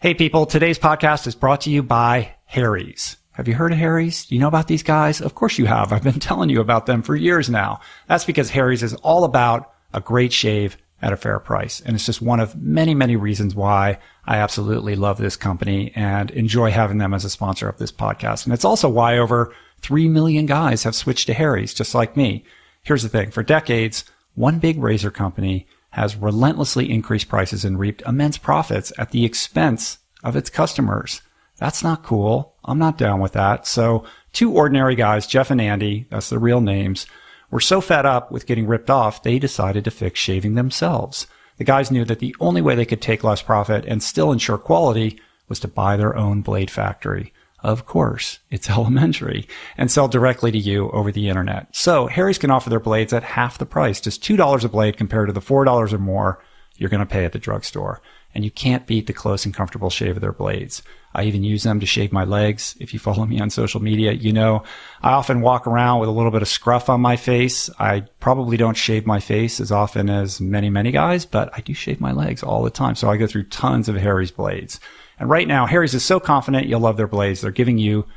Hey people, today's podcast is brought to you by Harry's. Have you heard of Harry's? Do you know about these guys? Of course you have. I've been telling you about them for years now. That's because Harry's is all about a great shave at a fair price. And it's just one of many, many reasons why I absolutely love this company and enjoy having them as a sponsor of this podcast. And it's also why over 3 million guys have switched to Harry's, just like me. Here's the thing. For decades, one big razor company has relentlessly increased prices and reaped immense profits at the expense of its customers. That's not cool. I'm not down with that. So two ordinary guys, Jeff and Andy, that's their real names, were so fed up with getting ripped off, they decided to fix shaving themselves. The guys knew that the only way they could take less profit and still ensure quality was to buy their own blade factory. Of course, it's elementary, and sell directly to you over the internet. So Harry's can offer their blades at half the price, just $2 a blade compared to the $4 or more you're going to pay at the drugstore. And you can't beat the close and comfortable shave of their blades. I even use them to shave my legs. If you follow me on social media, you know I often walk around with a little bit of scruff on my face. I probably don't shave my face as often as many guys, but I do shave my legs all the time. So I go through tons of Harry's blades. And right now, Harry's is so confident you'll love their blades. They're giving you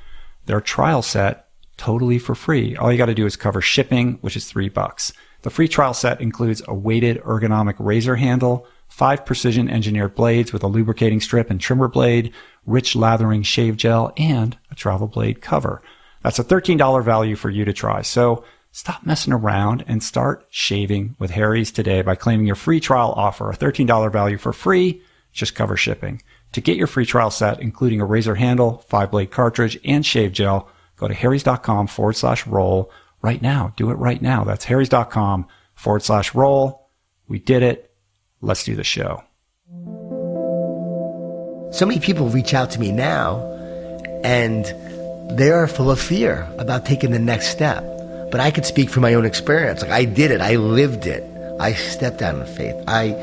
their trial set totally for free. All you got to do is cover shipping, which is $3. The free trial set includes a weighted ergonomic razor handle, 5 precision engineered blades with a lubricating strip and trimmer blade, rich lathering shave gel, and a travel blade cover. That's a $13 value for you to try. So stop messing around and start shaving with Harry's today by claiming your free trial offer, a $13 value for free, just cover shipping. To get your free trial set, including a razor handle, 5-blade cartridge, and shave gel, go to harrys.com/roll right now. Do it right now. That's harrys.com/roll. We did it. Let's do the show. So many people reach out to me now, and they are full of fear about taking the next step. But I could speak from my own experience. Like, I did it. I lived it. I stepped out in faith. I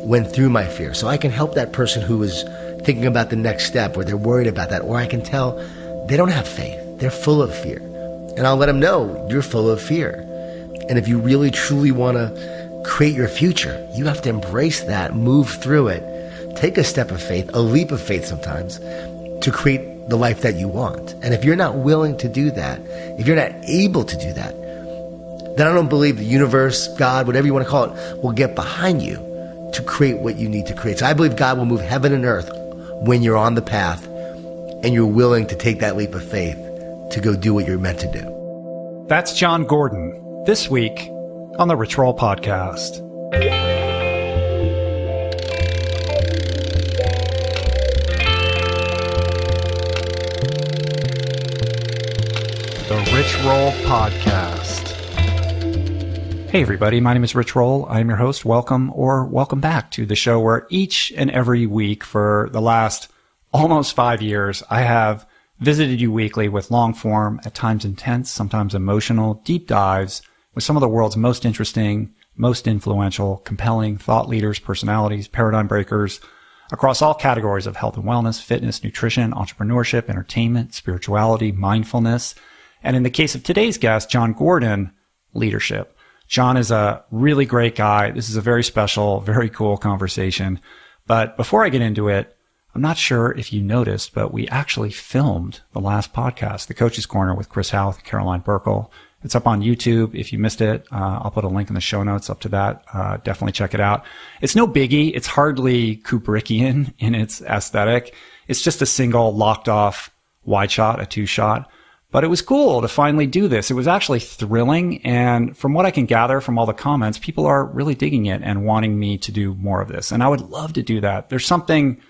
went through my fear. So I can help that person who is thinking about the next step, or they're worried about that, or I can tell they don't have faith. They're full of fear. And I'll let them know you're full of fear. And if you really truly want to create your future, you have to embrace that, move through it, take a step of faith, a leap of faith sometimes, to create the life that you want. And if you're not willing to do that, if you're not able to do that, then I don't believe the universe, God, whatever you want to call it, will get behind you to create what you need to create. So I believe God will move heaven and earth when you're on the path and you're willing to take that leap of faith to go do what you're meant to do. That's John Gordon, this week on the Rich Roll Podcast. The Rich Roll Podcast. Hey everybody, my name is Rich Roll. I'm your host. Welcome back to the show where each and every week for the last almost 5 years, I have visited you weekly with long form, at times intense, sometimes emotional, deep dives with some of the world's most interesting, most influential, compelling thought leaders, personalities, paradigm breakers across all categories of health and wellness, fitness, nutrition, entrepreneurship, entertainment, spirituality, mindfulness, and in the case of today's guest, John Gordon, leadership. John is a really great guy. This is a very special, very cool conversation. But before I get into it, I'm not sure if you noticed, but we actually filmed the last podcast, The Coach's Corner with Chris Houth and Caroline Burkle. It's up on YouTube. If you missed it, I'll put a link in the show notes up to that. Definitely check it out. It's no biggie. It's hardly Kubrickian in its aesthetic. It's just a single locked off wide shot, a 2-shot. But it was cool to finally do this. It was actually thrilling. And from what I can gather from all the comments, people are really digging it and wanting me to do more of this. And I would love to do that. There's something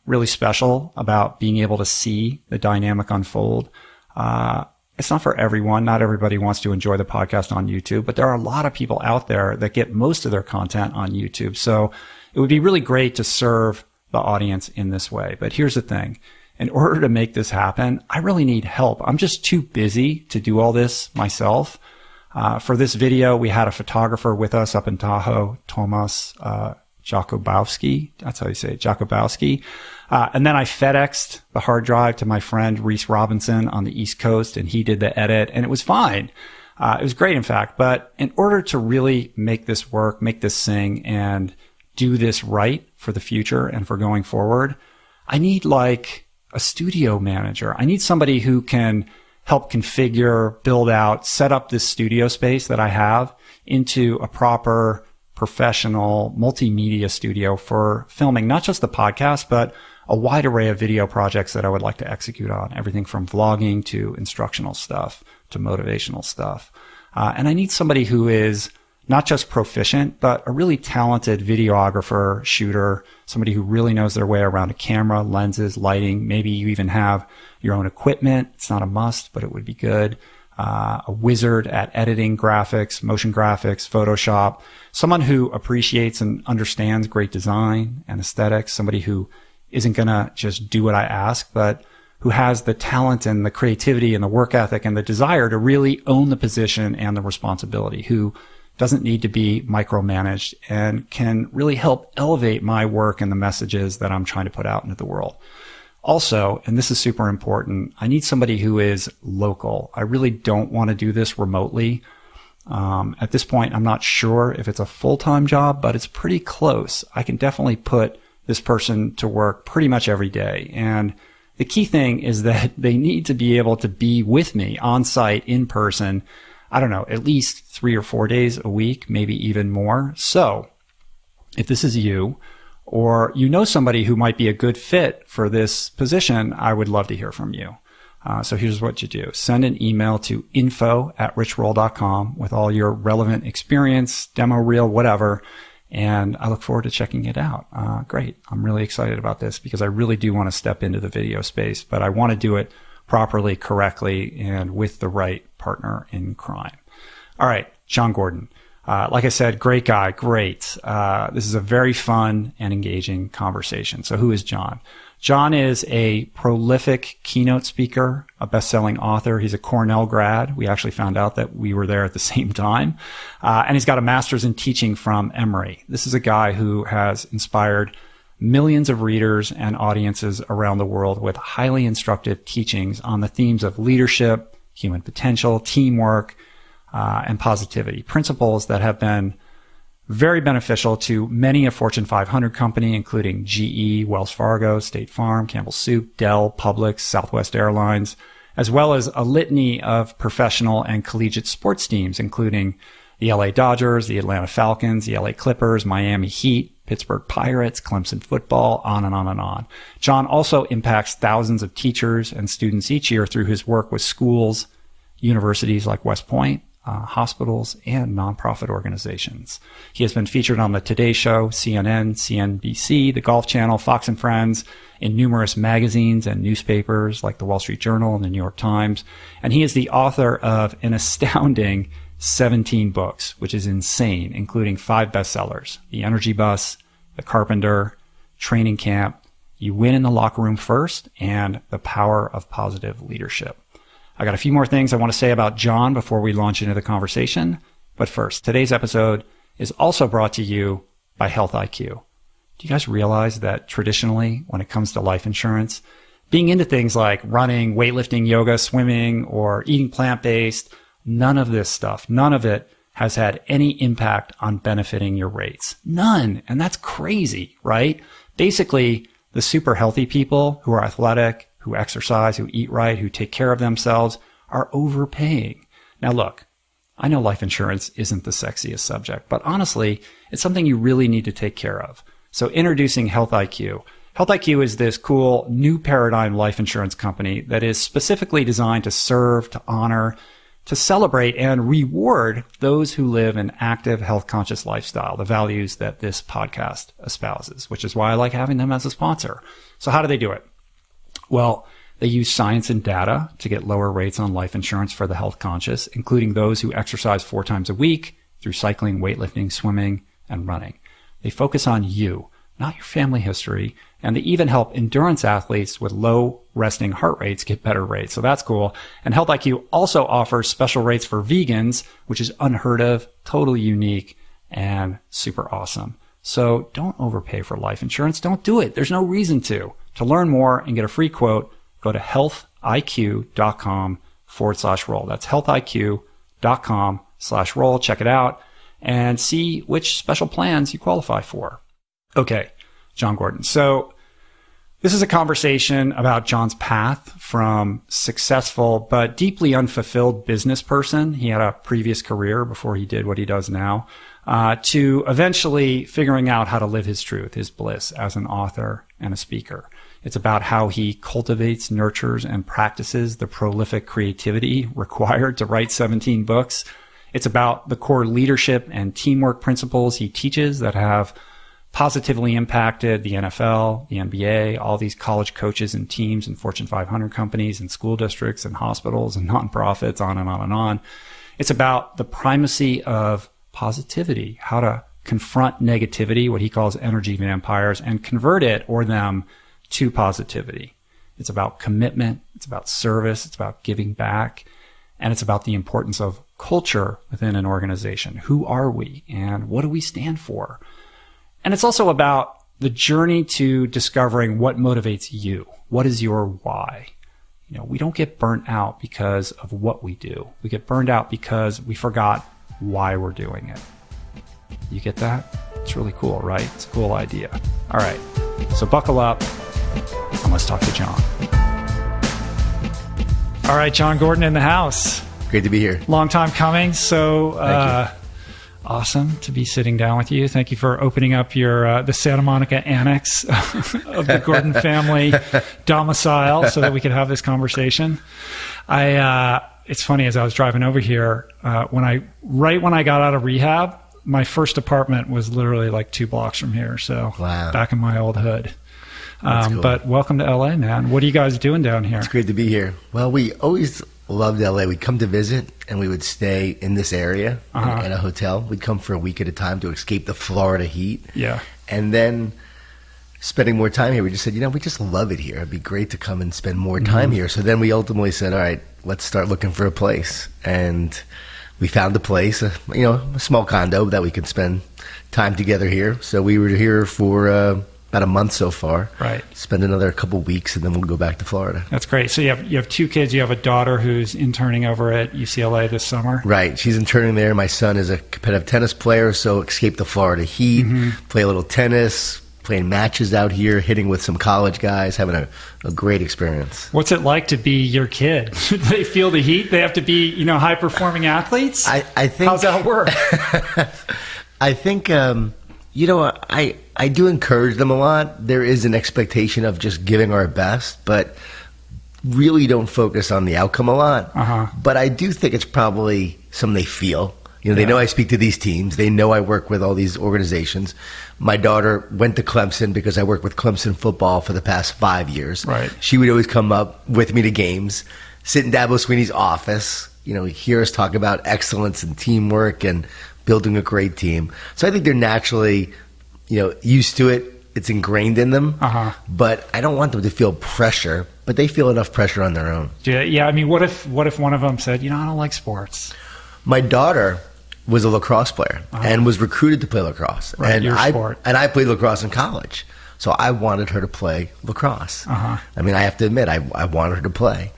really special about being able to see the dynamic unfold. It's not for everyone. Not everybody wants to enjoy the podcast on YouTube, but there are a lot of people out there that get most of their content on YouTube. So it would be really great to serve the audience in this way. But here's the thing. In order to make this happen, I really need help. I'm just too busy to do all this myself. For this video, we had a photographer with us up in Tahoe, Tomas Jakubowski. That's how you say it, Jakubowski. And then I FedExed the hard drive to my friend Reese Robinson on the East Coast, and he did the edit, and it was fine. It was great, in fact. But in order to really make this work, make this sing, and do this right for the future and for going forward, I need like a studio manager. I need somebody who can help configure, build out, set up this studio space that I have into a proper professional multimedia studio for filming, not just the podcast, but a wide array of video projects that I would like to execute on, everything from vlogging to instructional stuff to motivational stuff. And I need somebody who is not just proficient, but a really talented videographer, shooter, somebody who really knows their way around a camera, lenses, lighting. Maybe you even have your own equipment. It's not a must, but it would be good. A wizard at editing graphics, motion graphics, Photoshop, someone who appreciates and understands great design and aesthetics, somebody who isn't going to just do what I ask, but who has the talent and the creativity and the work ethic and the desire to really own the position and the responsibility, who doesn't need to be micromanaged and can really help elevate my work and the messages that I'm trying to put out into the world. Also, and this is super important, I need somebody who is local. I really don't want to do this remotely. At this point, I'm not sure if it's a full-time job, but it's pretty close. I can definitely put this person to work pretty much every day. And the key thing is that they need to be able to be with me on site in person, I don't know, at least 3 or 4 days a week, maybe even more. So if this is you, or you know somebody who might be a good fit for this position, I would love to hear from you. So here's what you do. Send an email to info@richroll.com with all your relevant experience, demo reel, whatever. And I look forward to checking it out. Great. I'm really excited about this because I really do want to step into the video space, but I want to do it properly, correctly, and with the right partner in crime. All right, John Gordon. Like I said, great guy, great. This is a very fun and engaging conversation. So who is John? John is a prolific keynote speaker, a best-selling author. He's a Cornell grad. We actually found out that we were there at the same time. And he's got a master's in teaching from Emory. This is a guy who has inspired millions of readers and audiences around the world with highly instructive teachings on the themes of leadership, human potential, teamwork, and positivity, principles that have been very beneficial to many a Fortune 500 company, including GE, Wells Fargo, State Farm, Campbell Soup, Dell, Publix, Southwest Airlines, as well as a litany of professional and collegiate sports teams, including the LA Dodgers, the Atlanta Falcons, the LA Clippers, Miami Heat, Pittsburgh Pirates, Clemson football, on and on and on. John also impacts thousands of teachers and students each year through his work with schools, universities like West Point, hospitals, and nonprofit organizations. He has been featured on the Today Show, CNN, CNBC, the Golf Channel, Fox and Friends, in numerous magazines and newspapers like the Wall Street Journal and the New York Times. And he is the author of an astounding 17 books, which is insane, including 5 bestsellers: The Energy Bus, The Carpenter, Training Camp, You Win in the Locker Room First, and The Power of Positive Leadership. I got a few more things I want to say about John before we launch into the conversation. But first, today's episode is also brought to you by Health IQ. Do you guys realize that traditionally, when it comes to life insurance, being into things like running, weightlifting, yoga, swimming, or eating plant-based, none of this stuff, none of it has had any impact on benefiting your rates. None. And that's crazy, right? Basically, the super healthy people who are athletic, who exercise, who eat right, who take care of themselves are overpaying. Now look, I know life insurance isn't the sexiest subject, but honestly, it's something you really need to take care of. So introducing Health IQ. Health IQ is this cool new paradigm life insurance company that is specifically designed to serve, to honor, to celebrate and reward those who live an active, health-conscious lifestyle, the values that this podcast espouses, which is why I like having them as a sponsor. So how do they do it? Well, they use science and data to get lower rates on life insurance for the health conscious, including those who exercise 4 times a week through cycling, weightlifting, swimming, and running. They focus on you, not your family history, and they even help endurance athletes with low resting heart rates get better rates. So that's cool. And Health IQ also offers special rates for vegans, which is unheard of, totally unique, and super awesome. So don't overpay for life insurance. Don't do it. There's no reason to. To learn more and get a free quote, go to healthiq.com/roll. That's healthiq.com/roll. Check it out and see which special plans you qualify for. Okay, John Gordon. So This is a conversation about John's path from successful but deeply unfulfilled business person. He had a previous career before he did what he does now, to eventually figuring out how to live his truth, his bliss as an author and a speaker. It's about how he cultivates, nurtures, and practices the prolific creativity required to write 17 books. It's about the core leadership and teamwork principles he teaches that have positively impacted the NFL, the NBA, all these college coaches and teams and Fortune 500 companies and school districts and hospitals and nonprofits, on and on and on. It's about the primacy of positivity, how to confront negativity, what he calls energy vampires, and convert it or them to positivity. It's about commitment. It's about service. It's about giving back. And it's about the importance of culture within an organization. Who are we and what do we stand for? And it's also about the journey to discovering what motivates you. What is your why? You know, we don't get burnt out because of what we do. We get burned out because we forgot why we're doing it. You get that? It's really cool, right? It's a cool idea. All right. So buckle up and let's talk to John. All right, John Gordon in the house. Great to be here. Long time coming. So, awesome to be sitting down with you. Thank you for opening up your the Santa Monica annex of the Gordon family domicile so that we could have this conversation. It's funny, as I was driving over here, when I got out of rehab, my first apartment was literally like 2 blocks from here. So wow. Back in my old hood. Cool. But welcome to LA, man. What are you guys doing down here? It's great to be here. Well, we always loved LA. We'd come to visit and we would stay in this area in a hotel. We'd come for a week at a time to escape the Florida heat. Yeah. And then spending more time here, we just said, we just love it here. It'd be great to come and spend more time here. So then we ultimately said, all right, let's start looking for a place. And we found a place, a small condo that we could spend time together here. So we were here for about a month so far. Right. Spend another couple weeks and then we'll go back to Florida. That's great. So you have 2 kids. You have a daughter who's interning over at UCLA this summer. Right. She's interning there. My son is a competitive tennis player, so escape the Florida heat, play a little tennis, playing matches out here, hitting with some college guys, having a great experience. What's it like to be your kid? Do they feel the heat? They have to be, high-performing athletes? I think. How's that work? I think, I do encourage them a lot. There is an expectation of just giving our best, but really don't focus on the outcome a lot. But I do think it's probably something they feel. They know I speak to these teams. They know I work with all these organizations. My daughter went to Clemson because I worked with Clemson football for the past 5 years. Right. She would always come up with me to games, sit in Dabo Sweeney's office, hear us talk about excellence and teamwork and building a great team. So I think they're naturally, used to it. It's ingrained in them. But I don't want them to feel pressure, but they feel enough pressure on their own. Yeah. I mean, what if one of them said, I don't like sports? My daughter was a lacrosse player and was recruited to play lacrosse. Right, and your sport. And I played lacrosse in college. So I wanted her to play lacrosse. I mean, I have to admit, I wanted her to play.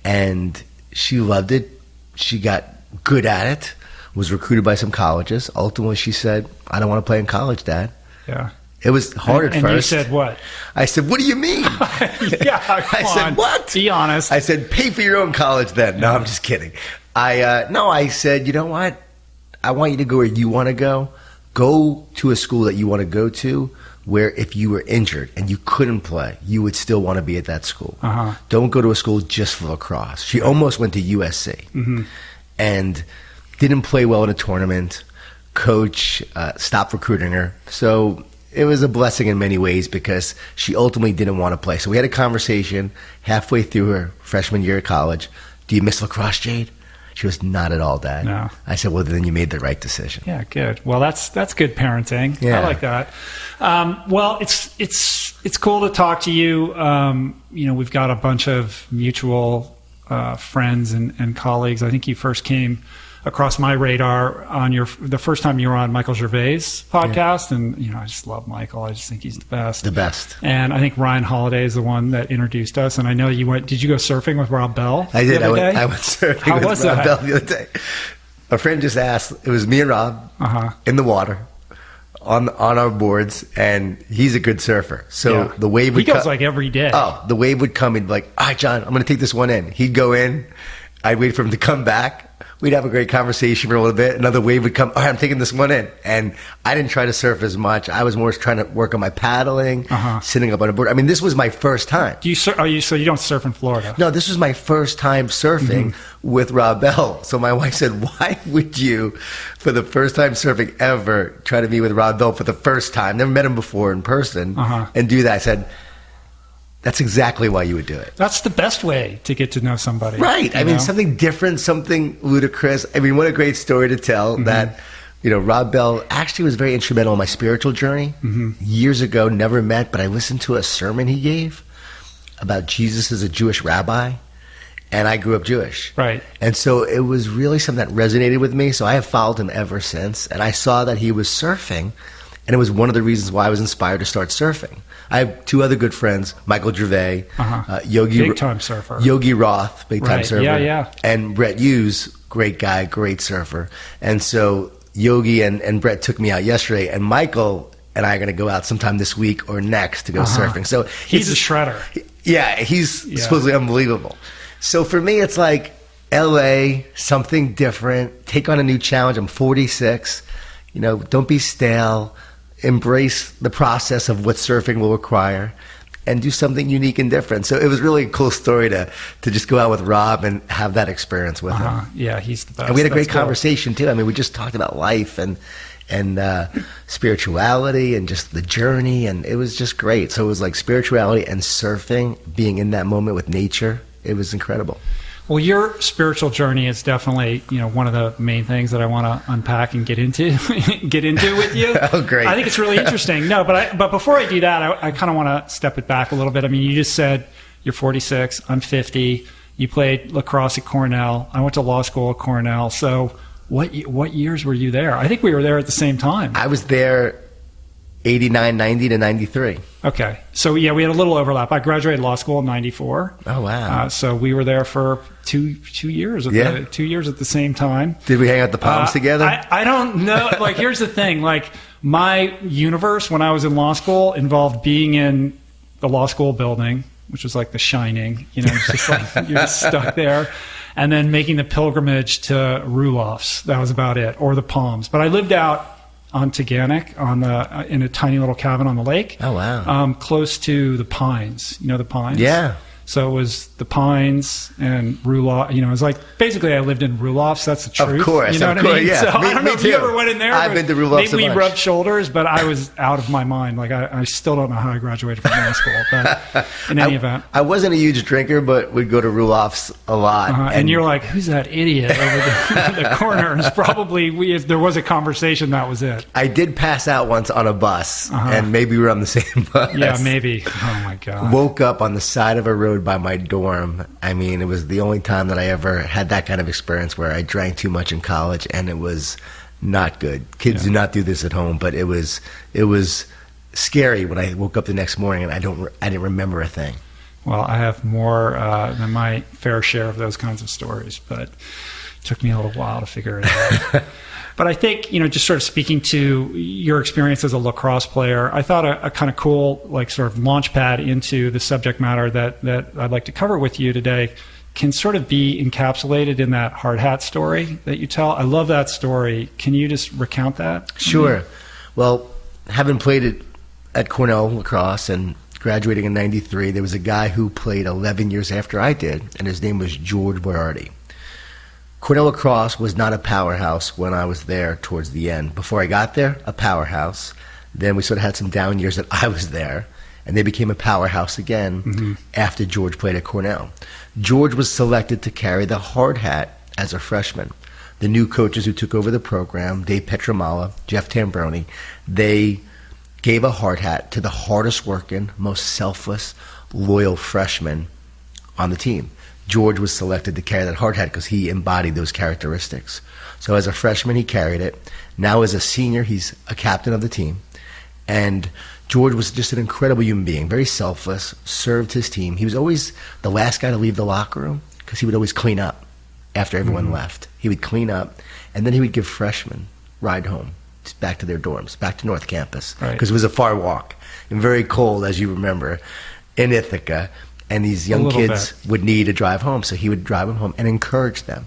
And she loved it. She got good at it, was recruited by some colleges. Ultimately, she said, I don't want to play in college, Dad. Yeah. It was hard at first. And you said what? I said, what do you mean? I said, what? Be honest. I said, pay for your own college then. No, I'm just kidding. I said, you know what? I want you to go where you want to go. Go to a school that you want to go to where if you were injured and you couldn't play, you would still want to be at that school. Don't go to a school just for lacrosse. She almost went to USC and didn't play well in a tournament. Coach stopped recruiting her. So it was a blessing in many ways because she ultimately didn't want to play. So we had a conversation halfway through her freshman year at college. Do you miss lacrosse, Jade? She was not at all, Dad. No. I said, well, then you made the right decision. Yeah, good. Well, that's good parenting. Yeah. I like that. Well, it's cool to talk to you. We've got a bunch of mutual friends and colleagues. I think you first came across my radar on the first time you were on Michael Gervais' podcast, and I just love Michael. I just think he's the best. The best. And I think Ryan Holiday is the one that introduced us. And I know you went. Did you go surfing with Rob Bell? I did. I went surfing with Rob Bell the other day. A friend just asked. It was me and Rob in the water on our boards, and he's a good surfer. So the wave would he goes like every day. Oh, the wave would come and like, all right, John, I'm going to take this one in. He'd go in. I'd wait for him to come back. We'd have a great conversation for a little bit. Another wave would come. All right, I'm taking this one in. And I didn't try to surf as much. I was more trying to work on my paddling, sitting up on a board. I mean, this was my first time. Do you so you don't surf in Florida? No, this was my first time surfing with Rob Bell. So my wife said, why would you, for the first time surfing ever, try to meet with Rob Bell for the first time? Never met him before in person and do that. I said, that's exactly why you would do it. That's the best way to get to know somebody. Right. I mean, something different, something ludicrous. I mean, what a great story to tell that, Rob Bell actually was very instrumental in my spiritual journey. Years ago, never met, but I listened to a sermon he gave about Jesus as a Jewish rabbi, and I grew up Jewish. Right. And so it was really something that resonated with me, so I have followed him ever since, and I saw that he was surfing, and it was one of the reasons why I was inspired to start surfing. I have two other good friends, Michael Gervais, Yogi, big time surfer, Yogi Roth, big time surfer, yeah, and Brett Hughes, great guy, great surfer. And so Yogi and Brett took me out yesterday, and Michael and I are going to go out sometime this week or next to go surfing. So he's a shredder. Yeah, he's supposedly unbelievable. So for me, it's like LA, something different. Take on a new challenge. I'm 46. Don't be stale. Embrace the process of what surfing will require and do something unique and different. So it was really a cool story to just go out with Rob and have that experience with him. Yeah, he's the best. And we had a great conversation too. I mean, we just talked about life and spirituality and just the journey, and it was just great. So it was like spirituality and surfing, being in that moment with nature. It was incredible. Well, your spiritual journey is definitely, one of the main things that I want to unpack and get into with you. Oh, great. I think it's really interesting. No, but before I do that, I kind of want to step it back a little bit. I mean, you just said you're 46, I'm 50. You played lacrosse at Cornell. I went to law school at Cornell. So what years were you there? I think we were there at the same time. I was there 89, 90 to 93. Okay. So, we had a little overlap. I graduated law school in 94. Oh, wow. So we were there for two years. 2 years at the same time. Did we hang out the Palms together? I don't know. Like, here's the thing. Like, my universe when I was in law school involved being in the law school building, which was like The Shining. It's just like you're just stuck there. And then making the pilgrimage to Rulof's. That was about it. Or the Palms. But I lived out on Taganik, in a tiny little cabin on the lake. Oh, wow. Close to the Pines. You know the Pines? Yeah. So it was the Pines and Rulof. It was like, basically I lived in Rulof's. That's the truth. Of course, what I mean? yeah. So I don't know if you ever went in there. I've been to Rulof's. Maybe we rubbed shoulders, but I was out of my mind. Like, I still don't know how I graduated from law school. But in any event. I wasn't a huge drinker, but we'd go to Rulof's a lot. And you're like, who's that idiot over the corner? It's probably, if there was a conversation, that was it. I did pass out once on a bus, and maybe we were on the same bus. Yeah, maybe. Oh, my God. Woke up on the side of a road by my dorm. I mean, it was the only time that I ever had that kind of experience where I drank too much in college, and it was not good. Kids do not do this at home, but it was scary when I woke up the next morning and I didn't remember a thing. Well, I have more than my fair share of those kinds of stories, but it took me a little while to figure it out. But I think, just sort of speaking to your experience as a lacrosse player, I thought a kind of cool, like, sort of launch pad into the subject matter that I'd like to cover with you today can sort of be encapsulated in that hard hat story that you tell. I love that story. Can you just recount that? Sure. Well, having played it at Cornell lacrosse and graduating in 93, there was a guy who played 11 years after I did, and his name was George Boyardi. Cornell lacrosse was not a powerhouse when I was there towards the end. Before I got there, a powerhouse. Then we sort of had some down years that I was there, and they became a powerhouse again after George played at Cornell. George was selected to carry the hard hat as a freshman. The new coaches who took over the program, Dave Petramala, Jeff Tambroni, they gave a hard hat to the hardest working, most selfless, loyal freshman on the team. George was selected to carry that hard hat because he embodied those characteristics. So as a freshman, he carried it. Now as a senior, he's a captain of the team. And George was just an incredible human being, very selfless, served his team. He was always the last guy to leave the locker room because he would always clean up after everyone left. He would clean up, and then he would give freshmen ride home. back to their dorms, back to North Campus, Right. because it was a far walk and very cold, as you remember, in Ithaca. And these young kids would need a drive home, so he would drive them home and encourage them.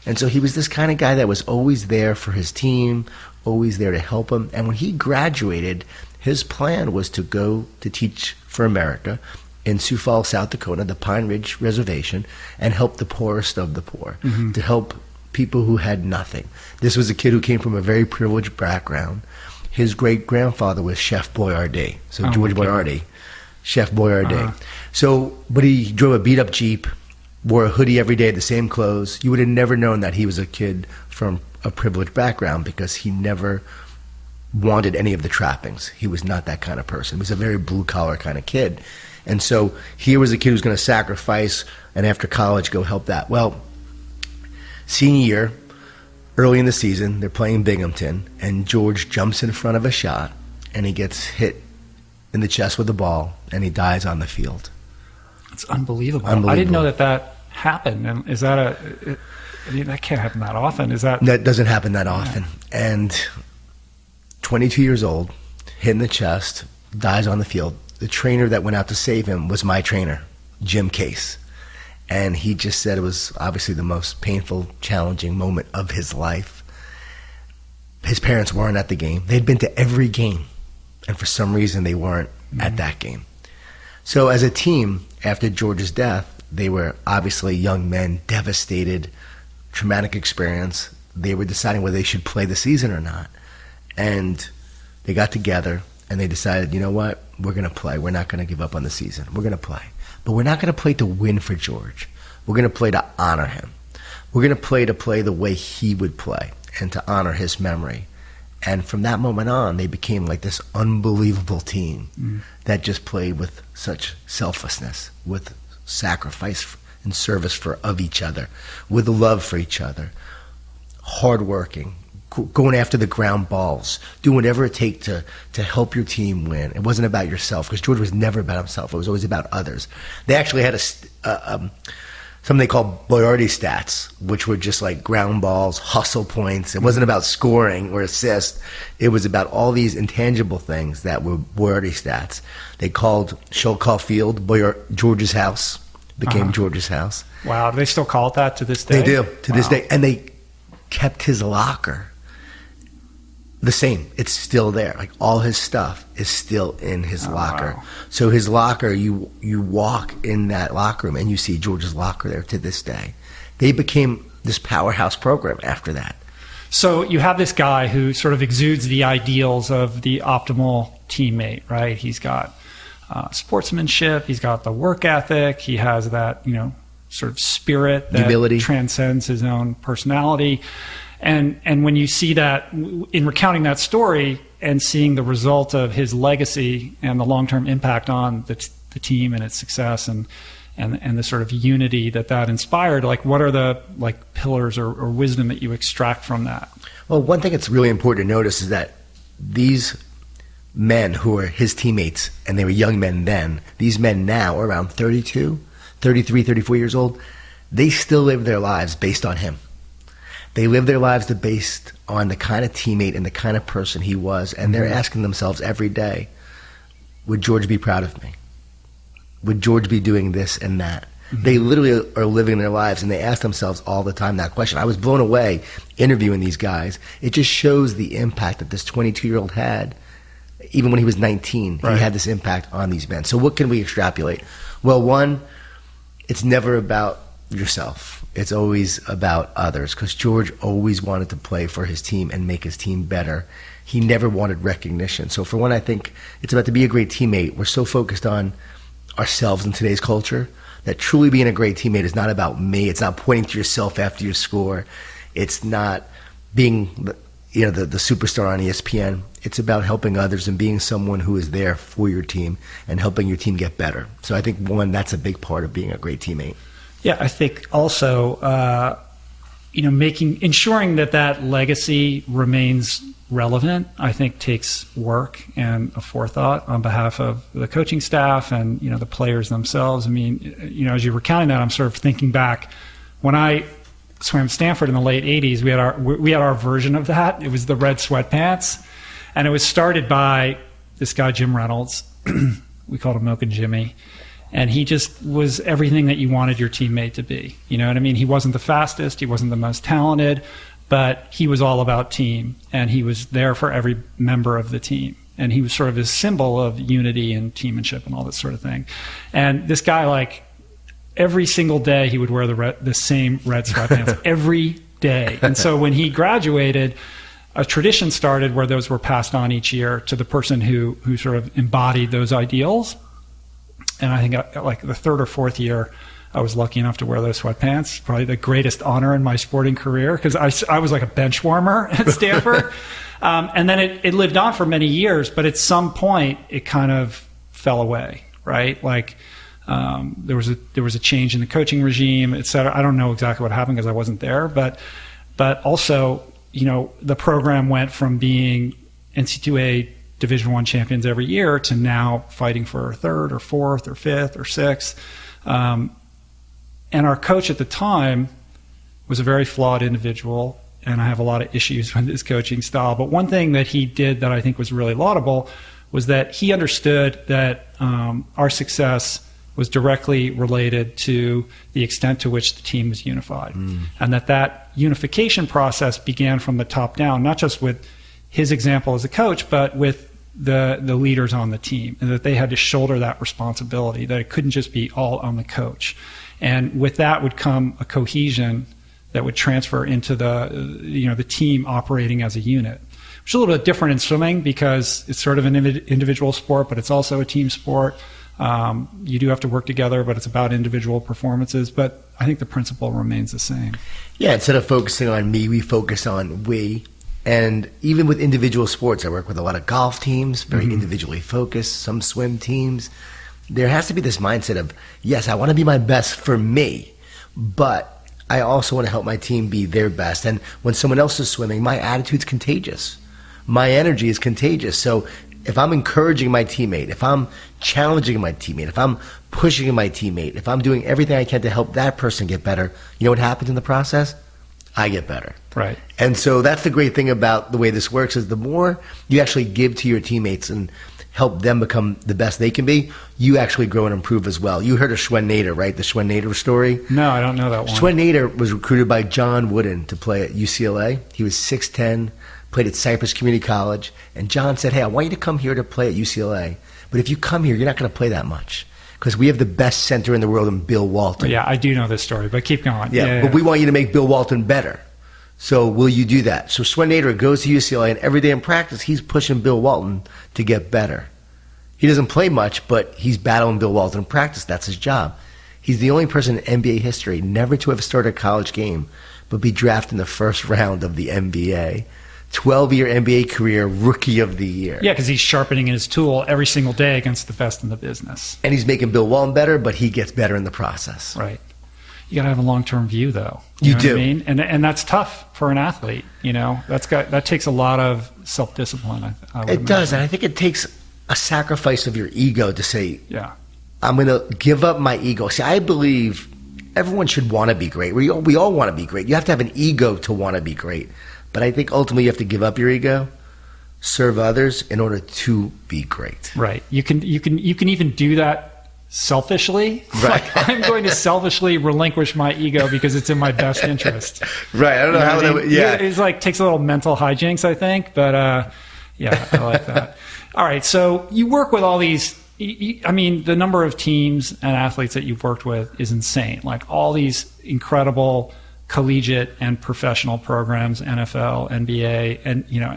And so he was this kind of guy that was always there for his team, always there to help them. And when he graduated, his plan was to go to teach for America in Sioux Falls, South Dakota, the Pine Ridge Reservation, and help the poorest of the poor, to help people who had nothing. This was a kid who came from a very privileged background. His great-grandfather was Chef Boyardee, so George Boyardee, Chef Boyardee. So, but he drove a beat-up Jeep, wore a hoodie every day, the same clothes. You would have never known that he was a kid from a privileged background because he never wanted any of the trappings. He was not that kind of person. He was a very blue-collar kind of kid. And so here was a kid who's going to sacrifice and after college go help that. Well, senior year, early in the season, they're playing Binghamton, and George jumps in front of a shot, and he gets hit in the chest with the ball, and he dies on the field. It's unbelievable. I didn't know that happened. And is that that can't happen that often. That doesn't happen that often. And 22 years old, hit in the chest, dies on the field. The trainer that went out to save him was my trainer, Jim Case. And he just said it was obviously the most painful, challenging moment of his life. His parents weren't at the game. They'd been to every game. And for some reason, they weren't at that game. So as a team, after George's death, they were obviously young men, devastated, traumatic experience. They were deciding whether they should play the season or not. And they got together and they decided, you know what, we're going to play. We're not going to give up on the season. We're going to play. But we're not going to play to win for George. We're going to play to honor him. We're going to play the way he would play and to honor his memory. And from that moment on, they became like this unbelievable team that just played with such selflessness, with sacrifice and service of each other, with love for each other, hardworking, going after the ground balls, doing whatever it takes to help your team win. It wasn't about yourself, because George was never about himself. It was always about others. They actually had something they called Boyardee stats, which were just like ground balls, hustle points. It wasn't about scoring or assist. It was about all these intangible things that were Boyardee stats. They called Sholkoff Field George's house, became George's house. Wow, do they still call it that to this day? They do, to this day. And they kept his locker the same. It's still there. Like all his stuff is still in his locker. Wow. So his locker, you walk in that locker room and you see George's locker there to this day. They became this powerhouse program after that. So you have this guy who sort of exudes the ideals of the optimal teammate, right? He's got sportsmanship. He's got the work ethic. He has that, sort of spirit that humility, transcends his own personality. And when you see that, in recounting that story and seeing the result of his legacy and the long-term impact on the team and its success and the sort of unity that inspired, like what are the pillars or wisdom that you extract from that? Well, one thing that's really important to notice is that these men who were his teammates, and they were young men then, these men now are around 32, 33, 34 years old, they still live their lives based on him. They live their lives based on the kind of teammate and the kind of person he was, and they're asking themselves every day, would George be proud of me? Would George be doing this and that? They literally are living their lives, and they ask themselves all the time that question. I was blown away interviewing these guys. It just shows the impact that this 22-year-old had. Even when he was 19, Right. He had this impact on these men. So what can we extrapolate? Well, one, it's never about yourself. It's always about others, because George always wanted to play for his team and make his team better. He never wanted recognition. So for one, I think it's about to be a great teammate. We're so focused on ourselves in today's culture that truly being a great teammate is not about me. It's not pointing to yourself after you score. It's not being the superstar on ESPN. It's about helping others and being someone who is there for your team and helping your team get better. So I think, one, that's a big part of being a great teammate. Yeah, I think also, ensuring that legacy remains relevant, I think takes work and a forethought on behalf of the coaching staff and, the players themselves. I mean, as you're recounting that, I'm sort of thinking back when I swam Stanford in the late 80s, we had our version of that. It was the red sweatpants. And it was started by this guy, Jim Reynolds. We called him Mocha Jimmy. And he just was everything that you wanted your teammate to be. You know what I mean? He wasn't the fastest. He wasn't the most talented. But he was all about team. And he was there for every member of the team. And he was sort of this symbol of unity and teammanship and all that sort of thing. And this guy, like, every single day he would wear the same red sweatpants. Every day. And so when he graduated, a tradition started where those were passed on each year to the person who sort of embodied those ideals. And I think like the third or fourth year, I was lucky enough to wear those sweatpants. Probably the greatest honor in my sporting career, because I was like a bench warmer at Stanford. And then it lived on for many years, but at some point it kind of fell away, right? Like there was a change in the coaching regime, et cetera. I don't know exactly what happened because I wasn't there, but also, you know, the program went from being NCAA Division I champions every year to now fighting for third or fourth or fifth or sixth. And our coach at the time was a very flawed individual, and I have a lot of issues with his coaching style. But one thing that he did that I think was really laudable was that he understood that our success was directly related to the extent to which the team was unified. And that unification process began from the top down, not just with his example as a coach, but with the leaders on the team, and that they had to shoulder that responsibility, that it couldn't just be all on the coach. And with that would come a cohesion that would transfer into the team operating as a unit, which is a little bit different in swimming because it's sort of an individual sport, but it's also a team sport. You do have to work together, but it's about individual performances. But I think the principle remains the same. Yeah, instead of focusing on me, we focus on we. And even with individual sports, I work with a lot of golf teams, very individually focused, some swim teams. There has to be this mindset of, yes, I want to be my best for me, but I also want to help my team be their best. And when someone else is swimming, my attitude's contagious. My energy is contagious. So if I'm encouraging my teammate, if I'm challenging my teammate, if I'm pushing my teammate, if I'm doing everything I can to help that person get better, you know what happens in the process? I get better. Right. And so that's the great thing about the way this works is the more you actually give to your teammates and help them become the best they can be, you actually grow and improve as well. You heard of Schwen Nader, right? The Schwen Nader story? No, I don't know that one. Schwen Nader was recruited by John Wooden to play at UCLA. He was 6'10", played at Cypress Community College, and John said, hey, I want you to come here to play at UCLA, but if you come here, you're not going to play that much because we have the best center in the world in Bill Walton. Yeah, I do know this story, but keep going. Yeah, but we want you to make Bill Walton better. So will you do that? So Schwen Nader goes to UCLA, and every day in practice, he's pushing Bill Walton to get better. He doesn't play much, but he's battling Bill Walton in practice. That's his job. He's the only person in NBA history never to have started a college game, but be drafted in the first round of the NBA. 12-year NBA career, rookie of the year. Yeah, because he's sharpening his tool every single day against the best in the business. And he's making Bill Walton better, but he gets better in the process. Right. You got to have a long-term view, though. You know do. What I mean? And that's tough for an athlete. You know, that takes a lot of self-discipline. It does, and I think it takes a sacrifice of your ego to say, yeah, I'm going to give up my ego. See, I believe everyone should want to be great. We all want to be great. You have to have an ego to want to be great. But I think ultimately you have to give up your ego, serve others in order to be great. Right. You can even do that selfishly. Right. Like, I'm going to selfishly relinquish my ego because it's in my best interest. Right. I don't know how that would, yeah. It's like takes a little mental hijinks, I think. But yeah, I like that. All right. So you work with all these. I mean, the number of teams and athletes that you've worked with is insane. Like all these incredible collegiate and professional programs, NFL, NBA, and you know,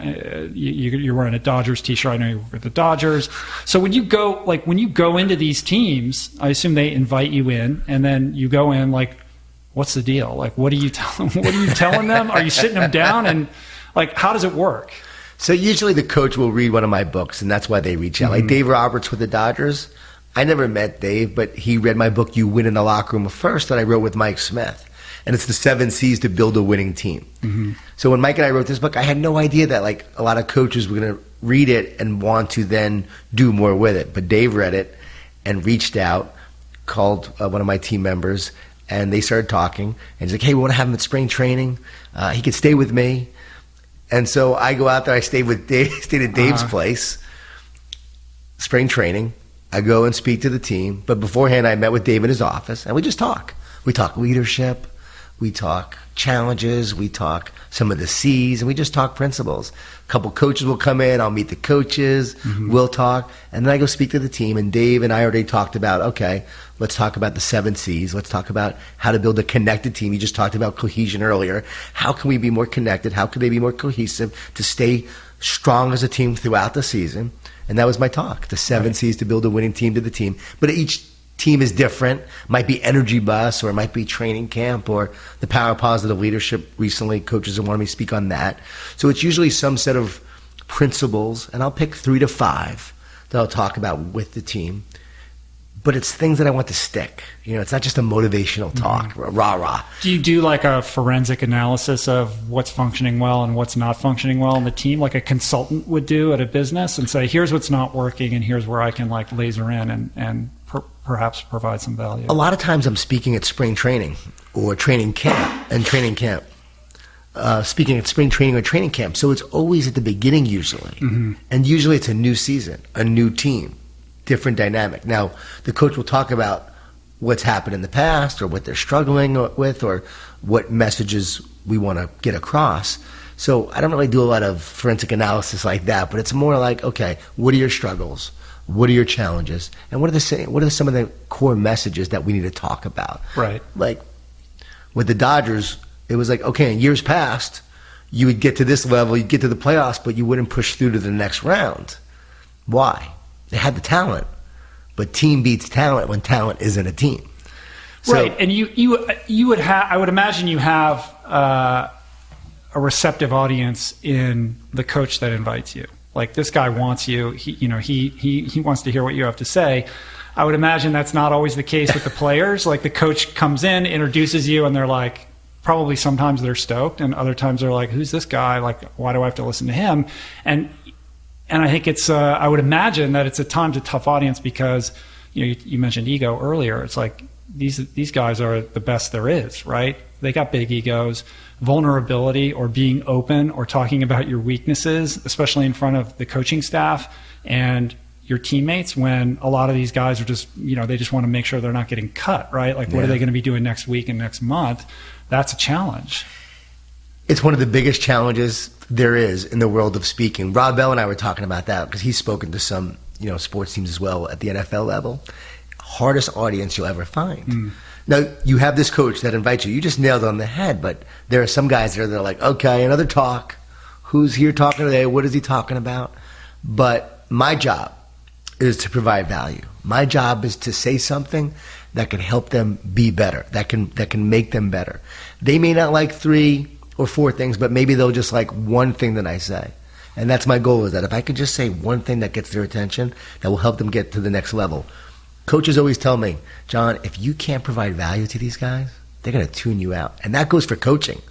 you're wearing a Dodgers t-shirt. I know you work with the Dodgers. So when you go into these teams, I assume they invite you in, and then you go in like, what's the deal? Like, what are you telling them? Are you sitting them down, and like, how does it work? So usually the coach will read one of my books, and that's why they reach out. Like Dave Roberts with the Dodgers. I never met Dave, but he read my book, You Win in the Locker Room First, that I wrote with Mike Smith. And it's the 7 C's to build a winning team. So when Mike and I wrote this book, I had no idea that like a lot of coaches were going to read it and want to then do more with it. But Dave read it and reached out, called one of my team members. And they started talking, and he's like, hey, we want to have him at spring training. He could stay with me. And so I go out there. I stayed at Dave's place, spring training. I go and speak to the team. But beforehand, I met with Dave in his office, and we just talk. We talk leadership. We talk challenges. We talk some of the C's, and we just talk principles. A couple coaches will come in. I'll meet the coaches. We'll talk. And then I go speak to the team, and Dave and I already talked about, okay, let's talk about the 7 C's. Let's talk about how to build a connected team. You just talked about cohesion earlier. How can we be more connected? How can they be more cohesive to stay strong as a team throughout the season? And that was my talk, the 7 C's to build a winning team to the team. But each team is different. Might be Energy Bus, or it might be training camp, or the Power of Positive Leadership. Recently, coaches have wanted me to speak on that. So it's usually some set of principles, and I'll pick 3 to 5 that I'll talk about with the team. But it's things that I want to stick. It's not just a motivational talk, rah-rah. Do you do like a forensic analysis of what's functioning well and what's not functioning well in the team, like a consultant would do at a business, and say, here's what's not working and here's where I can like laser in and perhaps provide some value? A lot of times I'm speaking at spring training or training camp. Speaking at spring training or training camp. So it's always at the beginning usually. And usually it's a new season, a new team. Different dynamic. Now, the coach will talk about what's happened in the past, or what they're struggling with, or what messages we want to get across. So I don't really do a lot of forensic analysis like that, but it's more like, okay, what are your struggles? What are your challenges? And what are some of the core messages that we need to talk about? Right. Like with the Dodgers, it was like, okay, in years past, you would get to this level, you'd get to the playoffs, but you wouldn't push through to the next round. Why? They had the talent, but team beats talent when talent isn't a team. So, right, and you would have. I would imagine you have a receptive audience in the coach that invites you. Like, this guy wants you. He wants to hear what you have to say. I would imagine that's not always the case with the players. Like, the coach comes in, introduces you, and they're like, probably sometimes they're stoked, and other times they're like, who's this guy? Like, why do I have to listen to him? And I think it's, I would imagine that it's at times a tough audience because, you mentioned ego earlier. It's like these guys are the best there is, right? They got big egos. Vulnerability, or being open, or talking about your weaknesses, especially in front of the coaching staff and your teammates, when a lot of these guys are just, they just want to make sure they're not getting cut, right? Like, what are they going to be doing next week and next month? That's a challenge. It's one of the biggest challenges there is in the world of speaking. Rob Bell and I were talking about that because he's spoken to some, sports teams as well at the NFL level. Hardest audience you'll ever find. Now, you have this coach that invites you. You just nailed it on the head, but there are some guys there that are like, okay, another talk. Who's here talking today? What is he talking about? But my job is to provide value. My job is to say something that can help them be better, that can make them better. They may not like 3 or 4 things, but maybe they'll just like one thing that I say. And that's my goal, is that if I could just say one thing that gets their attention, that will help them get to the next level. Coaches always tell me, John, if you can't provide value to these guys, they're going to tune you out. And that goes for coaching.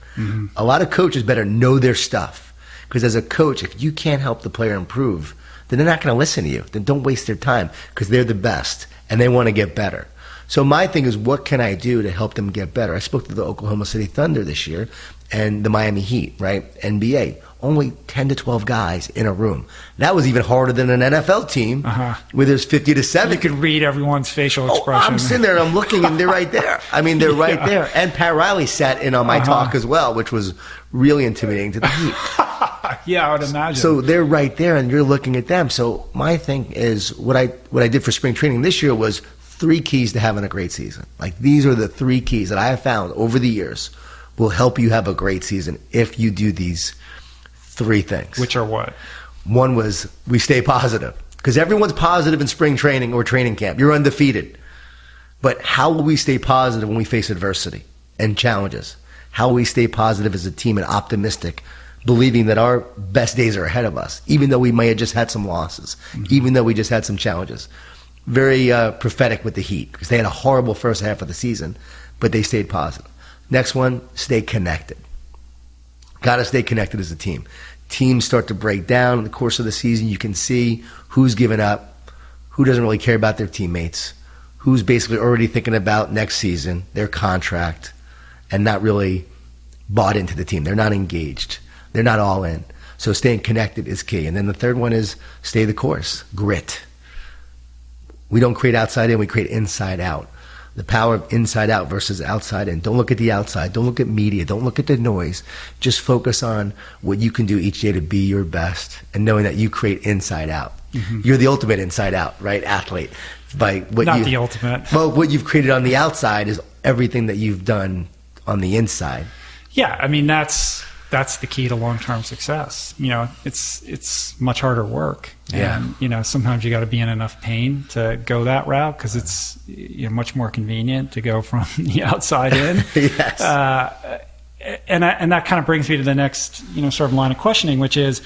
A lot of coaches better know their stuff. Because as a coach, if you can't help the player improve, then they're not going to listen to you. Then don't waste their time, because they're the best and they want to get better. So my thing is, what can I do to help them get better? I spoke to the Oklahoma City Thunder this year and the Miami Heat, right? NBA. Only 10 to 12 guys in a room. That was even harder than an NFL team where there's 50 to 7. You could read everyone's facial expression. I'm sitting there and I'm looking, and they're right there. I mean, they're right there. And Pat Riley sat in on my talk as well, which was really intimidating to the Heat. Yeah, I would imagine. So they're right there, and you're looking at them. So my thing is, what I did for spring training this year was 3 keys to having a great season. Like, these are the 3 keys that I have found over the years will help you have a great season if you do these 3 things. Which are what? One was, we stay positive. Because everyone's positive in spring training or training camp. You're undefeated. But how will we stay positive when we face adversity and challenges? How will we stay positive as a team and optimistic, believing that our best days are ahead of us, even though we may have just had some losses, even though we just had some challenges? Very prophetic with the Heat, because they had a horrible first half of the season, but they stayed positive. Next one, stay connected. Got to stay connected as a team. Teams start to break down in the course of the season. You can see who's given up, who doesn't really care about their teammates, who's basically already thinking about next season, their contract, and not really bought into the team. They're not engaged. They're not all in. So staying connected is key. And then the third one is stay the course, grit. We don't create outside in, we create inside out. The power of inside out versus outside in. Don't look at the outside. Don't look at media. Don't look at the noise. Just focus on what you can do each day to be your best, and knowing that you create inside out. Mm-hmm. You're the ultimate inside out, right? Athlete. By what Not the ultimate. Well, what you've created on the outside is everything that you've done on the inside. Yeah, I mean, that's the key to long-term success. You know, it's much harder work. Yeah. And, you know, sometimes you got to be in enough pain to go that route, because it's, you know, much more convenient to go from the outside in. Yes. And that kind of brings me to the next, you know, sort of line of questioning, which is,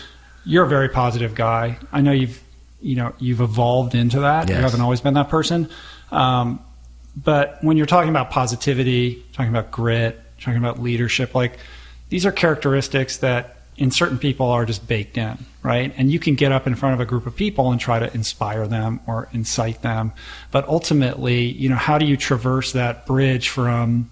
you're a very positive guy. I know you've evolved into that. Yes. You haven't always been that person. But when you're talking about positivity, talking about grit, talking about leadership, like, these are characteristics that in certain people are just baked in, right? And you can get up in front of a group of people and try to inspire them or incite them. But ultimately, you know, how do you traverse that bridge from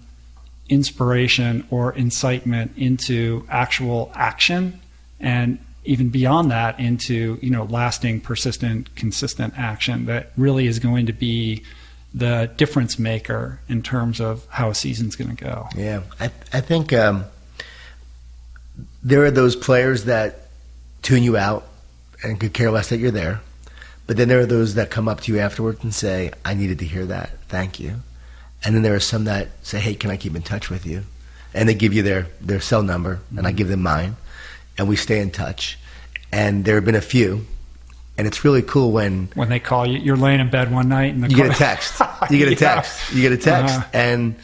inspiration or incitement into actual action, and even beyond that into, you know, lasting, persistent, consistent action that really is going to be the difference maker in terms of how a season's going to go? Yeah, I think there are those players that tune you out and could care less that you're there. But then there are those that come up to you afterwards and say, I needed to hear that. Thank you. And then there are some that say, hey, can I keep in touch with you? And they give you their cell number, mm-hmm. and I give them mine, and we stay in touch. And there have been a few, and it's really cool when they call you. You're laying in bed one night and you get a text. You get a text. You get a text, and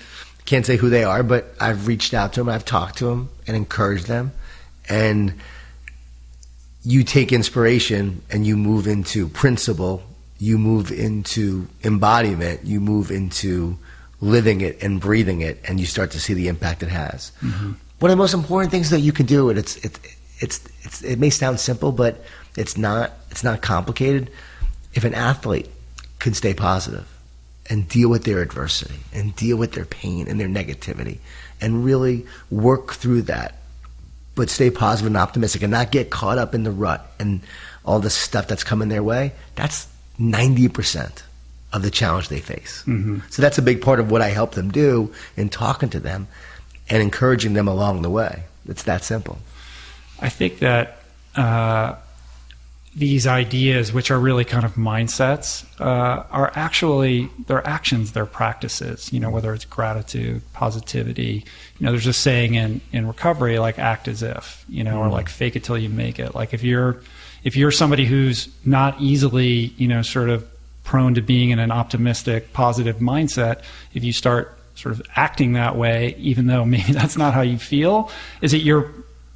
can't say who they are, but I've reached out to them, I've talked to them and encouraged them, and you take inspiration and you move into principle, you move into embodiment, you move into living it and breathing it, and you start to see the impact it has. Mm-hmm. One of the most important things that you can do, and it may sound simple, but it's not complicated. If an athlete can stay positive and deal with their adversity and deal with their pain and their negativity and really work through that, but stay positive and optimistic and not get caught up in the rut and all the stuff that's coming their way, that's 90% of the challenge they face. Mm-hmm. So that's a big part of what I help them do in talking to them and encouraging them along the way. It's that simple. I think that these ideas, which are really kind of mindsets, are actually, they're actions, they're practices, you know, whether it's gratitude, positivity. You know, there's a saying in recovery, like, act as if, you know, or like fake it till you make it. Like, if you're somebody who's not easily, you know, sort of prone to being in an optimistic, positive mindset, if you start sort of acting that way, even though maybe that's not how you feel, is it your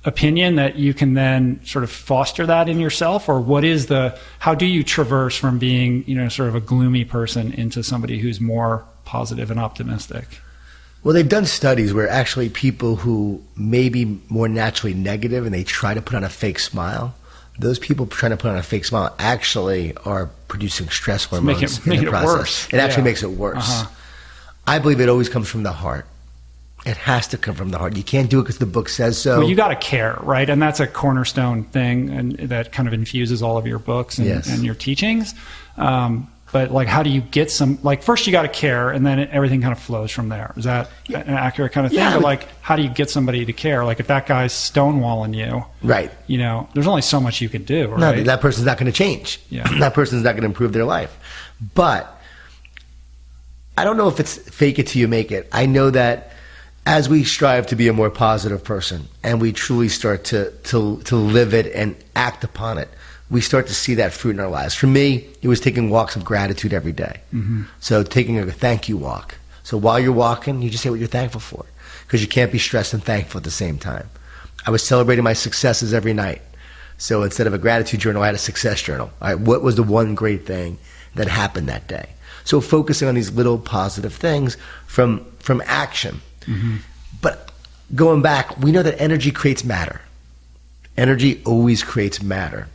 opinion that you can then sort of foster that in yourself? Or how do you traverse from being, you know, sort of a gloomy person into somebody who's more positive and optimistic? Well, they've done studies where actually people who may be more naturally negative and they try to put on a fake smile, those people trying to put on a fake smile actually are producing stress hormones in the process. Worse. It actually makes it worse. Uh-huh. I believe it always comes from the heart. It has to come from the heart. You can't do it because the book says so. Well, you got to care, right? And that's a cornerstone thing, and that kind of infuses all of your books and your teachings. But like, how do you get first you got to care, and then everything kind of flows from there. Is that an accurate kind of thing? Yeah. Or like, how do you get somebody to care? Like, if that guy's stonewalling you, right? You know, there's only so much you can do, right? No, that person's not going to change. Yeah. That person's not going to improve their life. But I don't know if it's fake it till you make it. I know that as we strive to be a more positive person and we truly start to live it and act upon it, we start to see that fruit in our lives. For me, it was taking walks of gratitude every day. Mm-hmm. So taking a thank you walk. So while you're walking, you just say what you're thankful for, because you can't be stressed and thankful at the same time. I was celebrating my successes every night. So instead of a gratitude journal, I had a success journal. All right, what was the one great thing that happened that day? So focusing on these little positive things from action. Mm-hmm. But going back, we know that energy creates matter. Energy always creates matter.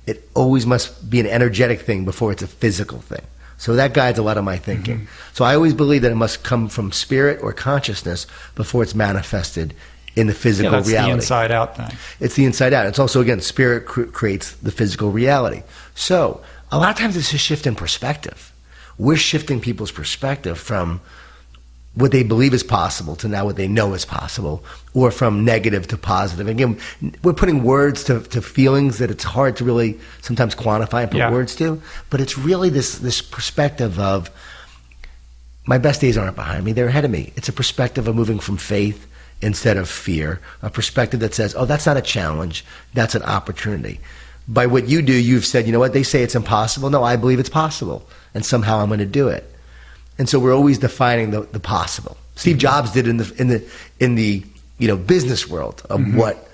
It always must be an energetic thing before it's a physical thing. So that guides a lot of my thinking. So I always believe that it must come from spirit or consciousness before it's manifested in the physical that's reality. The inside out thing. It's the inside out. It's also, again, spirit creates the physical reality. So a lot of times it's a shift in perspective. We're shifting people's perspective from what they believe is possible to now what they know is possible, or from negative to positive. Again, we're putting words to feelings that it's hard to really sometimes quantify and put words to, but it's really this perspective of my best days aren't behind me, they're ahead of me. It's a perspective of moving from faith instead of fear, a perspective that says, oh, that's not a challenge, that's an opportunity. By what you do, you've said, you know what, they say it's impossible. No, I believe it's possible, and somehow I'm going to do it. And so we're always defining the possible. Steve Jobs did in the business world of what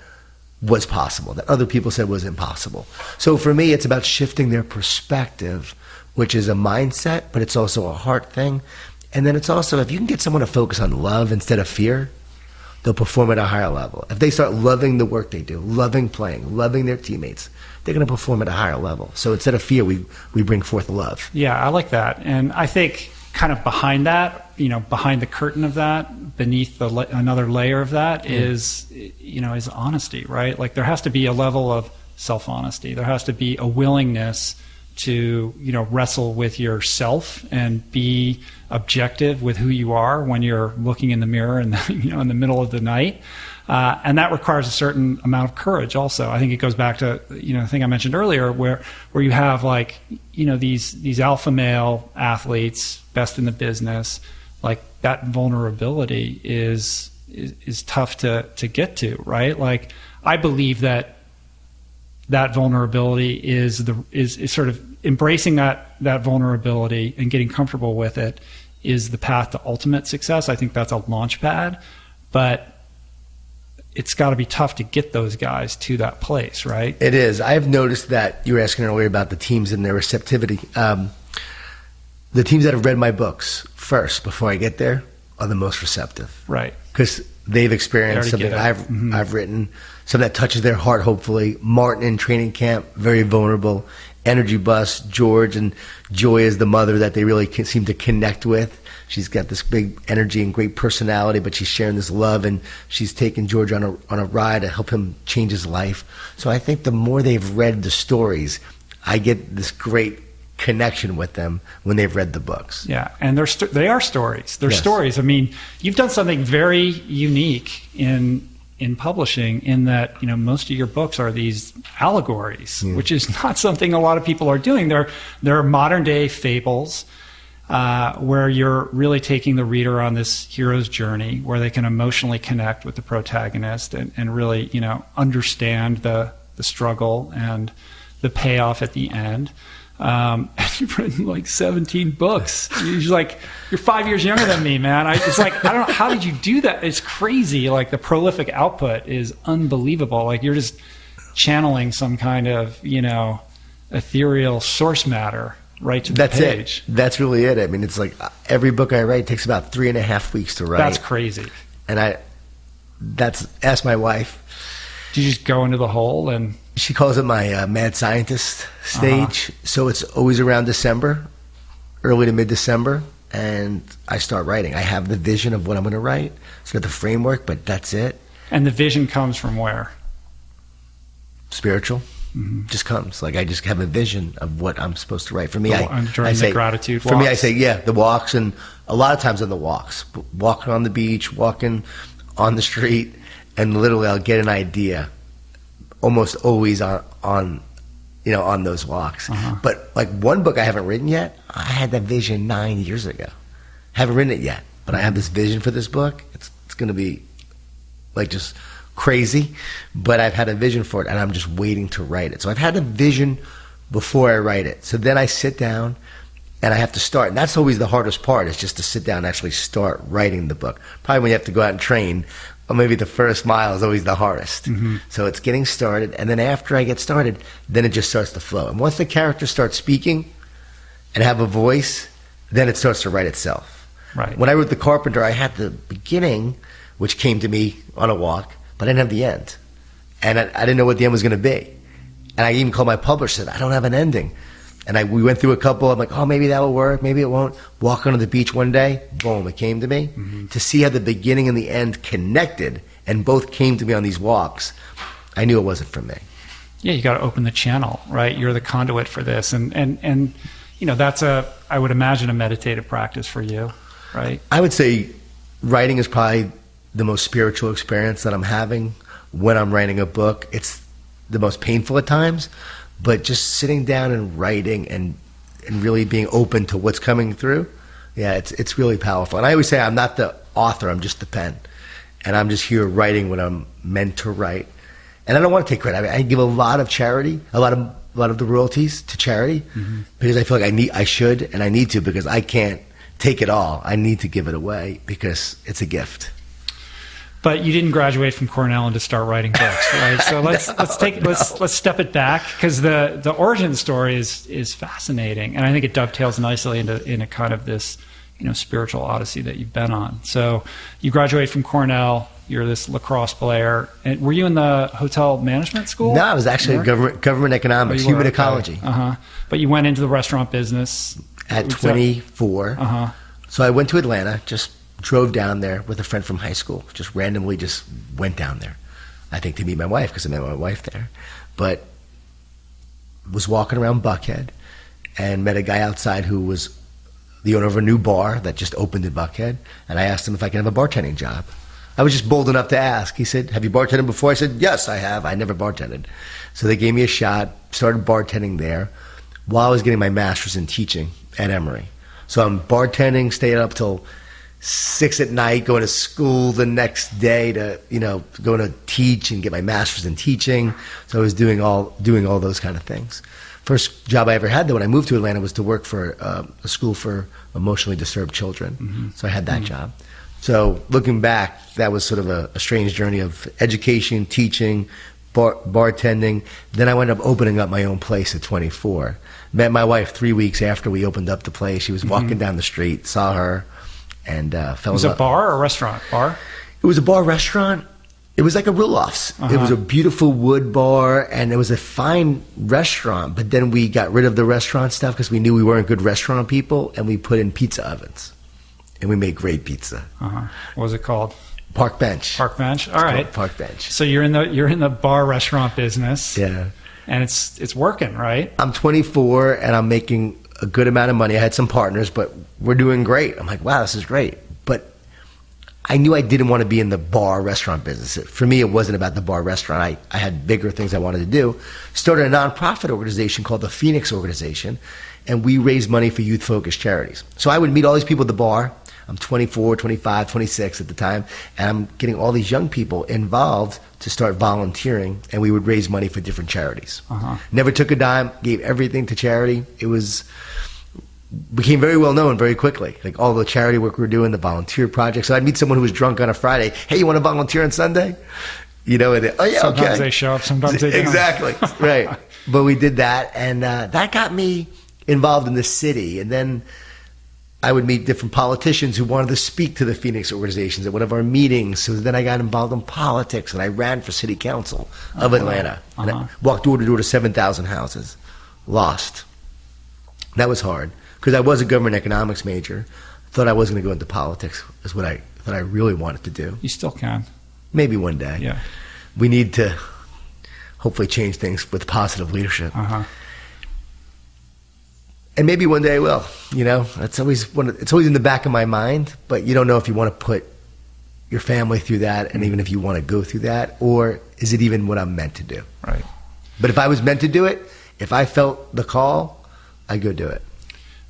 was possible that other people said was impossible. So for me, it's about shifting their perspective, which is a mindset, but it's also a heart thing. And then it's also, if you can get someone to focus on love instead of fear, they'll perform at a higher level. If they start loving the work they do, loving playing, loving their teammates, they're going to perform at a higher level. So instead of fear, we bring forth love. Yeah, I like that. And I think kind of behind that, behind the curtain of that, beneath another layer of that is honesty, right? Like there has to be a level of self-honesty. There has to be a willingness to, wrestle with yourself and be objective with who you are when you're looking in the mirror and, in the middle of the night. And that requires a certain amount of courage also. I think it goes back to, the thing I mentioned earlier where you have these alpha male athletes, best in the business, like that vulnerability is tough to get to, right? Like I believe that vulnerability is sort of embracing that vulnerability and getting comfortable with it is the path to ultimate success. I think that's a launch pad, but it's got to be tough to get those guys to that place, right? It is. I've noticed that you were asking earlier about the teams and their receptivity. The teams that have read my books first before I get there are the most receptive. Right. Because they've experienced something I've written, something that touches their heart, hopefully. Martin in training camp, very vulnerable. Energy bus, George, and Joy is the mother that they really seem to connect with. She's got this big energy and great personality, but she's sharing this love, and she's taking George on a ride to help him change his life. So I think the more they've read the stories, I get this great connection with them when they've read the books. Yeah, and they are stories. They're stories. I mean, you've done something very unique in publishing in that, most of your books are these allegories, which is not something a lot of people are doing. They're modern day fables where you're really taking the reader on this hero's journey where they can emotionally connect with the protagonist and really, understand the struggle and the payoff at the end. And you've written 17 books. You're 5 years younger than me, man. I don't know, how did you do that? It's crazy. The prolific output is unbelievable. You're just channeling some kind of, ethereal source matter right to the page. That's really it. I mean, it's every book I write takes about 3.5 weeks to write. That's crazy. And ask my wife. Do you just go into the hole and... She calls it my mad scientist stage. So it's always around December, early to mid-December, and I start writing. I have the vision of what I'm going to write. It's got the framework, but that's it. And the vision comes from where? Spiritual. Just comes. I just have a vision of what I'm supposed to write. For me, during the gratitude walks. For me, I say, the walks, and a lot of times on the walks. Walking on the beach, walking on the street, and literally I'll get an idea. Almost always on those walks. But one book I haven't written yet, I had that vision 9 years ago. Haven't written it yet, but I have this vision for this book. It's going to be just crazy, but I've had a vision for it and I'm just waiting to write it. So I've had a vision before I write it. So then I sit down and I have to start. And that's always the hardest part, is just to sit down and actually start writing the book. Probably when you have to go out and train, or maybe the first mile is always the hardest. So it's getting started, and then after I get started, then it just starts to flow. And once the character starts speaking and have a voice, then it starts to write itself. Right. When I wrote The Carpenter, I had the beginning, which came to me on a walk, but I didn't have the end. And I didn't know what the end was going to be. And I even called my publisher and said, I don't have an ending. And we went through a couple. I'm like, oh, maybe that will work. Maybe it won't. Walking on the beach one day, boom, it came to me. To see how the beginning and the end connected and both came to me on these walks, I knew it wasn't for me. Yeah, you got to open the channel, right? You're the conduit for this. And that's I would imagine, a meditative practice for you, right? I would say writing is probably the most spiritual experience that I'm having when I'm writing a book. It's the most painful at times, but just sitting down and writing and really being open to what's coming through, yeah, it's really powerful. And I always say I'm not the author, I'm just the pen. And I'm just here writing what I'm meant to write. And I don't want to take credit. I give a lot of charity, a lot of the royalties to charity, because I feel like I should and I need to, because I can't take it all. I need to give it away because it's a gift. But you didn't graduate from Cornell and just start writing books, right? So let's step it back, because the origin story is fascinating, and I think it dovetails nicely into kind of this spiritual odyssey that you've been on. So you graduate from Cornell. You're this lacrosse player. And were you in the hotel management school? No, I was actually government economics, human ecology. But you went into the restaurant business at 24. So I went to Atlanta, just drove down there with a friend from high school, just randomly just went down there, I think to meet my wife, because I met my wife there. But was walking around Buckhead and met a guy outside who was the owner of a new bar that just opened in Buckhead. And I asked him if I could have a bartending job. I was just bold enough to ask. He said, have you bartended before? I said, yes, I have. I never bartended. So they gave me a shot, started bartending there while I was getting my master's in teaching at Emory. So I'm bartending, staying up till 6 at night, going to school the next day to, going to teach and get my master's in teaching. So I was doing all those kind of things. First job I ever had, though, when I moved to Atlanta, was to work for a school for emotionally disturbed children. So I had that job. So looking back, that was sort of a strange journey of education, teaching, bartending. Then I wound up opening up my own place at 24. Met my wife 3 weeks after we opened up the place. She was walking down the street, saw her, and fell in love. Was it a bar or a restaurant? Bar? It was a bar restaurant. It was like a Rulof's. It was a beautiful wood bar, and it was a fine restaurant. But then we got rid of the restaurant stuff because we knew we weren't good restaurant people, and we put in pizza ovens. And we made great pizza. What was it called? Park Bench. Park Bench. All right. Park Bench. So you're in the bar restaurant business. Yeah. And it's working, right? I'm 24 and I'm making a good amount of money. I had some partners, but we're doing great. I'm like, wow, this is great. But I knew I didn't want to be in the bar restaurant business. For me, it wasn't about the bar restaurant. I had bigger things I wanted to do. Started a nonprofit organization called the Phoenix Organization, and we raised money for youth-focused charities. So I would meet all these people at the bar. I'm 24, 25, 26 at the time, and I'm getting all these young people involved to start volunteering, and we would raise money for different charities. Never took a dime, gave everything to charity. Became very well known very quickly. Like all the charity work we were doing, the volunteer projects. So I'd meet someone who was drunk on a Friday. Hey, you want to volunteer on Sunday? And oh yeah, sometimes they show up, sometimes they don't. Exactly, right. But we did that, and that got me involved in the city, and then I would meet different politicians who wanted to speak to the Phoenix organizations at one of our meetings. So then I got involved in politics, and I ran for city council of Atlanta. And I walked door to door to 7,000 houses. Lost. That was hard, because I was a government economics major. Thought I was going to go into politics, is what I thought I really wanted to do. You still can. Maybe one day. Yeah. We need to hopefully change things with positive leadership. And maybe one day I will. It's always in the back of my mind, but you don't know if you want to put your family through that, and even if you want to go through that, or is it even what I'm meant to do? Right. But if I was meant to do it, if I felt the call, I'd go do it.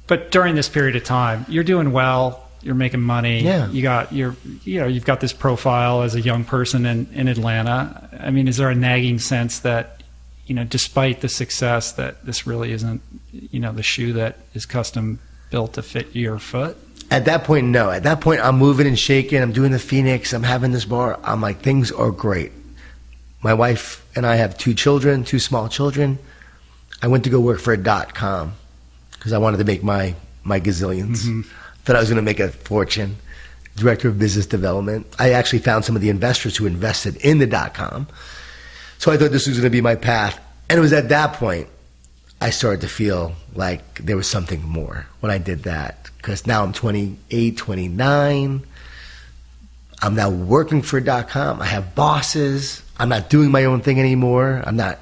But during this period of time, you're doing well. You're making money. Yeah. You've got this profile as a young person in Atlanta. I mean, is there a nagging sense that, despite the success, that this really isn't, the shoe that is custom built to fit your foot? At that point, no. At that point, I'm moving and shaking. I'm doing the Phoenix. I'm having this bar. I'm like, things are great. My wife and I have 2 children, 2 small children. I went to go work for a .com because I wanted to make my gazillions. Thought I was going to make a fortune. Director of Business Development. I actually found some of the investors who invested in the .com. So I thought this was going to be my path. And it was at that point I started to feel like there was something more when I did that. Because now I'm 28, 29. I'm now working for .com. I have bosses. I'm not doing my own thing anymore. I'm not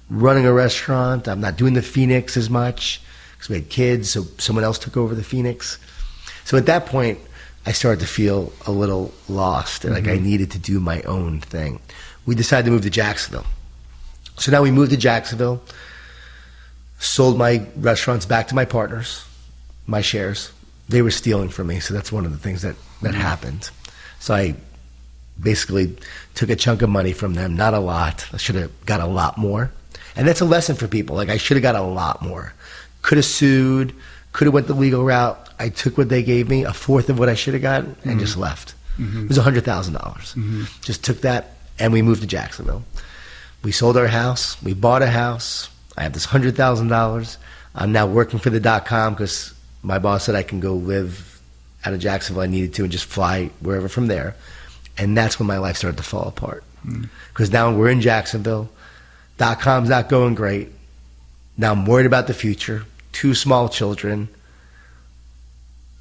running a restaurant. I'm not doing the Phoenix as much because we had kids, so someone else took over the Phoenix. So at that point, I started to feel a little lost and like I needed to do my own thing. We decided to move to Jacksonville. So now we moved to Jacksonville, sold my restaurants back to my partners, my shares. They were stealing from me, so that's one of the things that happened. So I basically took a chunk of money from them, not a lot. I should have got a lot more. And that's a lesson for people. Like I should have got a lot more. Could have sued, could have went the legal route. I took what they gave me, a fourth of what I should have gotten, and just left. It was $100,000. Just took that, and we moved to Jacksonville. We sold our house. We bought a house. I have this $100,000. I'm now working for the .com because my boss said I can go live out of Jacksonville. I needed to and just fly wherever from there. And that's when my life started to fall apart. Because now we're in Jacksonville. .com's not going great. Now I'm worried about the future. 2 small children.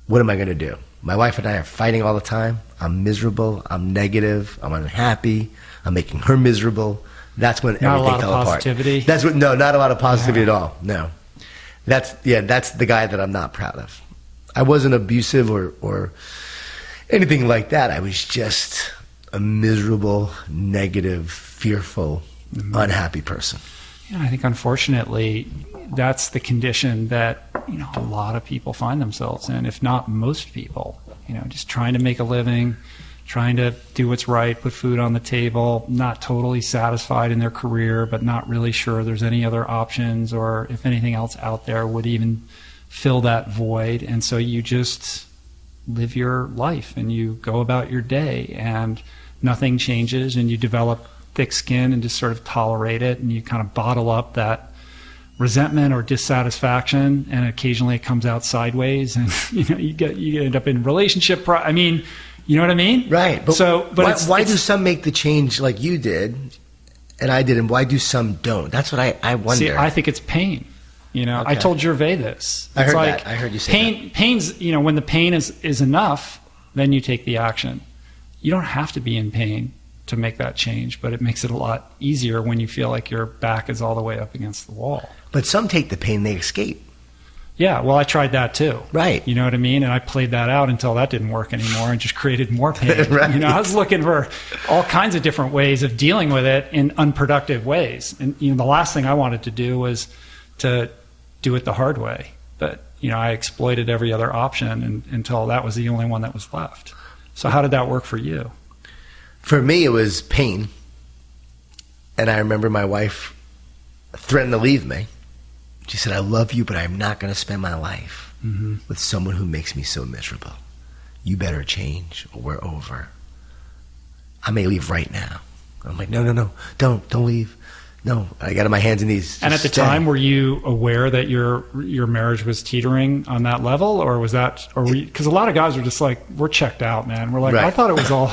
What am I going to do? My wife and I are fighting all the time. I'm miserable. I'm negative. I'm unhappy. I'm making her miserable. That's when everything fell apart. Not a lot of positivity? No, not a lot of positivity at all. No. That's the guy that I'm not proud of. I wasn't abusive or anything like that. I was just a miserable, negative, fearful, unhappy person. Yeah, I think unfortunately that's the condition that a lot of people find themselves in, if not most people. Just trying to make a living, trying to do what's right, put food on the table, not totally satisfied in their career, but not really sure there's any other options or if anything else out there would even fill that void. And so you just live your life and you go about your day and nothing changes, and you develop thick skin and just sort of tolerate it, and you kind of bottle up that resentment or dissatisfaction, and occasionally it comes out sideways, and you end up in relationship. You know what I mean? Right. But why do some make the change like you did, and I did, and why do some don't? That's what I wonder. See, I think it's pain. Okay. I told Gervais this. I heard that. I heard you say that. Pain's, when the pain is enough, then you take the action. You don't have to be in pain to make that change, but it makes it a lot easier when you feel like your back is all the way up against the wall. But some take the pain, they escape. Yeah, well, I tried that too. Right. You know what I mean? And I played that out until that didn't work anymore and just created more pain. Right. I was looking for all kinds of different ways of dealing with it in unproductive ways. And the last thing I wanted to do was to do it the hard way. But I exploited every other option until that was the only one that was left. So how did that work for you? For me, it was pain. And I remember my wife threatened to leave me. She said, I love you, but I'm not going to spend my life with someone who makes me so miserable. You better change or we're over. I may leave right now. I'm like, no, don't leave. No, I got on my hands and knees. And at the time, were you aware that your marriage was teetering on that level, or was that, because a lot of guys are just like, we're checked out, man. We're like, right. I thought it was all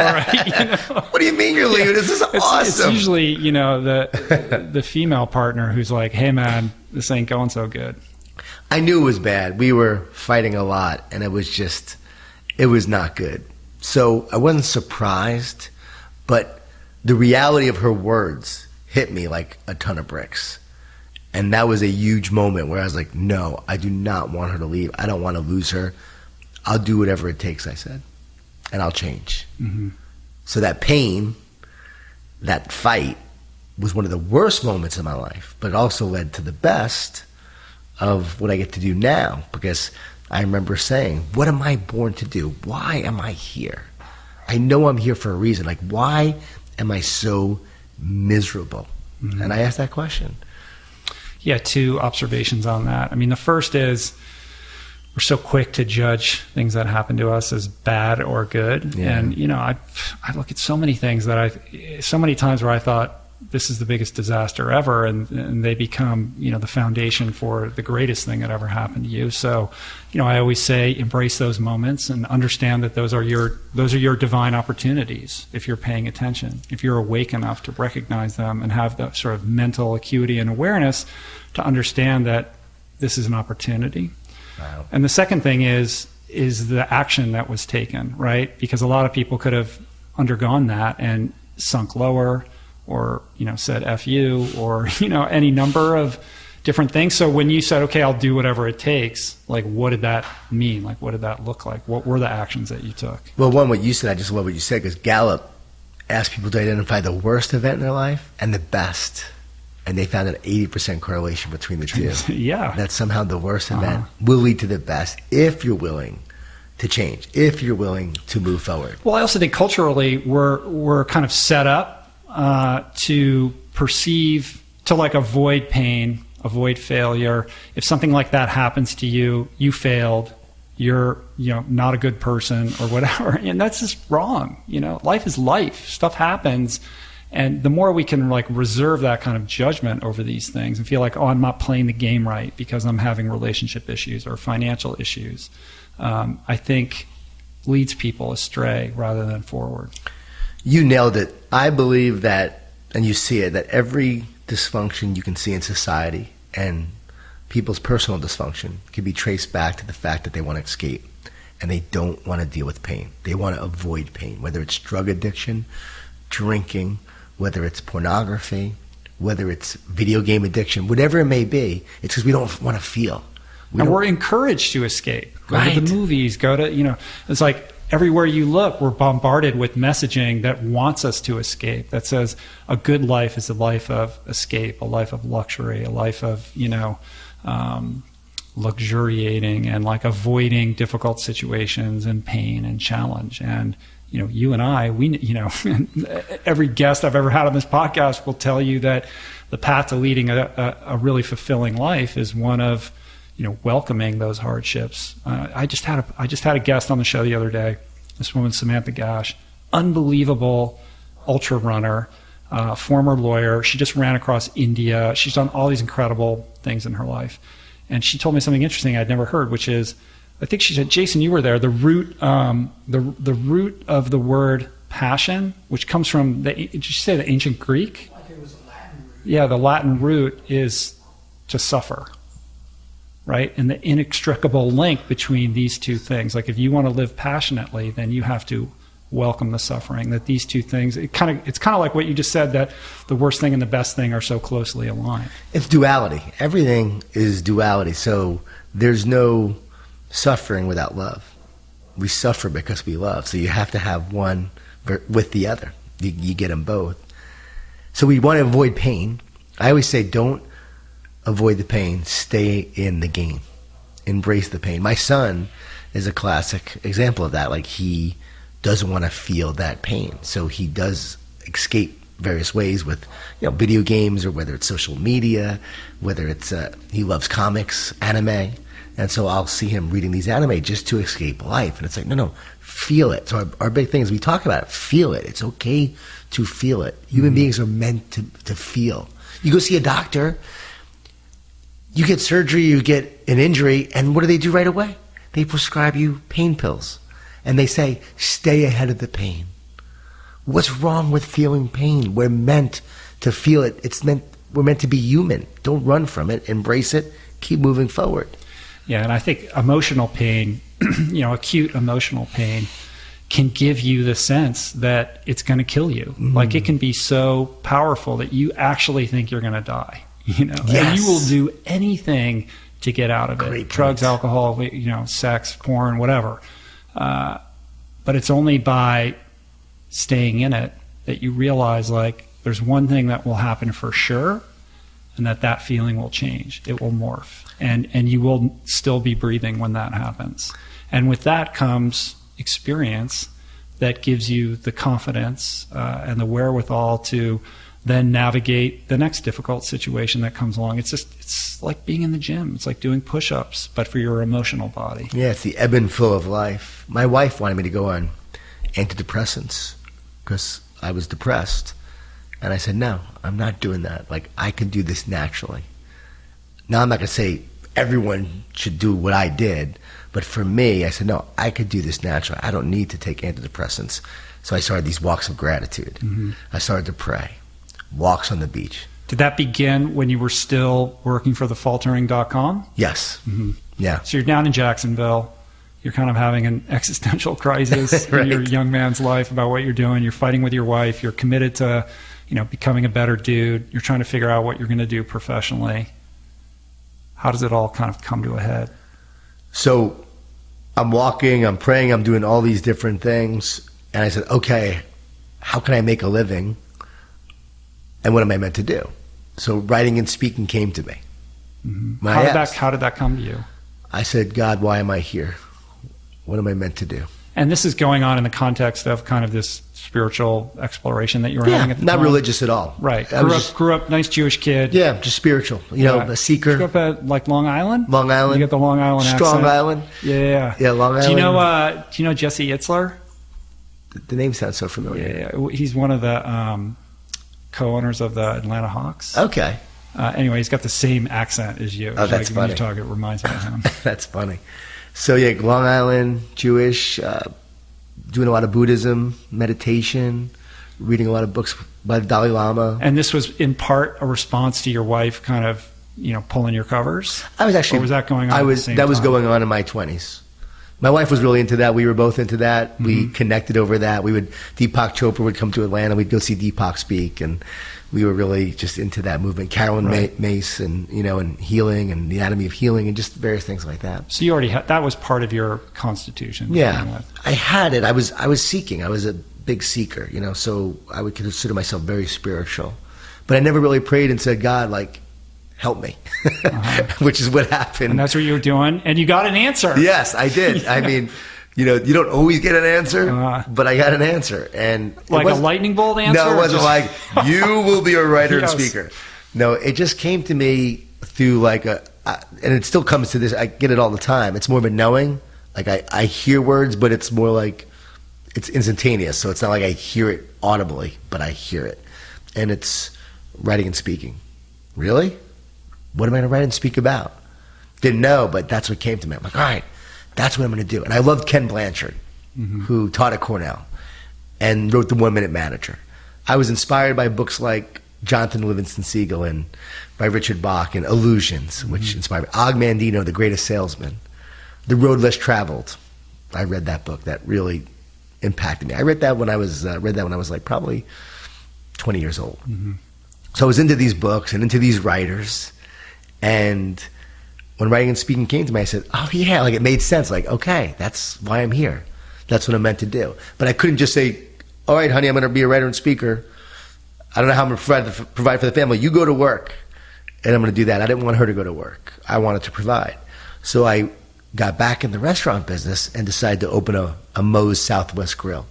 right. What do you mean you're leaving? This is awesome. It's usually, the female partner who's like, hey man, this ain't going so good. I knew it was bad. We were fighting a lot, and it was not good. So I wasn't surprised, but the reality of her words hit me like a ton of bricks. And that was a huge moment where I was like, no, I do not want her to leave. I don't want to lose her. I'll do whatever it takes, I said, and I'll change. So that pain, that fight, was one of the worst moments of my life, but it also led to the best of what I get to do now, because I remember saying, what am I born to do? Why am I here? I know I'm here for a reason. Like, why am I so miserable? And I asked that question. Yeah, 2 observations on that. I mean, the first is we're so quick to judge things that happen to us as bad or good. Yeah. And, I look at so many things so many times where I thought, this is the biggest disaster ever, and they become, the foundation for the greatest thing that ever happened to you. So, I always say embrace those moments and understand that those are your divine opportunities if you're paying attention, if you're awake enough to recognize them and have the sort of mental acuity and awareness to understand that this is an opportunity. Wow. And And the second thing is the action that was taken, right? Because a lot of people could have undergone that and sunk lower, or said F you, or any number of different things. So when you said, okay, I'll do whatever it takes, like, what did that mean? Like, what did that look like? What were the actions that you took? Well, one, what you said, I just love what you said, because Gallup asked people to identify the worst event in their life and the best, and they found an 80% correlation between the two. Yeah. That somehow the worst event will lead to the best if you're willing to change, if you're willing to move forward. Well, I also think culturally we're kind of set up to perceive, to like avoid pain, avoid failure. If something like that happens to you, you failed, you're not a good person or whatever, and that's just wrong. Life is life. Stuff happens, and the more we can like reserve that kind of judgment over these things and feel like, oh, I'm not playing the game right because I'm having relationship issues or financial issues, I think leads people astray rather than forward. You nailed it. I believe that, and you see it, that every dysfunction you can see in society and people's personal dysfunction can be traced back to the fact that they want to escape and they don't want to deal with pain. They want to avoid pain, whether it's drug addiction, drinking, whether it's pornography, whether it's video game addiction, whatever it may be. It's because we don't want to feel. We're encouraged to escape. Go Right. to the movies, it's like everywhere you look, we're bombarded with messaging that wants us to escape, that says a good life is a life of escape, a life of luxury, a life of, luxuriating and like avoiding difficult situations and pain and challenge. And, you and I, every guest I've ever had on this podcast will tell you that the path to leading a really fulfilling life is one of, welcoming those hardships. I just had a guest on the show the other day, this woman, Samantha Gash, unbelievable ultra runner, former lawyer. She just ran across India. She's done all these incredible things in her life. And she told me something interesting I'd never heard, which is, I think she said, Jason, you were there, the root of the word passion, which comes from did you say the ancient Greek? Like it was a Latin root. Yeah, the Latin root is to suffer. Right? And the inextricable link between these two things. Like if you want to live passionately, then you have to welcome the suffering. That these two things, it's kind of like what you just said, that the worst thing and the best thing are so closely aligned. It's duality. Everything is duality. So there's no suffering without love. We suffer because we love. So you have to have one with the other. You get them both. So we want to avoid pain. I always say, don't avoid the pain, stay in the game, embrace the pain. My son is a classic example of that. Like, he doesn't want to feel that pain, so he does escape various ways with video games, or whether it's social media, whether it's he loves comics, anime, and so I'll see him reading these anime just to escape life. And it's like, no, feel it. So our big thing is, we talk about it, feel it. It's okay to feel it. Human beings are meant to feel. You go see a doctor, you get surgery, you get an injury, and what do they do right away? They prescribe you pain pills. And they say, stay ahead of the pain. What's wrong with feeling pain? We're meant to feel it. We're meant to be human. Don't run from it. Embrace it. Keep moving forward. Yeah, and I think emotional pain, acute emotional pain, can give you the sense that it's going to kill you. Like, it can be so powerful that you actually think you're going to die. Yes. And you will do anything to get out of it. Great Drugs, point. alcohol, sex, porn, whatever. But it's only by staying in it that you realize, like, there's one thing that will happen for sure, and that feeling will change. It will morph. And you will still be breathing when that happens. And with that comes experience that gives you the confidence and the wherewithal to then navigate the next difficult situation that comes along. It's like being in the gym. It's like doing push-ups, but for your emotional body. Yeah, it's the ebb and flow of life. My wife wanted me to go on antidepressants because I was depressed. And I said, no, I'm not doing that. Like, I can do this naturally. Now, I'm not going to say everyone should do what I did, but for me, I said, no, I could do this naturally. I don't need to take antidepressants. So I started these walks of gratitude. Mm-hmm. I started to pray, walks on the beach. Did that begin when you were still working for thefaltering.com? Yes. Mm-hmm. Yeah. So you're down in Jacksonville. You're kind of having an existential crisis right. in your young man's life about what you're doing. You're fighting with your wife. You're committed to, becoming a better dude. You're trying to figure out what you're going to do professionally. How does it all kind of come to a head? So I'm walking, I'm praying, I'm doing all these different things. And I said, okay, how can I make a living? And what am I meant to do? So writing and speaking came to me. Mm-hmm. How did that come to you? I said, God, why am I here? What am I meant to do? And this is going on in the context of kind of this spiritual exploration that you were having at the time. Not religious at all. Right. Grew up, nice Jewish kid. Yeah, just spiritual. A seeker. Did you grew up at like Long Island? Long Island. You get the Long Island accent. Strong Island. Yeah. Yeah, Long Island. Do you know Jesse Itzler? The name sounds so familiar. Yeah. He's one of the co-owners of the Atlanta Hawks. Okay. Anyway, he's got the same accent as you. Oh, that's funny. When you talk, it reminds me of him. That's funny. So yeah, Long Island, Jewish, doing a lot of Buddhism, meditation, reading a lot of books by the Dalai Lama. And this was in part a response to your wife kind of, pulling your covers? I was actually... Or was that going on at the same time? That was going on in my 20s. My wife was really into that. We were both into that. Mm-hmm. We connected over that. Deepak Chopra would come to Atlanta. We'd go see Deepak speak, and we were really just into that movement. Carolyn Mace, and and healing and the anatomy of healing, and just various things like that. So you already had that was part of your constitution. Yeah, I had it. I was seeking. I was a big seeker, So I would consider myself very spiritual, but I never really prayed and said, God, like, help me, which is what happened. And that's what you were doing, and you got an answer. Yes, I did. Yeah. I mean, you don't always get an answer, but I got an answer. And like a lightning bolt answer? No, it wasn't like, you will be a writer and speaker. No, it just came to me through and it still comes to this, I get it all the time. It's more of a knowing. Like I hear words, but it's more like, it's instantaneous. So it's not like I hear it audibly, but I hear it. And it's writing and speaking. Really? What am I going to write and speak about? Didn't know, but that's what came to me. I'm like, all right, that's what I'm going to do. And I loved Ken Blanchard, who taught at Cornell and wrote The 1 Minute Manager. I was inspired by books like Jonathan Livingston Seagull and by Richard Bach and Illusions, which inspired me. Og Mandino, The Greatest Salesman. The Road Less Traveled. I read that book. That really impacted me. I read that when I was like probably 20 years old. Mm-hmm. So I was into these books and into these writers. And when writing and speaking came to me, I said, oh yeah, like it made sense. Like, okay, that's why I'm here. That's what I'm meant to do. But I couldn't just say, all right, honey, I'm going to be a writer and speaker. I don't know how I'm going to provide for the family. You go to work, and I'm going to do that. I didn't want her to go to work. I wanted to provide. So I got back in the restaurant business and decided to open a Moe's Southwest Grill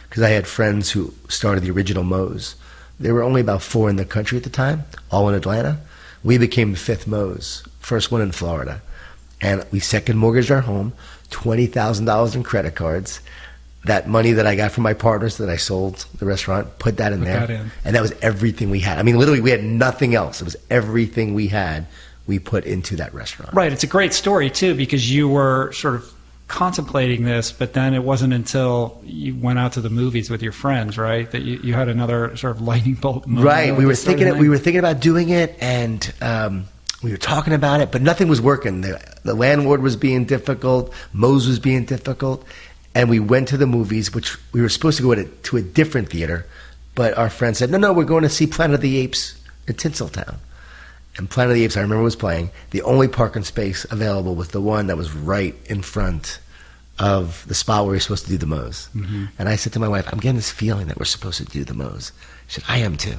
because I had friends who started the original Moe's. There were only about 4 in the country at the time, all in Atlanta. We became the 5th Moe's, first one in Florida. And we second mortgaged our home, $20,000 in credit cards. That money that I got from my partners that I sold the restaurant, put that in there. And that was everything we had. I mean, literally, we had nothing else. It was everything we had we put into that restaurant. Right. It's a great story, too, because you were sort of contemplating this, but then it wasn't until you went out to the movies with your friends, right, that you had another sort of lightning bolt moment. Right. We were thinking about doing it, and we were talking about it, but nothing was working. The landlord was being difficult. Moe's was being difficult. And we went to the movies, which we were supposed to go to a different theater, but our friend said, no, we're going to see Planet of the Apes at Tinseltown. And Planet of the Apes, I remember, was playing. The only parking space available was the one that was right in front of the spot where we were supposed to do the Moe's. Mm-hmm. And I said to my wife, I'm getting this feeling that we're supposed to do the Moe's. She said, I am too.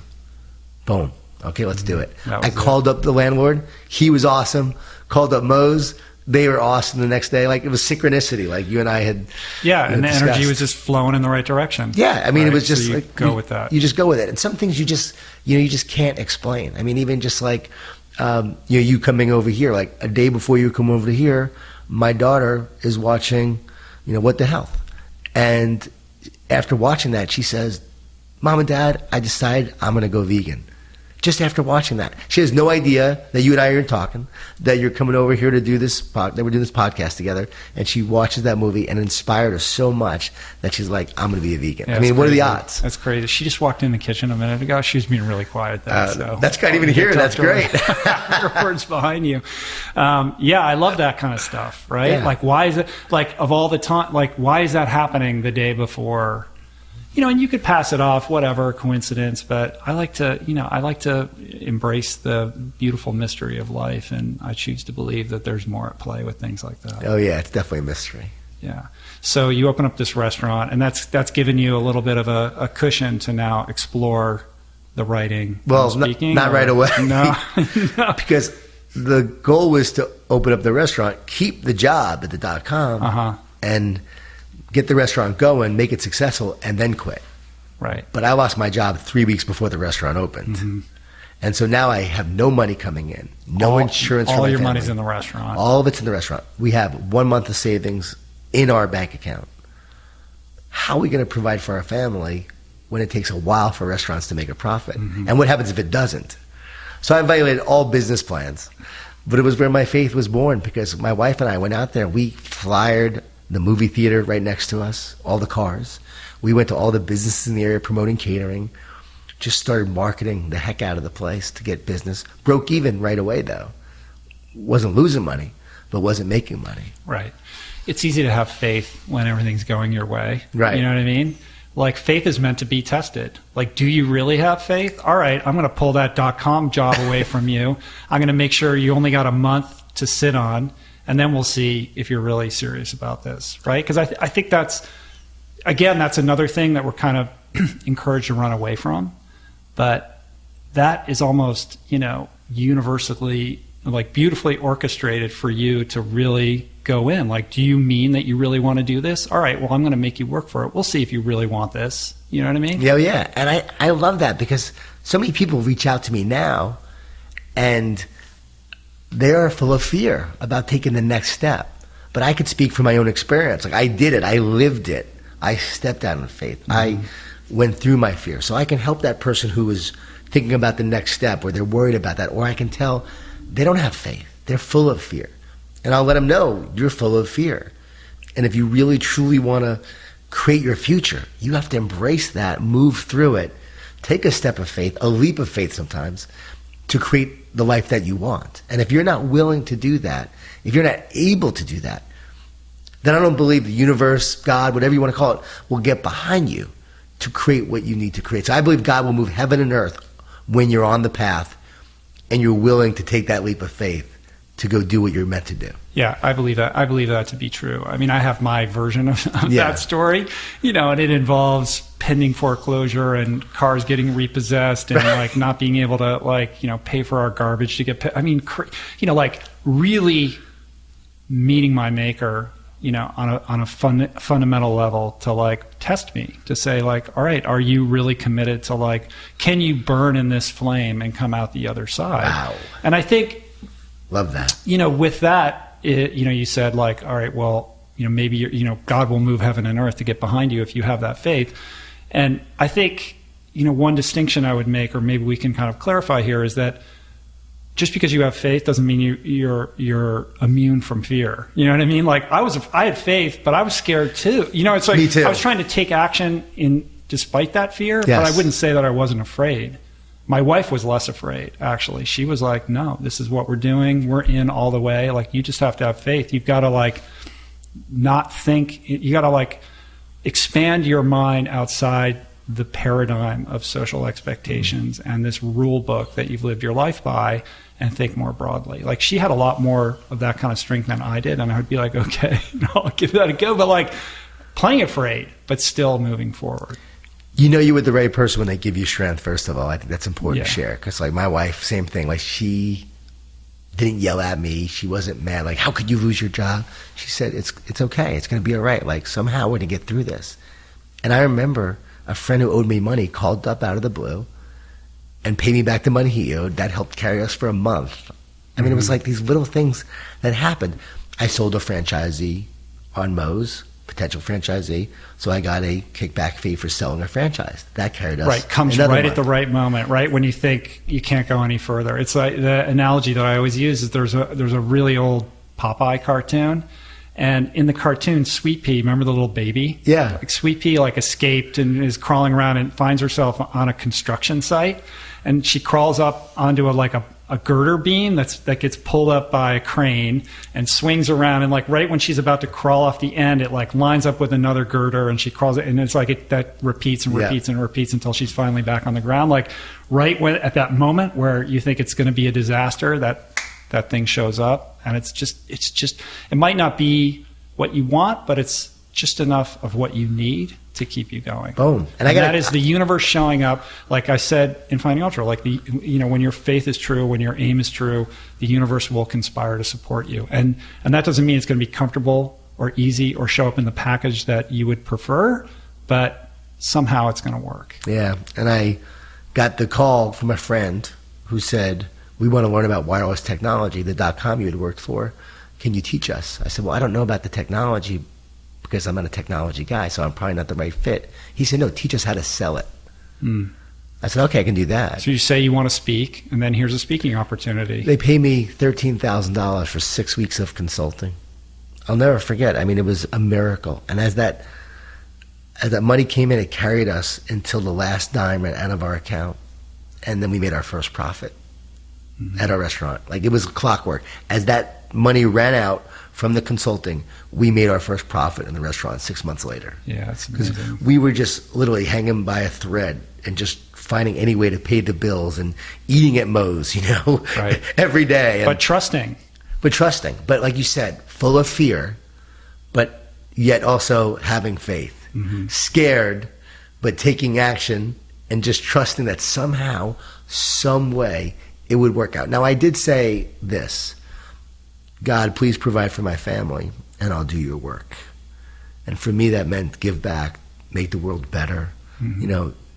Boom. Okay, let's do it. I called up the landlord. He was awesome. Called up Moe's. They were awesome the next day. Like, it was synchronicity. Like, you and I had and the discussed. Energy was just flowing in the right direction. Yeah, I mean, right? It was just so like, go with that. You just go with it. And some things you just can't explain. I mean, even just like, you coming over here, like a day before you come over to here, my daughter is watching, What the Health. And after watching that, she says, Mom and Dad, I decided I'm going to go vegan. Just after watching that. She has no idea that you and I are talking, that you're coming over here to do this, that we're doing this podcast together. And she watches that movie and inspired her so much that she's like, I'm going to be a vegan. Yeah, I mean, what are the odds? That's crazy. She just walked in the kitchen a minute ago. She was being really quiet though. So that's kind of even here. That's great. Her words behind you. Yeah, I love that kind of stuff, right? Yeah. Like, why is it, like, of all the time, like, why is that happening the day before? You know, and you could pass it off, whatever, coincidence, but I like to embrace the beautiful mystery of life, and I choose to believe that there's more at play with things like that. Oh yeah, it's definitely a mystery. Yeah. So you open up this restaurant, and that's given you a little bit of a cushion to now explore the writing. Well, speaking, not right away. No. Because the goal was to open up the restaurant, keep the job at the .com, and get the restaurant going, make it successful, and then quit. Right. But I lost my job 3 weeks before the restaurant opened. And so now I have no money coming in, no insurance for my all your family. money's in the restaurant. All of it's in the restaurant. We have 1 month of savings in our bank account. How are we going to provide for our family when it takes a while for restaurants to make a profit? And what happens if it doesn't? So I evaluated all business plans, but it was where my faith was born, because my wife and I went out there. We flyered the movie theater right next to us, all the cars. We went to all the businesses in the area promoting catering, just started marketing the heck out of the place to get business. Broke even right away though. Wasn't losing money, but wasn't making money. Right. It's easy to have faith when everything's going your way. Right. You know what I mean? Like, faith is meant to be tested. Like, do you really have faith? All right, I'm going to pull that .com job away from you. I'm going to make sure you only got a month to sit on, and then we'll see if you're really serious about this, right? Because I think that's another thing that we're kind of encouraged to run away from. But that is almost, universally, like, beautifully orchestrated for you to really go in. Like, do you mean that you really want to do this? All right, well, I'm going to make you work for it. We'll see if you really want this. You know what I mean? Yeah. And I love that, because so many people reach out to me now and they're full of fear about taking the next step. But I could speak from my own experience. Like, I did it. I lived it. I stepped out in faith. I went through my fear. So I can help that person who is thinking about the next step, or they're worried about that, or I can tell they don't have faith. They're full of fear. And I'll let them know you're full of fear. And if you really truly want to create your future, you have to embrace that, move through it, take a step of faith, a leap of faith sometimes, to create the life that you want. And if you're not willing to do that, if you're not able to do that, then I don't believe the universe, God, whatever you want to call it, will get behind you to create what you need to create. So I believe God will move heaven and earth when you're on the path and you're willing to take that leap of faith to go do what you're meant to do. Yeah, I believe that. I believe that to be true. I mean, I have my version of that story, and it involves pending foreclosure and cars getting repossessed and like not being able to pay for our garbage to get. I mean, really meeting my maker, on a fundamental level to test me, to say all right, are you really committed to can you burn in this flame and come out the other side? Wow. And I think. Love that. With that, you said all right, well, maybe God will move heaven and earth to get behind you if you have that faith. And I think, one distinction I would make, or maybe we can kind of clarify here, is that just because you have faith doesn't mean you're immune from fear. You know what I mean? I had faith, but I was scared too. It's like, me too. I was trying to take action despite that fear, Yes. but I wouldn't say that I wasn't afraid. My wife was less afraid, actually. She was like, no, this is what we're doing. We're in all the way. You just have to have faith. You've got to not think. You got to expand your mind outside the paradigm of social expectations and this rule book that you've lived your life by, and think more broadly. She had a lot more of that kind of strength than I did. And I would be like, okay, I'll give that a go. But plenty afraid, but still moving forward. You're with the right person when they give you strength, first of all. I think that's important to share. Because my wife, same thing. She didn't yell at me. She wasn't mad. How could you lose your job? She said, it's okay. It's going to be all right. Somehow we're going to get through this. And I remember a friend who owed me money called up out of the blue and paid me back the money he owed. That helped carry us for a month. I mean, it was these little things that happened. I sold a franchisee on Moe's potential franchisee. So I got a kickback fee for selling a franchise. That carried us. Right, comes right at the right moment, right when you think you can't go any further. It's like the analogy that I always use is there's a really old Popeye cartoon, and in the cartoon, Sweet Pea, remember the little baby? Yeah. Like Sweet Pea escaped and is crawling around and finds herself on a construction site, and she crawls up onto a girder beam that gets pulled up by a crane and swings around, and right when she's about to crawl off the end, it lines up with another girder, and she crawls it, and it's that repeats and repeats and repeats until she's finally back on the ground. Right when at that moment where you think it's going to be a disaster, that thing shows up, and it's just it might not be what you want, but it's just enough of what you need to keep you going. Boom. And that is the universe showing up. Like I said in Finding Ultra, when your faith is true, when your aim is true, the universe will conspire to support you. And that doesn't mean it's going to be comfortable or easy or show up in the package that you would prefer, but somehow it's going to work. Yeah. And I got the call from a friend who said, we want to learn about wireless technology, the .com you had worked for. Can you teach us? I said, well, I don't know about the technology because I'm not a technology guy, so I'm probably not the right fit. He said, no, teach us how to sell it. I said, okay, I can do that. So you say you want to speak, and then here's a speaking opportunity. They pay me $13,000 for 6 weeks of consulting. I'll never forget. I mean, it was a miracle. And as that money came in, it carried us until the last dime ran out of our account. And then we made our first profit at our restaurant. It was clockwork. As that money ran out from the consulting, we made our first profit in the restaurant 6 months later. Yeah, that's amazing. Because we were just literally hanging by a thread and just finding any way to pay the bills and eating at Moe's, right. every day. But trusting. But like you said, full of fear, but yet also having faith. Scared, but taking action and just trusting that somehow, some way, it would work out. Now, I did say this: God, please provide for my family, and I'll do your work. And for me, that meant give back, make the world better,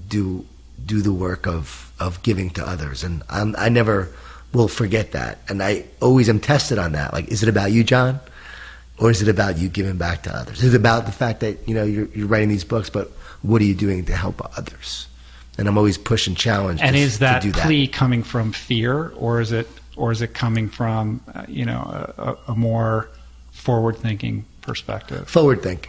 do the work of giving to others. And I never will forget that. And I always am tested on that. Is it about you, John? Or is it about you giving back to others? Is it about the fact that, you're writing these books, but what are you doing to help others? And I'm always push and challenge and is that to do plea coming from fear, or is it coming from a more forward-thinking perspective? Forward think.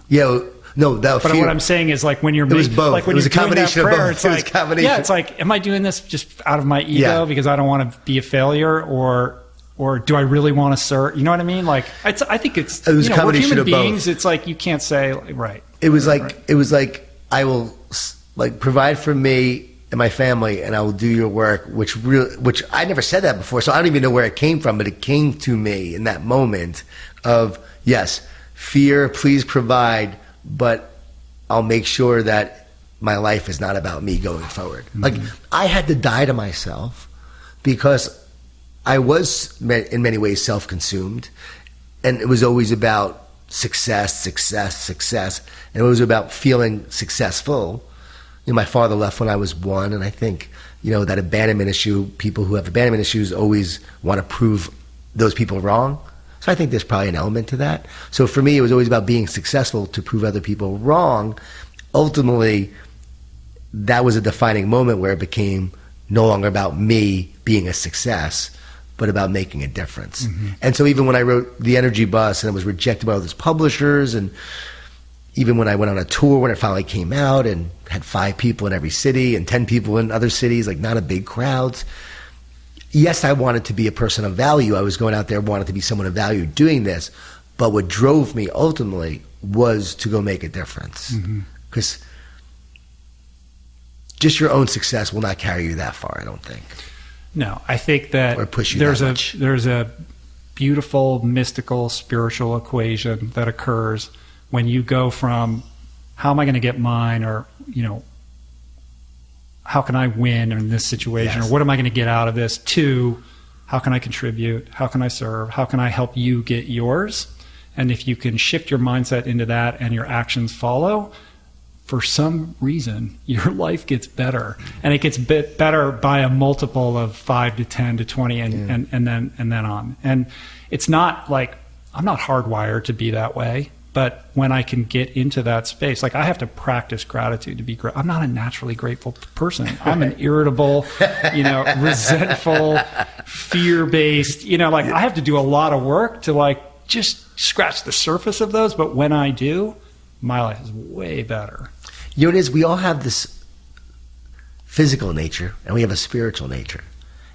Yeah. No, that. But fear. What I'm saying is, when you're it was both. When it was you're a combination doing that prayer, of both. it's it's like, am I doing this just out of my ego because I don't want to be a failure, or do I really want to serve? You know what I mean? I think it was a combination we're of human beings. both. It's you can't say right. It was I will provide for me and my family, and I will do your work, which I never said that before, so I don't even know where it came from, but it came to me in that moment of, yes, fear, please provide, but I'll make sure that my life is not about me going forward. I had to die to myself because I was in many ways self-consumed, and it was always about success, and it was about feeling successful. My father left when I was 1, and I think, that abandonment issue, people who have abandonment issues always want to prove those people wrong. So I think there's probably an element to that. So for me, it was always about being successful to prove other people wrong. Ultimately, that was a defining moment where it became no longer about me being a success, but about making a difference. And so even when I wrote The Energy Bus and it was rejected by all those publishers, and even when I went on a tour, when it finally came out and had 5 people in every city and 10 people in other cities, not a big crowds. Yes, I wanted to be a person of value. I was going out there, wanted to be someone of value doing this. But what drove me ultimately was to go make a difference. Because just your own success will not carry you that far, I don't think. No, I think that or push you there's a beautiful, mystical, spiritual equation that occurs when you go from how am I going to get mine, or how can I win in this situation, or what am I going to get out of this, to how can I contribute, how can I serve, how can I help you get yours. And if you can shift your mindset into that and your actions follow, for some reason your life gets better, and it gets better by a multiple of 5 to 10 to 20 and then on. And it's not I'm not hardwired to be that way. But when I can get into that space, like I have to practice gratitude to be great. I'm not a naturally grateful person. I'm an irritable, resentful, fear-based, like I have to do a lot of work to like just scratch the surface of those. But when I do, my life is way better. You know what it is? We all have this physical nature and we have a spiritual nature.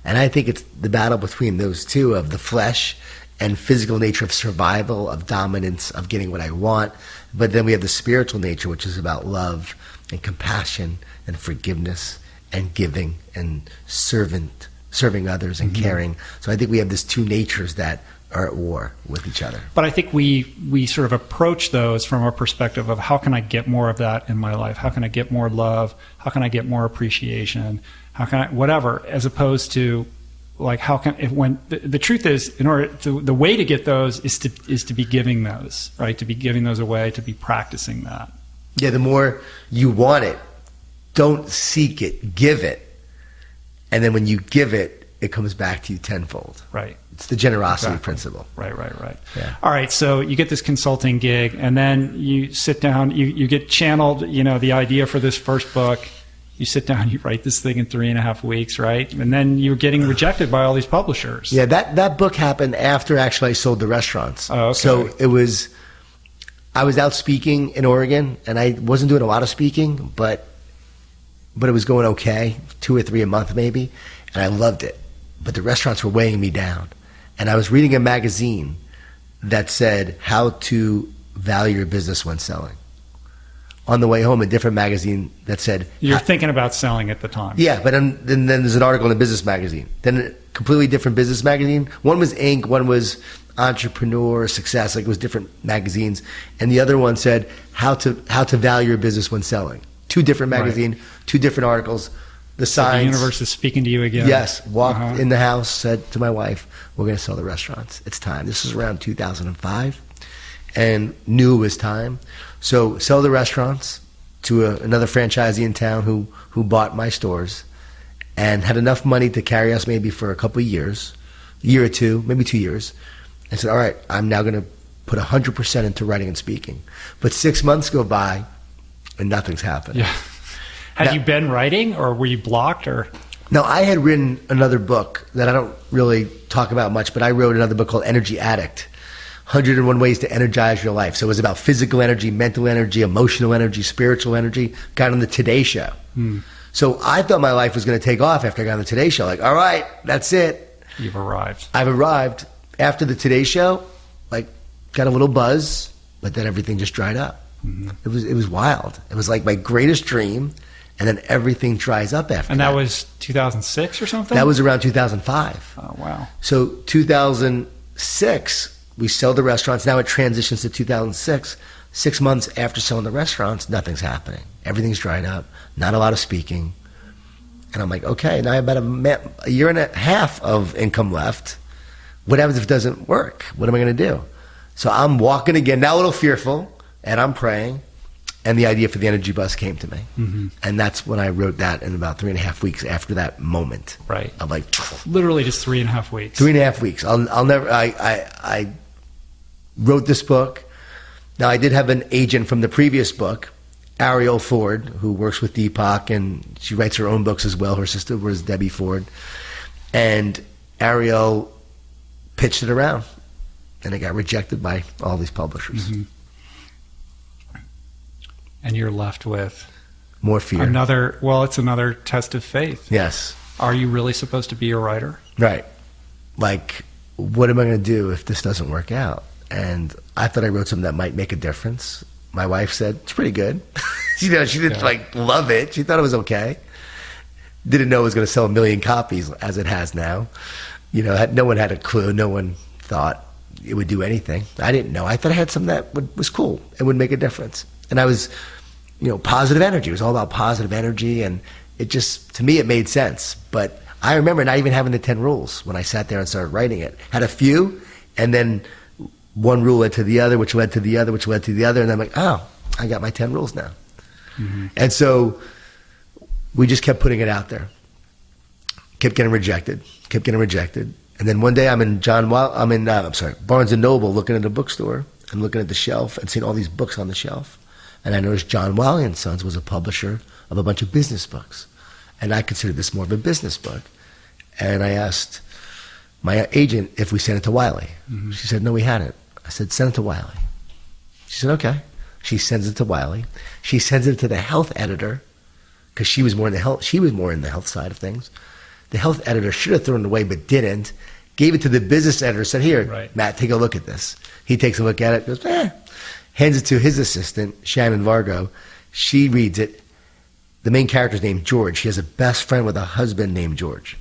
And I think it's the battle between those two of the flesh and physical nature of survival, of dominance, of getting what I want. But then we have the spiritual nature, which is about love and compassion and forgiveness and giving and serving others and caring. So I think we have these two natures that are at war with each other. But I think we sort of approach those from a perspective of how can I get more of that in my life? How can I get more love? How can I get more appreciation? How can I, whatever, as opposed to like how can when the truth is in order to, the way to get those is to be giving those, right? To be giving those away, to be practicing that. Yeah, the more you want it, don't seek it, give it. And then when you give it, it comes back to you tenfold. Right. It's the generosity principle. Right. Yeah. All right, so you get this consulting gig and then you sit down, you get channeled, the idea for this first book. You sit down, you write this thing in 3.5 weeks, right? And then you're getting rejected by all these publishers. Yeah, that book happened after actually I sold the restaurants. Oh, okay. So I was out speaking in Oregon, and I wasn't doing a lot of speaking, but it was going okay, 2 or 3 a month maybe, and I loved it. But the restaurants were weighing me down. And I was reading a magazine that said how to value your business when selling. On the way home, a different magazine that said... You're thinking about selling at the time. Yeah, but then there's an article in a business magazine. Then a completely different business magazine. One was Inc., one was Entrepreneur, Success, like it was different magazines. And the other one said how to value your business when selling. 2 different magazines, right. 2 different articles. The signs... So the universe is speaking to you again. Yes. Walked in the house, said to my wife, we're going to sell the restaurants. It's time. This was around 2005. And knew it was time. So sell the restaurants to another franchisee in town who bought my stores and had enough money to carry us maybe for a couple of years, a year or 2, maybe 2 years. I said, all right, I'm now going to put 100% into writing and speaking. But 6 months go by and nothing's happened. Yeah. Had you been writing or were you blocked or? No, I had written another book that I don't really talk about much, but I wrote another book called Energy Addict. 101 Ways to Energize Your Life. So it was about physical energy, mental energy, emotional energy, spiritual energy. Got on the Today Show. So I thought my life was going to take off after I got on the Today Show. Like, all right, that's it. You've arrived. I've arrived. After the Today Show, like, got a little buzz, but then everything just dried up. It was wild. It was like my greatest dream, and then everything dries up after that. And that was 2006 or something? That was around 2005. Oh, wow. So 2006... we sell the restaurants. Now it transitions to 2006. 6 months after selling the restaurants, nothing's happening. Everything's dried up. Not a lot of speaking. And I'm like, okay, now I have about a year and a half of income left. What happens if it doesn't work? What am I going to do? So I'm walking again, now a little fearful, and I'm praying. And the idea for the energy bus came to me. And that's when I wrote that in about 3.5 weeks after that moment. Right. Of like... Literally just 3.5 weeks. 3.5 weeks. I'll never... I wrote this book. Now, I did have an agent from the previous book, Ariel Ford, who works with Deepak, and she writes her own books as well. Her sister was Debbie Ford. And Ariel pitched it around, and it got rejected by all these publishers. And you're left with... more fear. It's another test of faith. Yes. Are you really supposed to be a writer? Right. Like, what am I going to do if this doesn't work out? And I thought I wrote something that might make a difference. My wife said, it's pretty good. She didn't love it. She thought it was okay. Didn't know it was going to sell 1 million copies as it has now. No one had a clue. No one thought it would do anything. I didn't know. I thought I had something that was cool and would make a difference. And I was, positive energy. It was all about positive energy. And it just, to me, it made sense. But I remember not even having the 10 rules when I sat there and started writing it. Had a few, and then one rule led to the other, which led to the other, which led to the other. And I'm like, oh, I got my 10 rules now. And so we just kept putting it out there. Kept getting rejected. And then one day I'm in Barnes and Noble, looking at a bookstore and looking at the shelf and seeing all these books on the shelf. And I noticed John Wiley and Sons was a publisher of a bunch of business books. And I considered this more of a business book. And I asked my agent if we sent it to Wiley. Mm-hmm. She said, no, we hadn't. I said, send it to Wiley. She said, okay. She sends it to Wiley. She sends it to the health editor, because she was more in the health side of things. The health editor should have thrown it away, but didn't. Gave it to the business editor, said, here, right, Matt, take a look at this. He takes a look at it, goes, hands it to his assistant, Shannon Vargo. She reads it. The main character's named George. She has a best friend with a husband named George.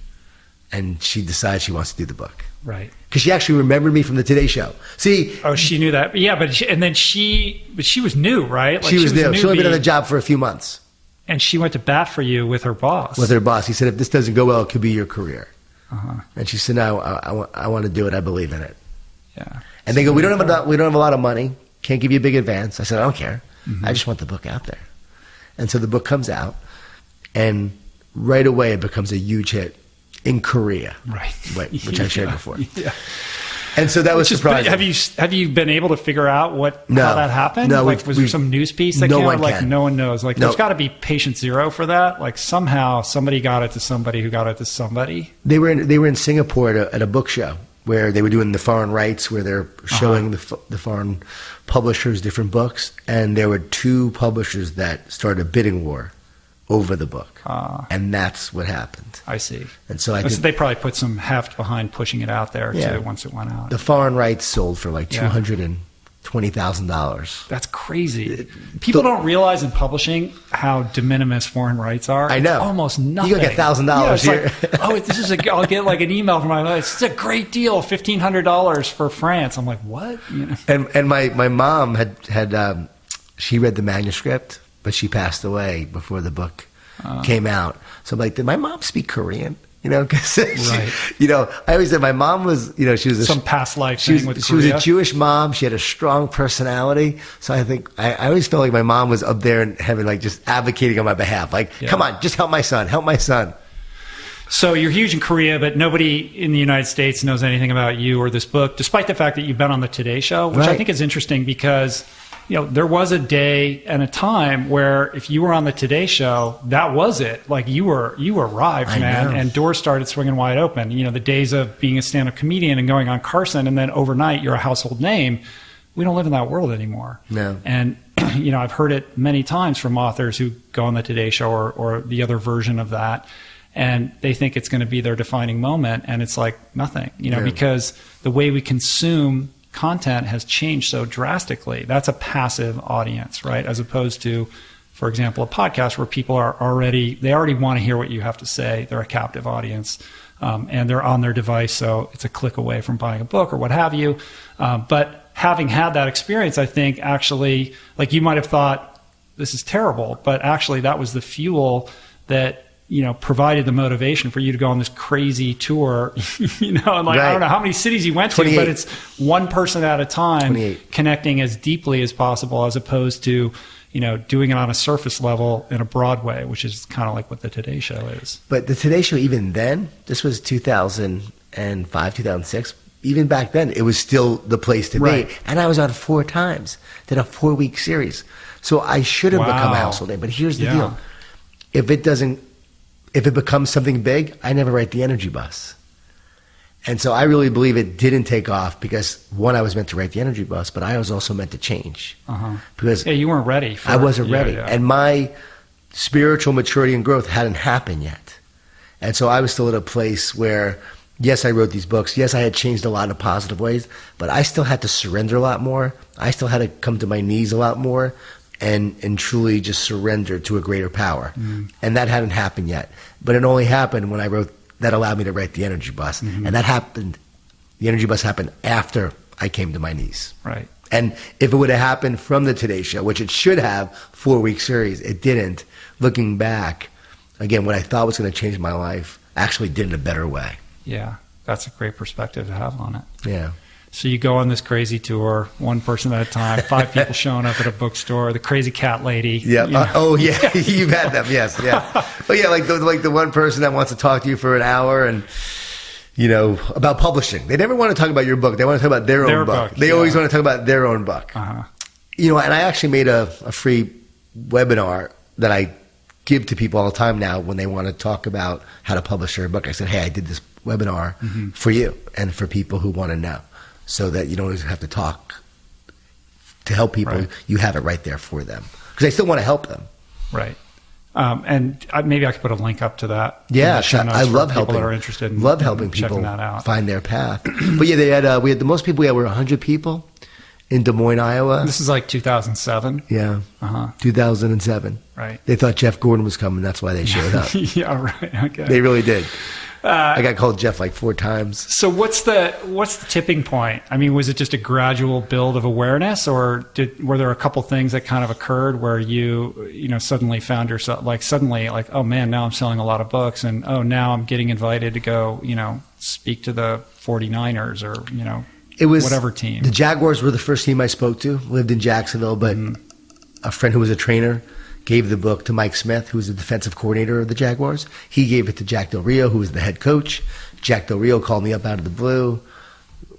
And she decides she wants to do the book. Right. Because she actually remembered me from the Today Show. See. Oh, she knew that. Yeah, but she was new, right? Like she was new. She only been on the job for a few months. And she went to bat for you with her boss. With her boss. He said, if this doesn't go well, it could be your career. Uh-huh. And she said, no, I want to do it. I believe in it. Yeah. And they go, we don't have a lot of money. Can't give you a big advance. I said, I don't care. Mm-hmm. I just want the book out there. And so the book comes out, and right away it becomes a huge hit in Korea. Right. Which I shared before. Yeah. And so that was surprising. Have you been able to figure out how that happened? No. Like, was there some news piece that came out? Like, no one knows. Like, there's got to be patient zero for that. Like, somehow somebody got it to somebody who got it to somebody. They were in Singapore at a book show where they were doing the foreign rights, where they're showing the foreign publishers different books. And there were two publishers that started a bidding war over the book. And that's what happened. I see. And so so they probably put some heft behind pushing it out there too once it went out. The foreign rights sold for like $220,000. That's crazy. People don't realize in publishing how de minimis foreign rights are. I know. It's almost nothing. You get $1,000 here. Like, I'll get like an email from my wife. It's a great deal, $1,500 for France. I'm like, what? You know? And my mom had she read the manuscript, but she passed away before the book came out. So I'm like, did my mom speak Korean? You know, because right. I always said my mom was, she was some past life thing with Korea. She was a Jewish mom. She had a strong personality. So I think I always felt like my mom was up there in heaven, like just advocating on my behalf. Like, come on, just help my son. So you're huge in Korea, but nobody in the United States knows anything about you or this book, despite the fact that you've been on the Today Show, which I think is interesting because there was a day and a time where if you were on the Today Show, that was it. Like you arrived, man, and doors started swinging wide open. The days of being a stand-up comedian and going on Carson, and then overnight you're a household name. We don't live in that world anymore. No. And I've heard it many times from authors who go on the Today Show or the other version of that, and they think it's going to be their defining moment, and it's like nothing. Because the way we consume content has changed so drastically. That's a passive audience, right? As opposed to, for example, a podcast where people already want to hear what you have to say. They're a captive audience, and they're on their device, so it's a click away from buying a book or what have you. But having had that experience, I think actually, like you might have thought, this is terrible, but actually that was the fuel that provided the motivation for you to go on this crazy tour, and like, right. I don't know how many cities you went to, but it's one person at a time 28. Connecting as deeply as possible, as opposed to, doing it on a surface level in a broad way, which is kind of like what the Today Show is. But the Today Show, even then, this was 2005, 2006, even back then, it was still the place to be. And I was on 4 times, did a 4-week series. So I should have become a household name. But here's the deal. If it becomes something big, I never write the energy bus. And so I really believe it didn't take off because, one, I was meant to write the energy bus, but I was also meant to change. Because you weren't ready. I wasn't ready. Yeah. And my spiritual maturity and growth hadn't happened yet. And so I was still at a place where, yes, I wrote these books. Yes, I had changed a lot in positive ways, but I still had to surrender a lot more. I still had to come to my knees a lot more. And truly just surrender to a greater power. And that hadn't happened yet. But it only happened when I wrote, that allowed me to write The Energy Bus. And that happened, The Energy Bus happened after I came to my knees. Right. And if it would have happened from the Today Show, which it should have, 4-week series, it didn't. Looking back, again, what I thought was going to change my life actually did in a better way. Yeah, that's a great perspective to have on it. Yeah. So you go on this crazy tour, one person at a time, 5 people showing up at a bookstore, the crazy cat lady. Yeah. You've had them. Yes. Yeah. Oh yeah. Like the one person that wants to talk to you for an hour, and about publishing. They never want to talk about your book. They want to talk about their own book. They always want to talk about their own book. Uh-huh. And I actually made a free webinar that I give to people all the time now when they want to talk about how to publish their book. I said, hey, I did this webinar for you and for people who want to know, so that you don't always have to talk to help people. Right. You have it right there for them, because I still want to help them. Right. And maybe I could put a link up to that. Yeah, I love helping people that are interested in helping people find their path. But yeah, we had the most people. We had were 100 people in Des Moines, Iowa. This is like 2007. Yeah, 2007. Right. They thought Jeff Gordon was coming. That's why they showed up. Yeah, right. Okay. They really did. I got called Jeff like 4 times. So what's the tipping point? I mean, was it just a gradual build of awareness, or were there a couple things that kind of occurred where you suddenly found yourself like, oh man, now I'm selling a lot of books, and oh, now I'm getting invited to go, speak to the 49ers or, it was whatever team. The Jaguars were the first team I spoke to. Lived in Jacksonville, but a friend who was a trainer gave the book to Mike Smith, who was the defensive coordinator of the Jaguars. He gave it to Jack Del Rio, who was the head coach. Jack Del Rio called me up out of the blue.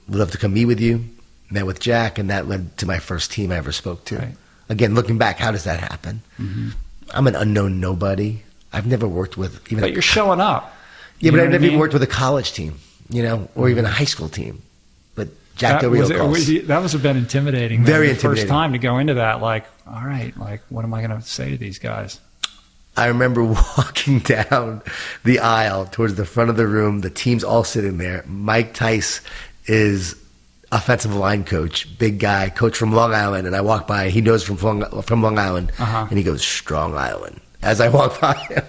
Would love to come meet with you. Met with Jack, and that led to my first team I ever spoke to. Right. Again, looking back, how does that happen? Mm-hmm. I'm an unknown nobody. I've never worked with even. But you're showing up. Yeah, but I've never even worked with a college team, or even a high school team. But Jack Del Rio calls. That must have been intimidating. Very the intimidating. First time to go into that, like, all right, like, what am I going to say to these guys? I remember walking down the aisle towards the front of the room. The team's all sitting there. Mike Tice is offensive line coach, big guy, coach from Long Island. And I walk by. He knows from Long Island, and he goes, "Strong Island." As I walk by him,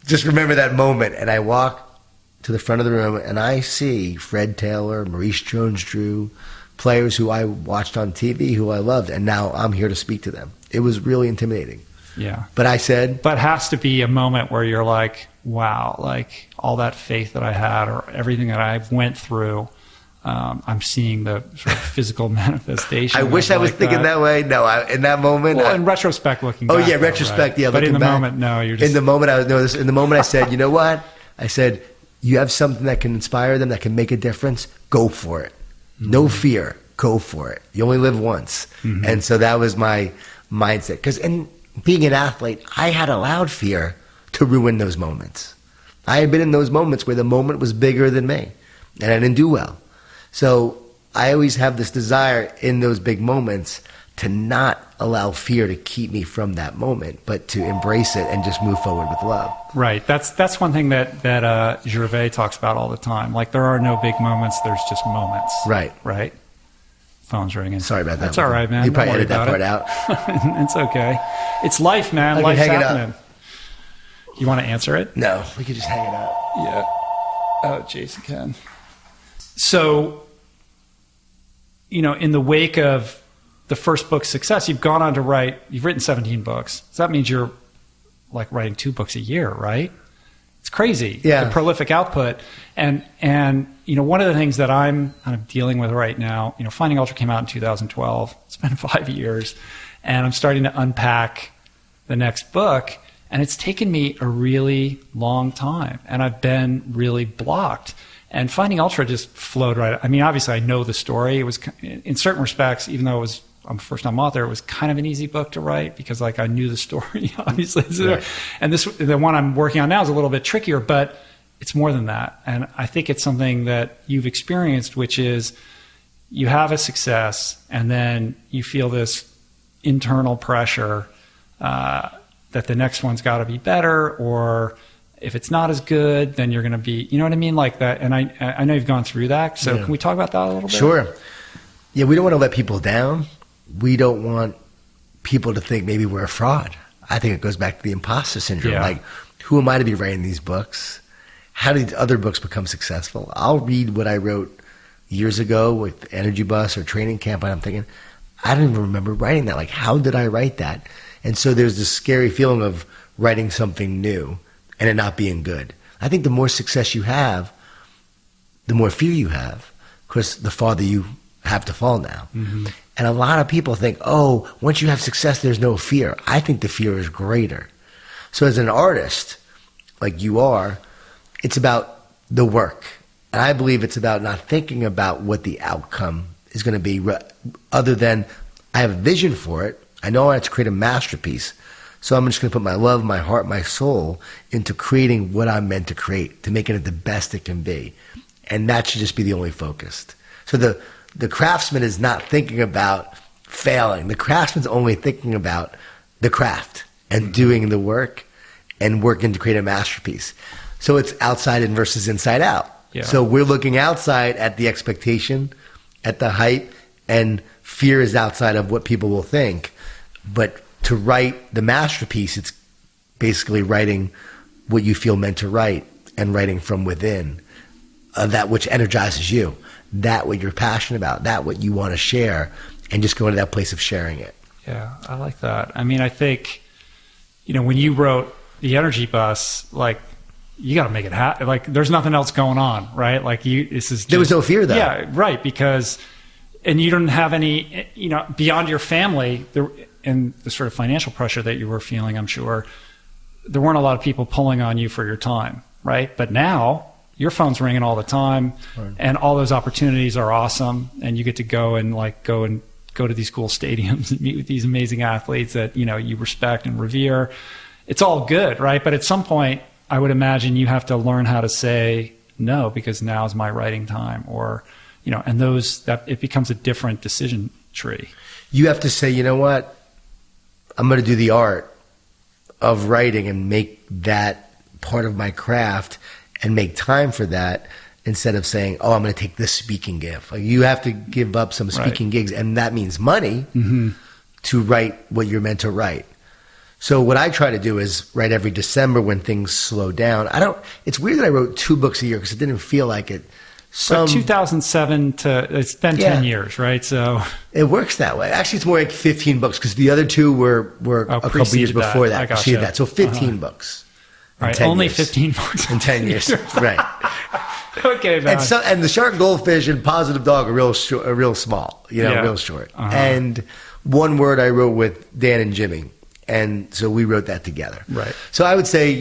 just remember that moment. And I walk to the front of the room, and I see Fred Taylor, Maurice Jones-Drew, players who I watched on TV, who I loved, and now I'm here to speak to them. It was really intimidating. Yeah. But I said... But it has to be a moment where you're like, wow, like all that faith that I had or everything that I went through, I'm seeing the sort of physical manifestation. I wish I was thinking that way. No, in that moment... Well, in retrospect, looking back. Oh, yeah, retrospect, yeah. But in the back, moment, no, you're just... In the moment, I said, you know what? I said, you have something that can inspire them, that can make a difference, go for it. Mm-hmm. No fear, go for it. You only live once. Mm-hmm. And so that was my mindset. Because in being an athlete, I had allowed fear to ruin those moments. I had been in those moments where the moment was bigger than me, and I didn't do well. So I always have this desire in those big moments to not allow fear to keep me from that moment, but to embrace it and just move forward with love. Right. That's one thing that Gervais talks about all the time. Like, there are no big moments. There's just moments. Right. Right. Phone's ringing. Sorry about that. That's all right, man. You probably edit that part out. It's okay. It's life, man. Life's happening. You want to answer it? No, we could just hang it up. Yeah. Oh, Jason can. So, in the wake of the first book's success, you've gone on to write, you've written 17 books. So that means you're like writing 2 books a year, right? It's crazy. Yeah. The prolific output. And one of the things that I'm kind of dealing with right now, Finding Ultra came out in 2012. It's been 5 years. And I'm starting to unpack the next book. And it's taken me a really long time. And I've been really blocked. And Finding Ultra just flowed right. I mean, obviously I know the story. It was, in certain respects, even though I'm a first-time author, it was kind of an easy book to write because I knew the story, obviously. Right. And the one I'm working on now is a little bit trickier, but it's more than that. And I think it's something that you've experienced, which is you have a success and then you feel this internal pressure that the next one's got to be better, or if it's not as good, then you're going to be, you know what I mean? Like that. And I know you've gone through that. So Can we talk about that a little bit? Sure. Yeah, we don't want to let people down. We don't want people to think maybe we're a fraud. I think it goes back to the imposter syndrome. Yeah. Like, who am I to be writing these books? How did other books become successful? I'll read what I wrote years ago with Energy Bus or Training Camp, and I'm thinking, I don't even remember writing that. Like, how did I write that? And so there's this scary feeling of writing something new and it not being good. I think the more success you have, the more fear you have, because the farther you have to fall now. Mm-hmm. And a lot of people think, oh, once you have success, there's no fear. I think the fear is greater. So as an artist, like you are, it's about the work. And I believe it's about not thinking about what the outcome is going to be, other than I have a vision for it. I know I have to create a masterpiece. So I'm just going to put my love, my heart, my soul into creating what I'm meant to create, to making it the best it can be. And that should just be the only focus. So the craftsman is not thinking about failing. The craftsman's only thinking about the craft and doing the work and working to create a masterpiece. So it's outside in versus inside out. Yeah. So we're looking outside at the expectation, at the hype, and fear is outside of what people will think. But to write the masterpiece, it's basically writing what you feel meant to write and writing from within, that which energizes you, that what you're passionate about, that what you want to share, and just go into that place of sharing it. Yeah, I like that. I mean, I think, when you wrote The Energy Bus, like, you got to make it happen. Like, there's nothing else going on, right? Like, there was no fear, though. Yeah, right. And you don't have any, beyond your family, and the sort of financial pressure that you were feeling, I'm sure, there weren't a lot of people pulling on you for your time, right? But now your phone's ringing all the time, right, and all those opportunities are awesome, and you get to go to these cool stadiums and meet with these amazing athletes that, you respect and revere. It's all good, right? But at some point, I would imagine you have to learn how to say no, because now is my writing time, or, and that it becomes a different decision tree. You have to say, you know what? I'm going to do the art of writing and make that part of my craft and make time for that, instead of saying, oh, I'm going to take this speaking gig. Like, you have to give up some speaking gigs, and that means money to write what you're meant to write. So what I try to do is write every December when things slow down. It's weird that I wrote 2 books a year because it didn't feel like it. But 2007 it's been 10 years, right? So it works that way. Actually, it's more like 15 books because the other 2 were a couple years before that. Gotcha. That. So 15 books. Right, only years. 15 books. In 10 years, right. Okay, man. And the Shark, Goldfish, and Positive Dog are real small, real short. And one word I wrote with Dan and Jimmy. And so we wrote that together. Right. So I would say,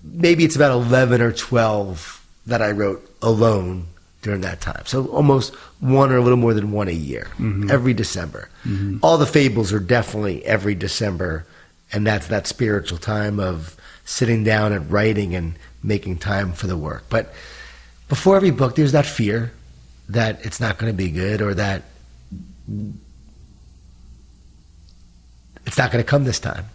maybe it's about 11 or 12 that I wrote alone during that time. So almost one or a little more than one a year, every December. All the fables are definitely every December. And that's that spiritual time of sitting down and writing and making time for the work. But before every book, there's that fear that it's not going to be good, or that it's not going to come this time.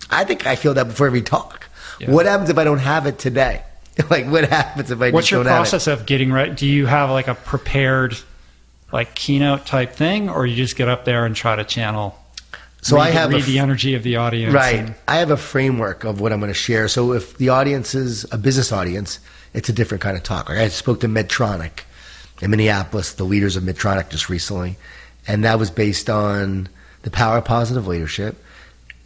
I think I feel that before every talk. Yeah. What happens if I don't have it today? Like, what happens if I What's just don't have it? What's your process of getting ready? Do you have like a prepared keynote type thing, or you just get up there and try to channel? So read the energy of the audience. Right. I have a framework of what I'm going to share. So if the audience is a business audience, it's a different kind of talk. Like, I spoke to Medtronic in Minneapolis, the leaders of Medtronic, just recently, and that was based on the power of positive leadership.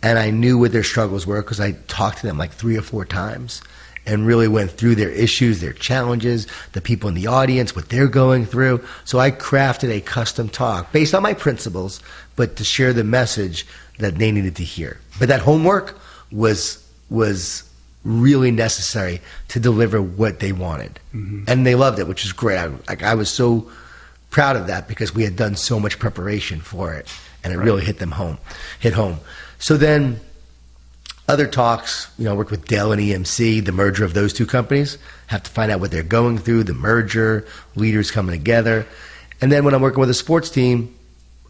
And I knew what their struggles were because I talked to them like 3 or 4 times and really went through their issues, their challenges, the people in the audience, what they're going through. So I crafted a custom talk based on my principles, but to share the message that they needed to hear. But that homework was really necessary to deliver what they wanted. And they loved it, which is great. I was so proud of that because we had done so much preparation for it, and it really hit home. So then other talks, I worked with Dell and EMC, the merger of those 2 companies, have to find out what they're going through, the merger, leaders coming together. And then when I'm working with a sports team,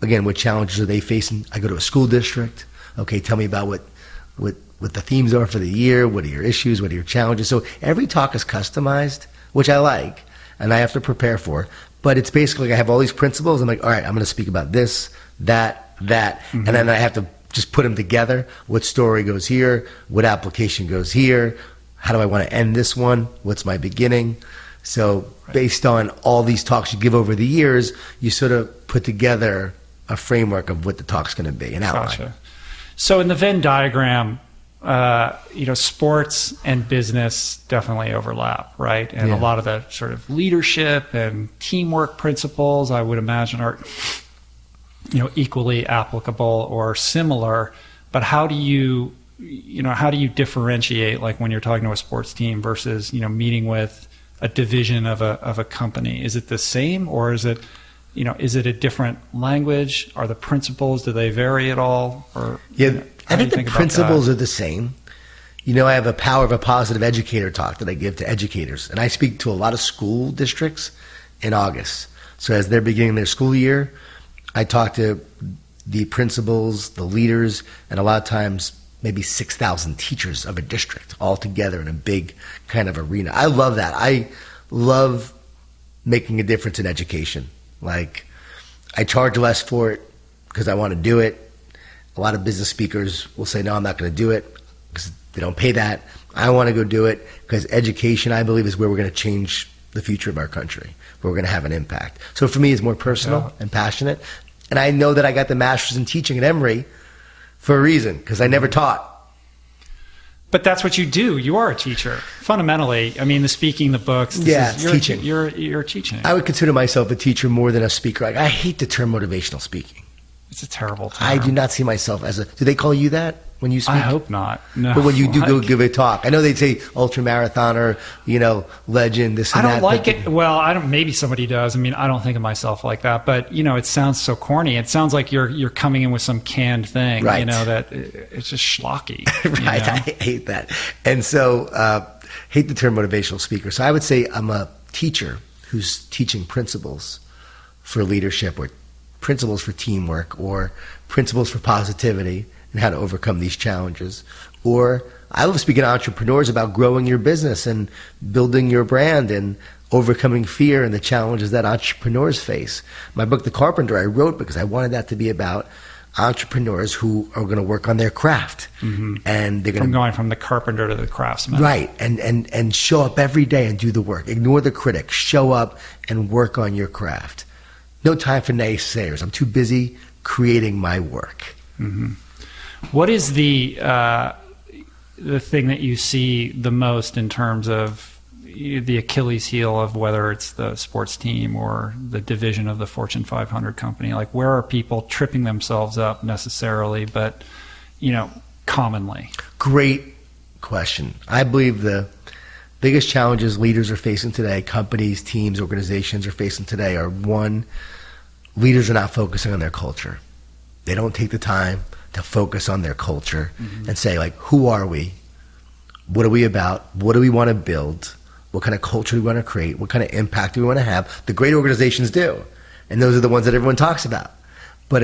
again, what challenges are they facing? I go to a school district. Okay, tell me about what the themes are for the year. What are your issues? What are your challenges? So every talk is customized, which I like, and I have to prepare for. But it's basically, I have all these principles. I'm like, all right, I'm going to speak about this, that, and then I have to just put them together. What story goes here? What application goes here? How do I want to end this one? What's my beginning? So based on all these talks you give over the years, you sort of put together a framework of what the talk's going to be, an outline. Gotcha. So in the Venn diagram, sports and business definitely overlap, right? And a lot of the sort of leadership and teamwork principles, I would imagine, are equally applicable or similar. But how do you differentiate, like when you're talking to a sports team versus meeting with a division of a company? Is it the same, or is it, is it a different language? Are the principles, do they vary at all? Or I think the principles are the same. I have a Power of a Positive Educator talk that I give to educators, and I speak to a lot of school districts in August. So as they're beginning their school year, I talk to the principals, the leaders, and a lot of times maybe 6,000 teachers of a district all together in a big kind of arena. I love that. I love making a difference in education. Like, I charge less for it because I want to do it. A lot of business speakers will say, no, I'm not going to do it because they don't pay that. I want to go do it because education, I believe, is where we're going to change the future of our country, where we're going to have an impact. So for me, it's more personal and passionate. And I know that I got the master's in teaching at Emory for a reason, because I never taught. But that's what you do. You are a teacher. Fundamentally, I mean, the speaking, the books. Teaching. You're teaching. I would consider myself a teacher more than a speaker. I hate the term motivational speaking. It's a terrible term. I do not see myself as do they call you that when you speak? I hope not. No. But when you do go give a talk, I know they'd say ultra marathoner, legend, this and that. I don't like it. Well, maybe somebody does. I mean, I don't think of myself like that, but it sounds so corny. It sounds like you're coming in with some canned thing, right. That it's just schlocky. Right. I hate that. And so, hate the term motivational speaker. So I would say I'm a teacher who's teaching principles for leadership, or principles for teamwork, or principles for positivity and how to overcome these challenges. Or I love speaking to entrepreneurs about growing your business and building your brand and overcoming fear and the challenges that entrepreneurs face. My book, The Carpenter, I wrote because I wanted that to be about entrepreneurs who are going to work on their craft. Mm-hmm. And they're going from the carpenter to the craftsman. Right. And show up every day and do the work. Ignore the critic. Show up and work on your craft. No time for naysayers. I'm too busy creating my work. Mm-hmm. What is the thing that you see the most in terms of the Achilles heel of whether it's the sports team or the division of the Fortune 500 company? Like, where are people tripping themselves up necessarily, but, commonly? Great question. I believe the biggest challenges leaders are facing today, companies, teams, organizations are facing today, are one, leaders are not focusing on their culture. They don't take the time to focus on their culture and say, like, who are we? What are we about? What do we want to build? What kind of culture do we want to create? What kind of impact do we want to have? The great organizations do. And those are the ones that everyone talks about. But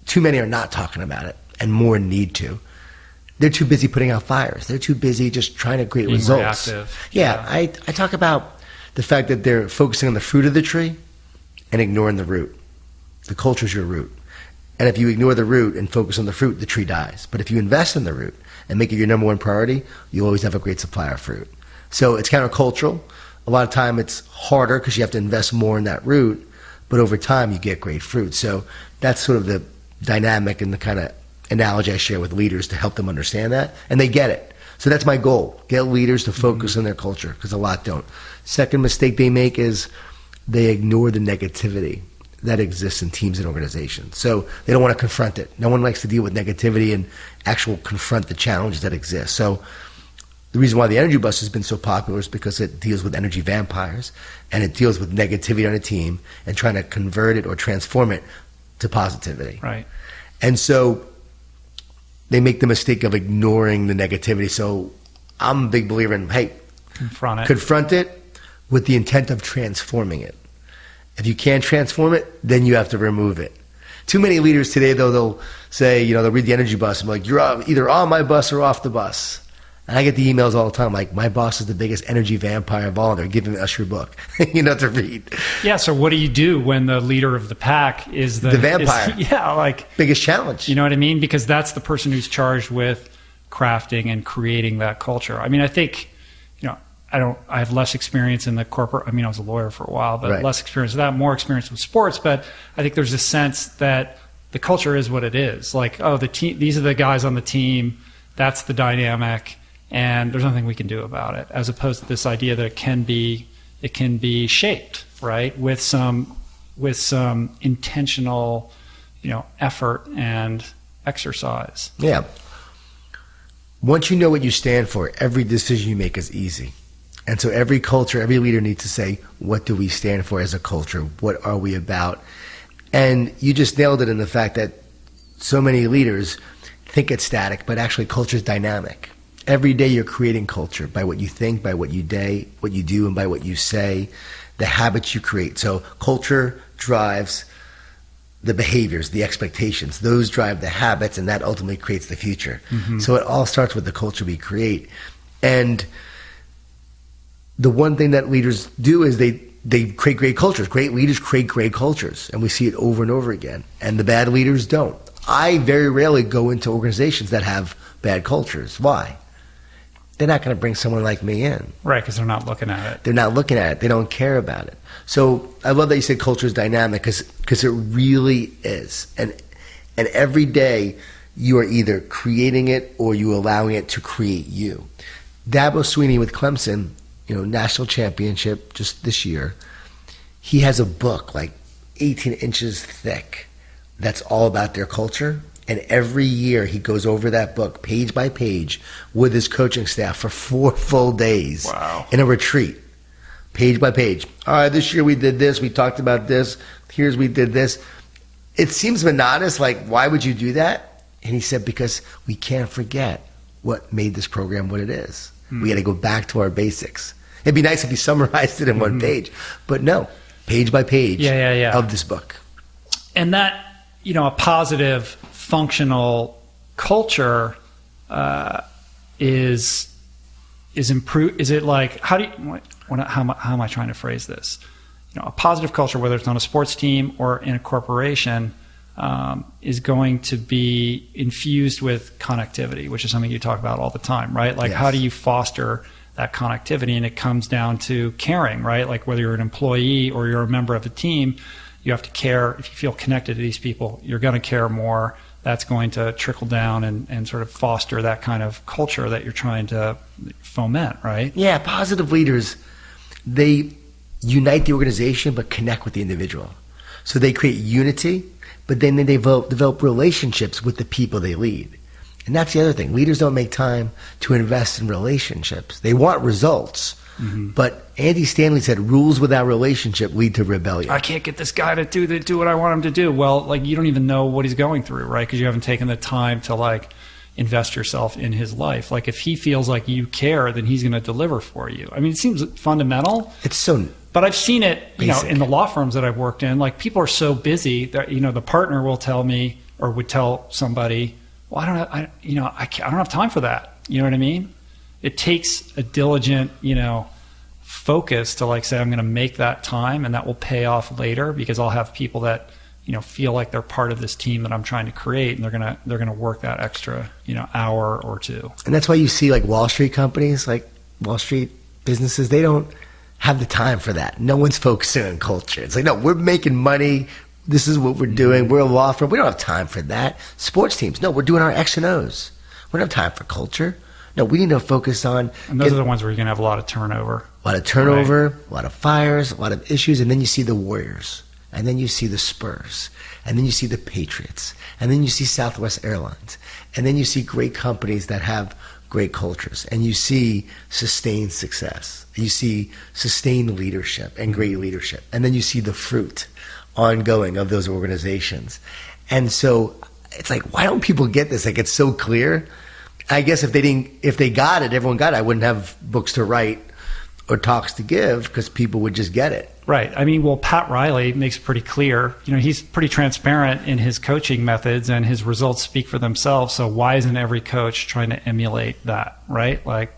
too many are not talking about it, and more need to. They're too busy putting out fires. They're too busy just trying to create being results. Reactive. Yeah, I talk about the fact that they're focusing on the fruit of the tree and ignoring the root. The culture's your root. And if you ignore the root and focus on the fruit, the tree dies. But if you invest in the root and make it your number one priority, you always have a great supply of fruit. So it's countercultural. A lot of time it's harder because you have to invest more in that root, but over time you get great fruit. So that's sort of the dynamic and the kind of analogy I share with leaders to help them understand that, and they get it. So that's my goal, get leaders to focus on their culture, because a lot don't. Second mistake they make is they ignore the negativity that exists in teams and organizations. So they don't want to confront it. No one likes to deal with negativity and confront the challenges that exist. So the reason why the Energy Bus has been so popular is because it deals with energy vampires, and it deals with negativity on a team and trying to convert it or transform it to positivity. Right. And so they make the mistake of ignoring the negativity. So I'm a big believer in, hey, confront it with the intent of transforming it. If you can't transform it, then you have to remove it. Too many leaders today, though, they'll say, they'll read the Energy Bus and be like, you're either on my bus or off the bus. And I get the emails all the time, like, my boss is the biggest energy vampire of all, and they're giving us your book, to read. Yeah, so what do you do when the leader of the pack is the vampire? Biggest challenge. You know what I mean? Because that's the person who's charged with crafting and creating that culture. I mean, I think, I have less experience in the corporate. I mean, I was a lawyer for a while, but less experience with that, more experience with sports. But I think there's a sense that the culture is what it is. Like, the team, these are the guys on the team. That's the dynamic, and there's nothing we can do about it. As opposed to this idea that it can be shaped, right, with some intentional, effort and exercise. Yeah. Once you know what you stand for, every decision you make is easy. And so every culture, every leader needs to say, what do we stand for as a culture? What are we about? And you just nailed it in the fact that so many leaders think it's static, but actually culture is dynamic. Every day you're creating culture by what you think, by what you do, and by what you say, the habits you create. So culture drives the behaviors, the expectations. Those drive the habits, and that ultimately creates the future. Mm-hmm. So it all starts with the culture we create. And the one thing that leaders do is they create great cultures. Great leaders create great cultures, and we see it over and over again. And the bad leaders don't. I very rarely go into organizations that have bad cultures. Why? They're not going to bring someone like me in. Right, because they're not looking at it. They're not looking at it. They don't care about it. So I love that you said culture is dynamic, because it really is. And every day you are either creating it or you allowing it to create you. Dabo Swinney with Clemson, national championship just this year, he has a book like 18 inches thick that's all about their culture. And every year he goes over that book page by page with his coaching staff for 4 full days. Wow. In a retreat, page by page. All right, this year we did this. We talked about this. We did this. It seems monotonous. Like, why would you do that? And he said, because we can't forget what made this program what it is. We got to go back to our basics. It'd be nice if you summarized it in one page. But no, page by page of this book. And that, a positive functional culture is improved. Is it like, how am I trying to phrase this? A positive culture, whether it's on a sports team or in a corporation, is going to be infused with connectivity, which is something you talk about all the time, right? Like, yes. How do you foster that connectivity? And it comes down to caring, right? Like, whether you're an employee or you're a member of a team, you have to care. If you feel connected to these people, you're going to care more. That's going to trickle down and sort of foster that kind of culture that you're trying to foment, right? Yeah, positive leaders, they unite the organization but connect with the individual. So they create unity, but then they develop relationships with the people they lead. And that's the other thing. Leaders don't make time to invest in relationships. They want results. Mm-hmm. But Andy Stanley said, rules without relationship lead to rebellion. I can't get this guy to do what I want him to do. Well, like, you don't even know what he's going through, right? Because you haven't taken the time to, like, invest yourself in his life. Like, if he feels like you care, then he's going to deliver for you. I mean, it seems fundamental. It's so But I've seen it, basic. In the law firms that I've worked in. Like, people are so busy that, the partner will tell me or would tell somebody, well, I don't have time for that. You know what I mean? It takes a diligent, focus to, like, say, I'm going to make that time, and that will pay off later, because I'll have people that, feel like they're part of this team that I'm trying to create, and they're going to work that extra, hour or two. And that's why you see, like, Wall Street companies, like Wall Street businesses, they don't have the time for that. No one's focusing on culture. It's like, no, we're making money. This is what we're doing. We're a law firm. We don't have time for that. Sports teams, no, we're doing our X and O's. We don't have time for culture. No, we need to focus on... And those are the ones where you're going to have a lot of turnover. A lot of turnover, right. A lot of fires, a lot of issues, and then you see the Warriors, and then you see the Spurs, and then you see the Patriots, and then you see Southwest Airlines, and then you see great companies that have great cultures, and you see sustained success. You see sustained leadership and great leadership, and then you see the fruit ongoing of those organizations. And so it's like, why don't people get this? Like, it's so clear. I guess if they got it, everyone got it. I wouldn't have books to write or talks to give, because people would just get it. Right. I mean, well, Pat Riley makes it pretty clear. He's pretty transparent in his coaching methods, and his results speak for themselves. So why isn't every coach trying to emulate that, right? Like,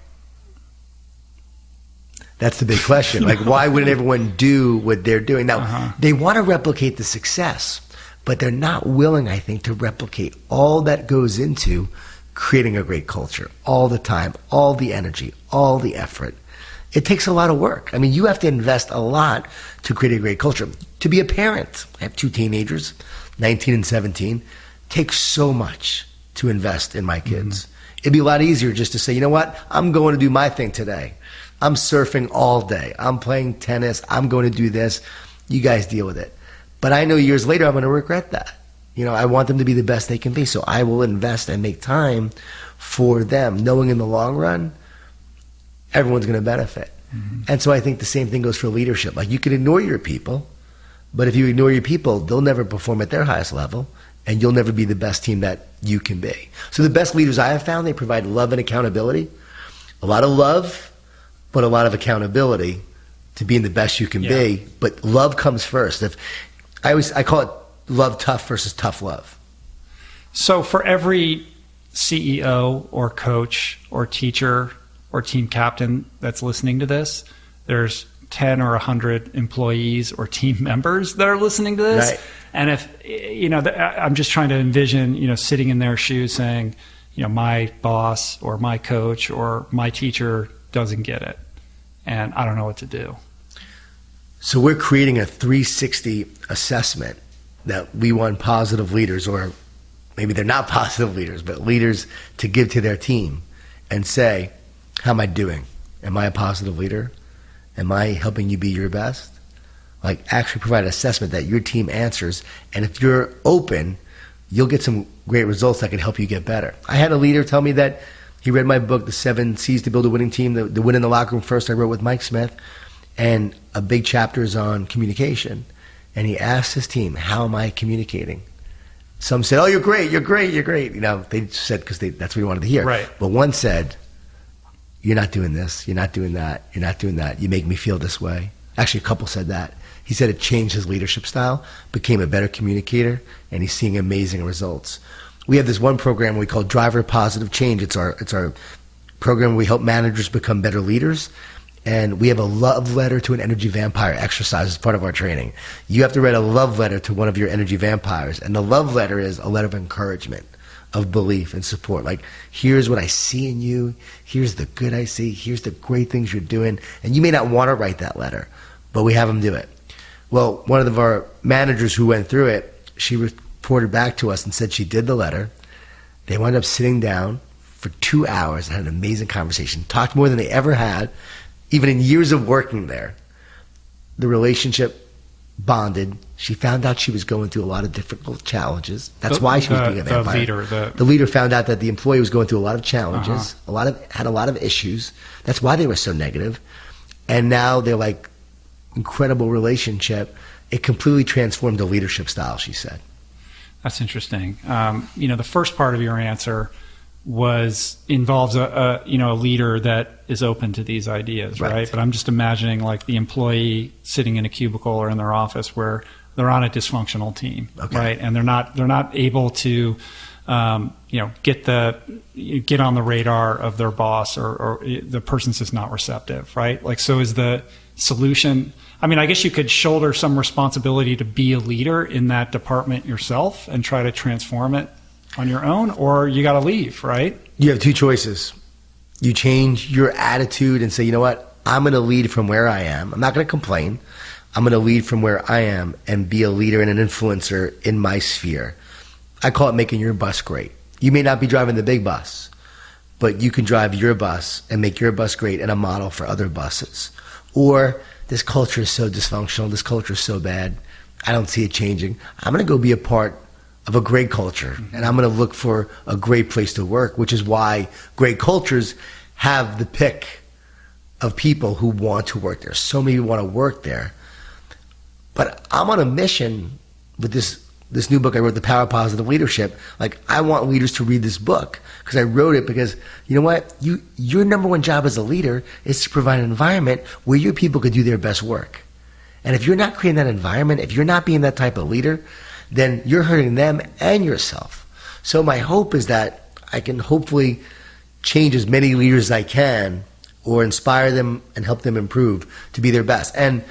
that's the big question. Like, why wouldn't everyone do what they're doing? Now, They want to replicate the success, but they're not willing, I think, to replicate all that goes into creating a great culture, all the time, all the energy, all the effort. It takes a lot of work. I mean, you have to invest a lot to create a great culture. To be a parent, I have 2 teenagers, 19 and 17, takes so much to invest in my kids. Mm-hmm. It'd be a lot easier just to say, you know what, I'm going to do my thing today. I'm surfing all day. I'm playing tennis. I'm going to do this. You guys deal with it. But I know years later I'm going to regret that. I want them to be the best they can be. So I will invest and make time for them, knowing in the long run, everyone's going to benefit. And so I think the same thing goes for leadership. Like, you can ignore your people, but if you ignore your people, they'll never perform at their highest level, and you'll never be the best team that you can be. So the best leaders I have found, they provide love and accountability. A lot of love, but a lot of accountability to being the best you can be. But love comes first. I call it love tough versus tough love. So for every CEO or coach or teacher or team captain that's listening to this, there's 10 or 100 employees or team members that are listening to this. Right. And if, I'm just trying to envision, sitting in their shoes saying, my boss or my coach or my teacher doesn't get it, and I don't know what to do. So we're creating a 360 assessment that we want positive leaders, or maybe they're not positive leaders, but leaders to give to their team and say, how am I doing? Am I a positive leader? Am I helping you be your best? Like, actually provide an assessment that your team answers. And if you're open, you'll get some great results that can help you get better. I had a leader tell me that he read my book, The 7 C's to Build a Winning Team, the Win in the Locker Room First, I wrote with Mike Smith. And a big chapter is on communication. And he asked his team, how am I communicating? Some said, oh, you're great. They said because that's what he wanted to hear. Right. But one said, you're not doing this, you're not doing that, you're not doing that. You make me feel this way. Actually, a couple said that. He said it changed his leadership style, became a better communicator, and he's seeing amazing results. We have this one program we call Driver Positive Change. It's our program where we help managers become better leaders. And we have a love letter to an energy vampire exercise as part of our training. You have to write a love letter to one of your energy vampires. And the love letter is a letter of encouragement, of belief and support. Like, here's what I see in you. Here's the good I see. Here's the great things you're doing. And you may not want to write that letter, but we have them do it. Well, one of our managers who went through it, she reported back to us and said she did the letter. They wound up sitting down for 2 hours and had an amazing conversation, talked more than they ever had. Even in years of working there, the relationship bonded. She found out she was going through a lot of difficult challenges. That's why she was being a vampire. The leader found out that the employee was going through a lot of challenges, had a lot of issues. That's why they were so negative. And now they're like incredible relationship. It completely transformed the leadership style, she said. That's interesting. The first part of your answer involves a leader that is open to these ideas, right? But I'm just imagining like the employee sitting in a cubicle or in their office where they're on a dysfunctional team, right? And they're not able to get on the radar of their boss, or the person's just not receptive, right? Like, so is the solution, I guess you could shoulder some responsibility to be a leader in that department yourself and try to transform it on your own, or you got to leave, right? You have two choices. You change your attitude and say, you know what? I'm going to lead from where I am. I'm not going to complain. I'm going to lead from where I am and be a leader and an influencer in my sphere. I call it making your bus great. You may not be driving the big bus, but you can drive your bus and make your bus great and a model for other buses. Or, this culture is so dysfunctional, this culture is so bad, I don't see it changing. I'm going to go be a part of a great culture, and I'm going to look for a great place to work, which is why great cultures have the pick of people who want to work there. So many want to work there. But I'm on a mission with this new book I wrote, The Power of Positive Leadership. Like, I want leaders to read this book because I wrote it because, you know what? Your number one job as a leader is to provide an environment where your people could do their best work. And if you're not creating that environment, if you're not being that type of leader, then you're hurting them and yourself. So my hope is that I can hopefully change as many leaders as I can, or inspire them and help them improve to be their best. And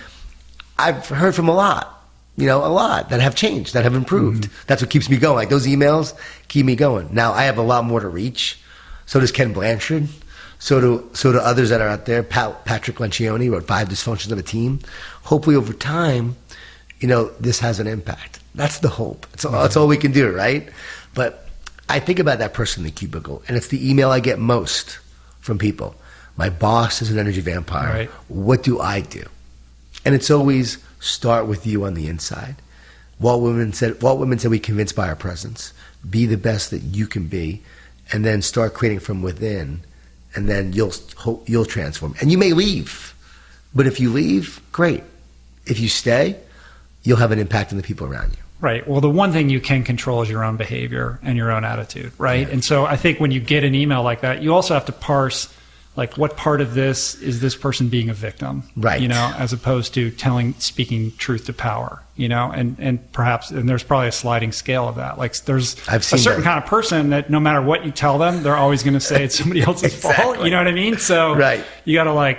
I've heard from a lot that have changed, that have improved. Mm-hmm. That's what keeps me going. Like, those emails keep me going. Now I have a lot more to reach. So does Ken Blanchard. So do others that are out there. Patrick Lencioni wrote 5 Dysfunctions of a Team. Hopefully over time, this has an impact. That's the hope. That's all we can do, right? But I think about that person in the cubicle, and it's the email I get most from people. My boss is an energy vampire. Right. What do I do? And it's always start with you on the inside. Walt Whitman said we convince by our presence. Be the best that you can be, and then start creating from within, and then you'll transform. And you may leave. But if you leave, great. If you stay, you'll have an impact on the people around you. Right. Well, the one thing you can control is your own behavior and your own attitude, right? Yeah. And so I think when you get an email like that, you also have to parse, like, what part of this is this person being a victim, right? As opposed to speaking truth to power, and perhaps, and there's probably a sliding scale of that. Like, there's a certain kind of person that no matter what you tell them, they're always going to say it's somebody else's fault. You know what I mean? So you got to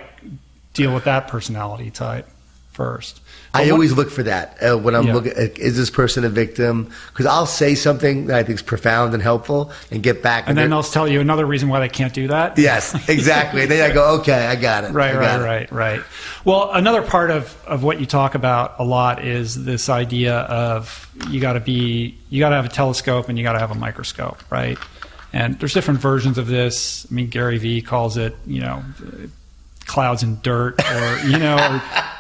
deal with that personality type first. I always look for that when I'm looking. Is this person a victim? Because I'll say something that I think is profound and helpful, and get back. And then they'll tell you another reason why they can't do that. Yes, exactly. Then I go, okay, I got it. Right. Well, another part of what you talk about a lot is this idea of you got to have a telescope and you got to have a microscope, right? And there's different versions of this. I mean, Gary Vee calls it, clouds and dirt,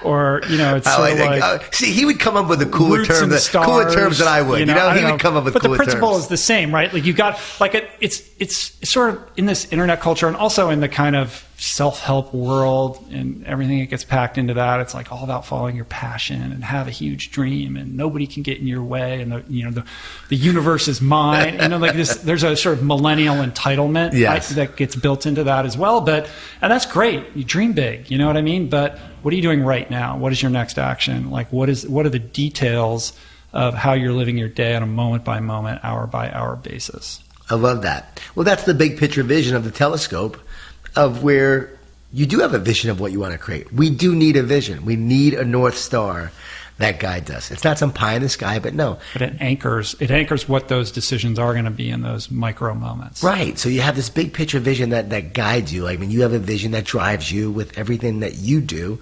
or it's sort of like see, he would come up with a cooler term than I would. He would come up with. But cooler the principle terms. is the same, right? Like, you got it's sort of in this internet culture, and also in the kind of self-help world and everything that gets packed into that. It's like all about following your passion and have a huge dream, and nobody can get in your way, and the universe is mine. Like this, there's a sort of millennial entitlement that gets built into that as well. And that's great. You dream big, you know what I mean? But what are you doing right now? What is your next action? Like, what are the details of how you're living your day on a moment by moment, hour by hour basis? I love that. Well, that's the big picture vision of the telescope, of where you do have a vision of what you want to create. We do need a vision. We need a North Star that guides us. It's not some pie in the sky, but no. But it anchors what those decisions are going to be in those micro moments. Right. So you have this big picture vision that guides you. Like, when you have a vision that drives you with everything that you do,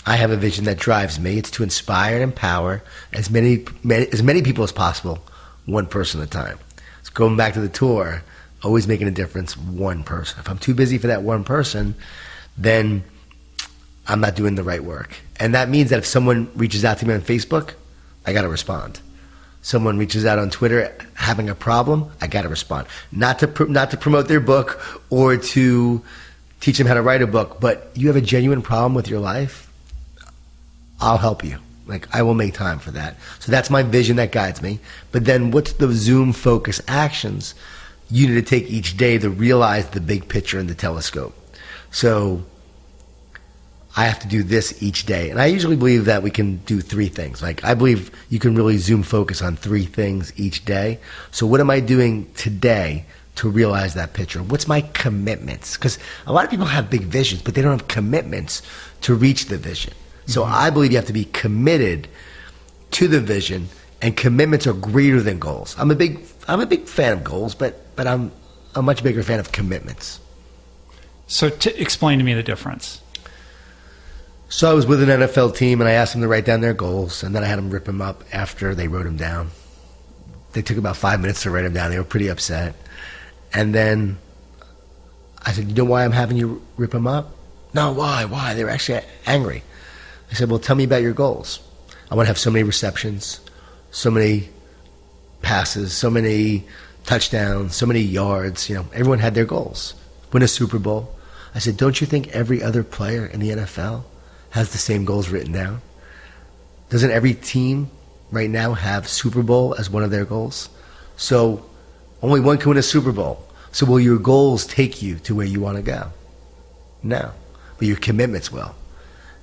I have a vision that drives me. It's to inspire and empower as many people as possible, one person at a time. So going back to the tour, always making a difference, one person. If I'm too busy for that one person, then I'm not doing the right work. And that means that if someone reaches out to me on Facebook, I got to respond. Someone reaches out on Twitter having a problem, I got to respond. Not to promote their book or to teach them how to write a book, but you have a genuine problem with your life, I'll help you. Like, I will make time for that. So that's my vision that guides me. But then what's the zoom focus actions you need to take each day to realize the big picture in the telescope? So I have to do this each day. And I usually believe that we can do three things. Like, I believe you can really zoom focus on three things each day. So what am I doing today to realize that picture? What's my commitments? Because a lot of people have big visions, but they don't have commitments to reach the vision. So I believe you have to be committed to the vision, and commitments are greater than goals. I'm a big fan of goals, but I'm a much bigger fan of commitments. So explain to me the difference. So I was with an NFL team, and I asked them to write down their goals, and then I had them rip them up after they wrote them down. They took about 5 minutes to write them down. They were pretty upset. And then I said, you know why I'm having you rip them up? No, why? They were actually angry. I said, well, tell me about your goals. I want to have so many receptions, so many passes, so many touchdowns, so many yards. Everyone had their goals. Win a Super Bowl. I said, don't you think every other player in the NFL has the same goals written down? Doesn't every team right now have Super Bowl as one of their goals? So only one can win a Super Bowl. So will your goals take you to where you want to go? No, but your commitments will.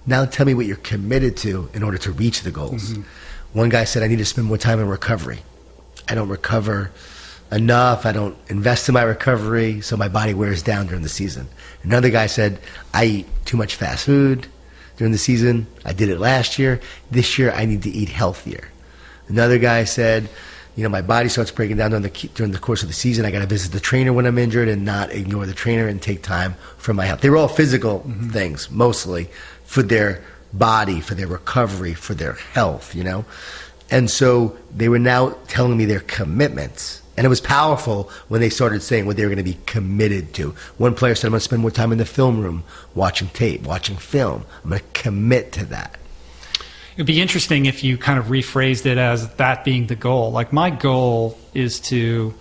Now tell me what you're committed to in order to reach the goals. One guy said, I need to spend more time in recovery. I don't recover enough. I don't invest in my recovery, so my body wears down during the season. Another guy said, I eat too much fast food during the season. I did it last year. This year, I need to eat healthier. Another guy said, my body starts breaking down during the course of the season. I got to visit the trainer when I'm injured and not ignore the trainer and take time for my health. They were all physical things, mostly, for their body, for their recovery, for their health, And so they were now telling me their commitments. And it was powerful when they started saying what they were going to be committed to. One player said, I'm going to spend more time in the film room, watching tape, watching film. I'm going to commit to that. It'd be interesting if you kind of rephrased it as that being the goal. Like, my goal is to,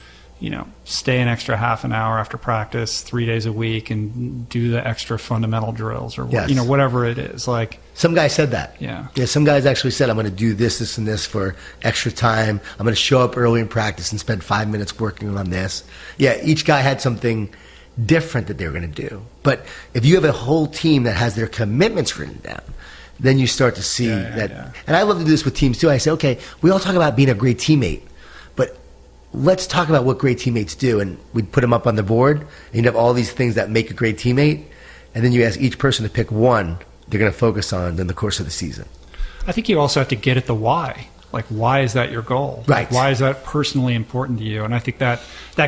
stay an extra half an hour after practice 3 days a week and do the extra fundamental drills or, Yes. whatever it is. Like, some guy said that. Yeah. Yeah. Some guys actually said, I'm going to do this, this, and this for extra time. I'm going to show up early in practice and spend 5 minutes working on this. Yeah. Each guy had something different that they were going to do. But if you have a whole team that has their commitments written down, then you start to see that. Yeah. And I love to do this with teams too. I say, okay, we all talk about being a great teammate, but let's talk about what great teammates do. And we'd put them up on the board, and you'd have all these things that make a great teammate. And then you ask each person to pick one they're going to focus on in the course of the season. I think you also have to get at the why. Like, why is that your goal? Right. Like, why is that personally important to you? And I think that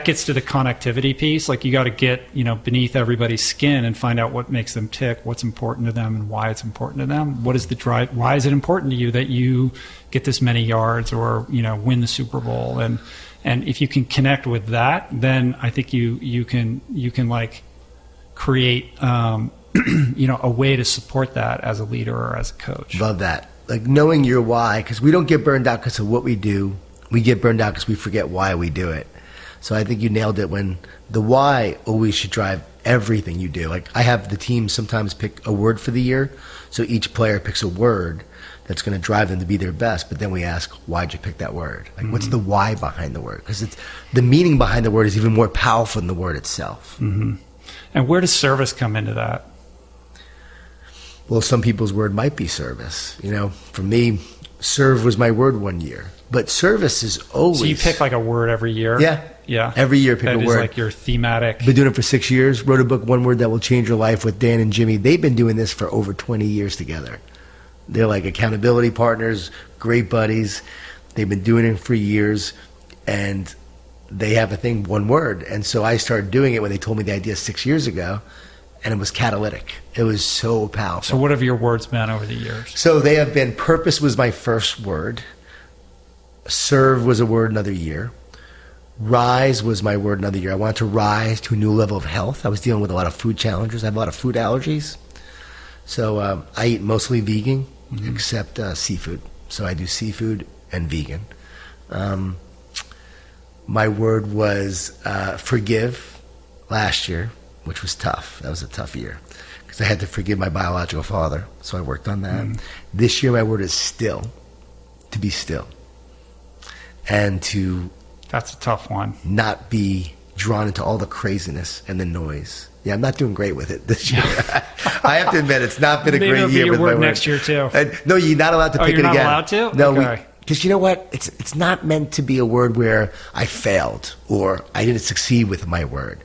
gets to the connectivity piece. Like, you got to get, beneath everybody's skin and find out what makes them tick, what's important to them and why it's important to them. What is the drive? Why is it important to you that you get this many yards or, win the Super Bowl? And if you can connect with that, then I think you can like create, a way to support that as a leader or as a coach. Love that. Like knowing your why, because we don't get burned out because of what we do. We get burned out because we forget why we do it. So I think you nailed it when the why always should drive everything you do. Like I have the team sometimes pick a word for the year. So each player picks a word that's going to drive them to be their best. But then we ask, why'd you pick that word? Like what's the why behind the word? Because it's the meaning behind the word is even more powerful than the word itself. Mm-hmm. And where does service come into that? Well, some people's word might be service. For me, serve was my word one year. But service is always... So you pick like a word every year? Yeah. Yeah. Every year pick a word. That is like your thematic... Been doing it for 6 years. Wrote a book, One Word That Will Change Your Life, with Dan and Jimmy. They've been doing this for over 20 years together. They're like accountability partners, great buddies. They've been doing it for years. And they have a thing, one word. And so I started doing it when they told me the idea 6 years ago. And it was catalytic. It was so powerful. So what have your words been over the years? So they have been, purpose was my first word. Serve was a word another year. Rise was my word another year. I wanted to rise to a new level of health. I was dealing with a lot of food challenges. I have a lot of food allergies. So I eat mostly vegan, except seafood. So I do seafood and vegan. My word was forgive last year, which was tough. That was a tough year because I had to forgive my biological father. So I worked on that. This year, my word is still, to be still. And to... That's a tough one. Not be drawn into all the craziness and the noise. Yeah, I'm not doing great with it this year. I have to admit, it's not been a great year with my word. Next year, too. No, you're not allowed to pick it again. You're not allowed to? No, okay. Because you know what? It's not meant to be a word where I failed or I didn't succeed with my word.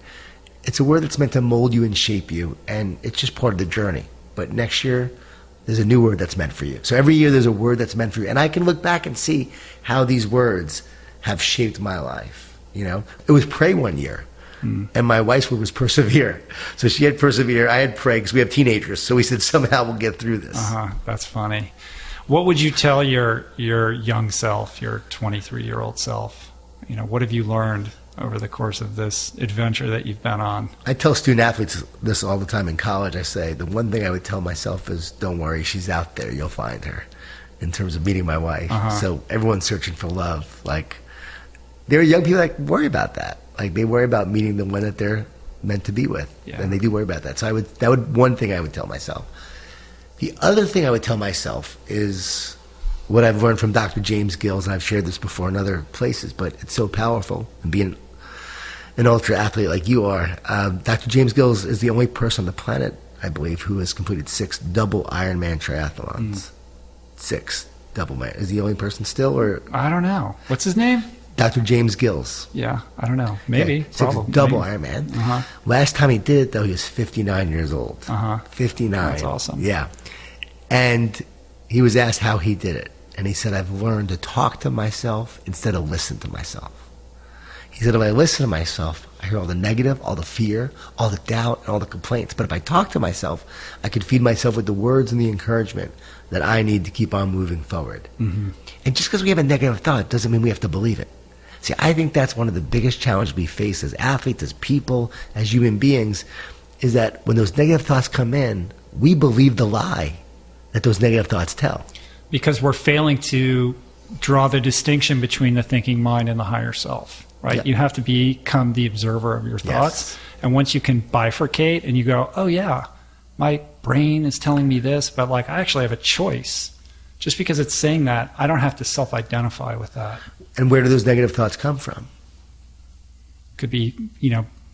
It's a word that's meant to mold you and shape you, and it's just part of the journey. But next year, there's a new word that's meant for you. So every year there's a word that's meant for you. And I can look back and see how these words have shaped my life. It was pray one year, and my wife's word was persevere. So she had persevere, I had pray, because we have teenagers. So we said, somehow we'll get through this. That's funny. What would you tell your young self, your 23-year-old self? What have you learned over the course of this adventure that you've been on? I tell student athletes this all the time in college. I say, the one thing I would tell myself is, don't worry, she's out there. You'll find her, in terms of meeting my wife. So everyone's searching for love. Like, there are young people that worry about that. Like, they worry about meeting the one that they're meant to be with. Yeah. And they do worry about that. So one thing I would tell myself. The other thing I would tell myself is what I've learned from Dr. James Gills, and I've shared this before in other places, but it's so powerful. And being an ultra athlete like you are, Dr. James Gills is the only person on the planet, I believe, who has completed 6 double Ironman triathlons. 6 double man. Is he the only person still, or? I don't know. What's his name? Dr. James Gills. Yeah, I don't know. Maybe. Yeah, 6 double Ironman. Last time he did it, though, he was 59 years old. 59. That's awesome. Yeah. And he was asked how he did it. And he said, I've learned to talk to myself instead of listen to myself. He said, if I listen to myself, I hear all the negative, all the fear, all the doubt, and all the complaints. But if I talk to myself, I can feed myself with the words and the encouragement that I need to keep on moving forward. And just because we have a negative thought doesn't mean we have to believe it. See, I think that's one of the biggest challenges we face as athletes, as people, as human beings, is that when those negative thoughts come in, we believe the lie that those negative thoughts tell. Because we're failing to draw the distinction between the thinking mind and the higher self. right? Yeah. You have to become the observer of your thoughts. Yes. And once you can bifurcate and you go, oh yeah, my brain is telling me this, but like I actually have a choice. Just because it's saying that, I don't have to self-identify with that. And where do those negative thoughts come from? Could be,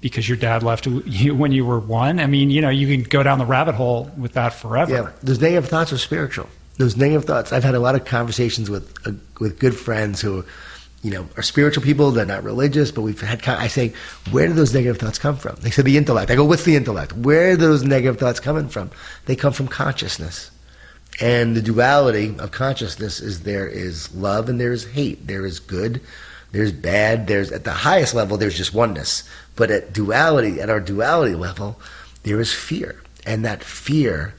because your dad left you when you were 1. I mean, you can go down the rabbit hole with that forever. Yeah, those negative thoughts are spiritual. Those negative thoughts. I've had a lot of conversations with good friends who, are spiritual people. They're not religious, but we've had. I say, where do those negative thoughts come from? They say the intellect. I go, what's the intellect? Where are those negative thoughts coming from? They come from consciousness. And the duality of consciousness is there is love and there is hate. There is good, there's bad. There's at the highest level, there's just oneness. But at our duality level, there is fear. And that fear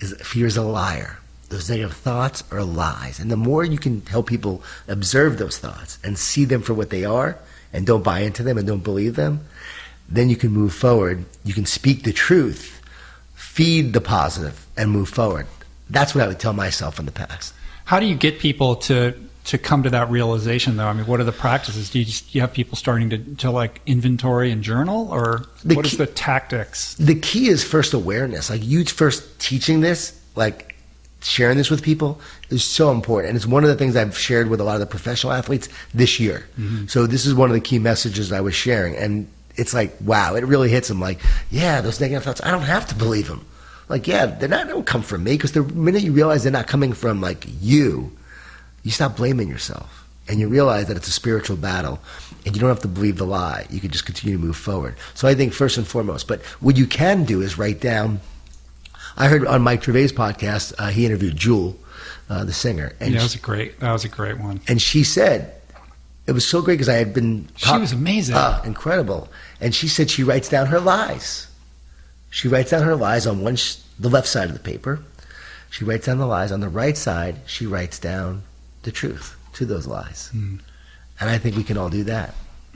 is a liar. Those negative thoughts are lies. And the more you can help people observe those thoughts and see them for what they are and don't buy into them and don't believe them, then you can move forward. You can speak the truth, feed the positive, and move forward. That's what I would tell myself in the past. How do you get people to come to that realization, though? I mean, what are the practices? Do you have people starting to like inventory and journal, or what is the tactics? The key is first awareness. Like you first teaching this, like sharing this with people is so important. And it's one of the things I've shared with a lot of the professional athletes this year. Mm-hmm. So this is one of the key messages I was sharing. And it's like, wow, it really hits them. Like, yeah, those negative thoughts, I don't have to believe them. Like, yeah, they don't come from me, because the minute you realize they're not coming from, like, you stop blaming yourself. And you realize that it's a spiritual battle, and you don't have to believe the lie. You can just continue to move forward. So I think first and foremost, but what you can do is write down. I heard on Mike Gervais' podcast, he interviewed Jewel, the singer. And that was a great one. And she said, it was so great because I had been... She was amazing. Incredible. And she said she writes down her lies. She writes down her lies on the left side of the paper. She writes down the lies. On the right side, she writes down the truth to those lies. Mm. And I think we can all do that.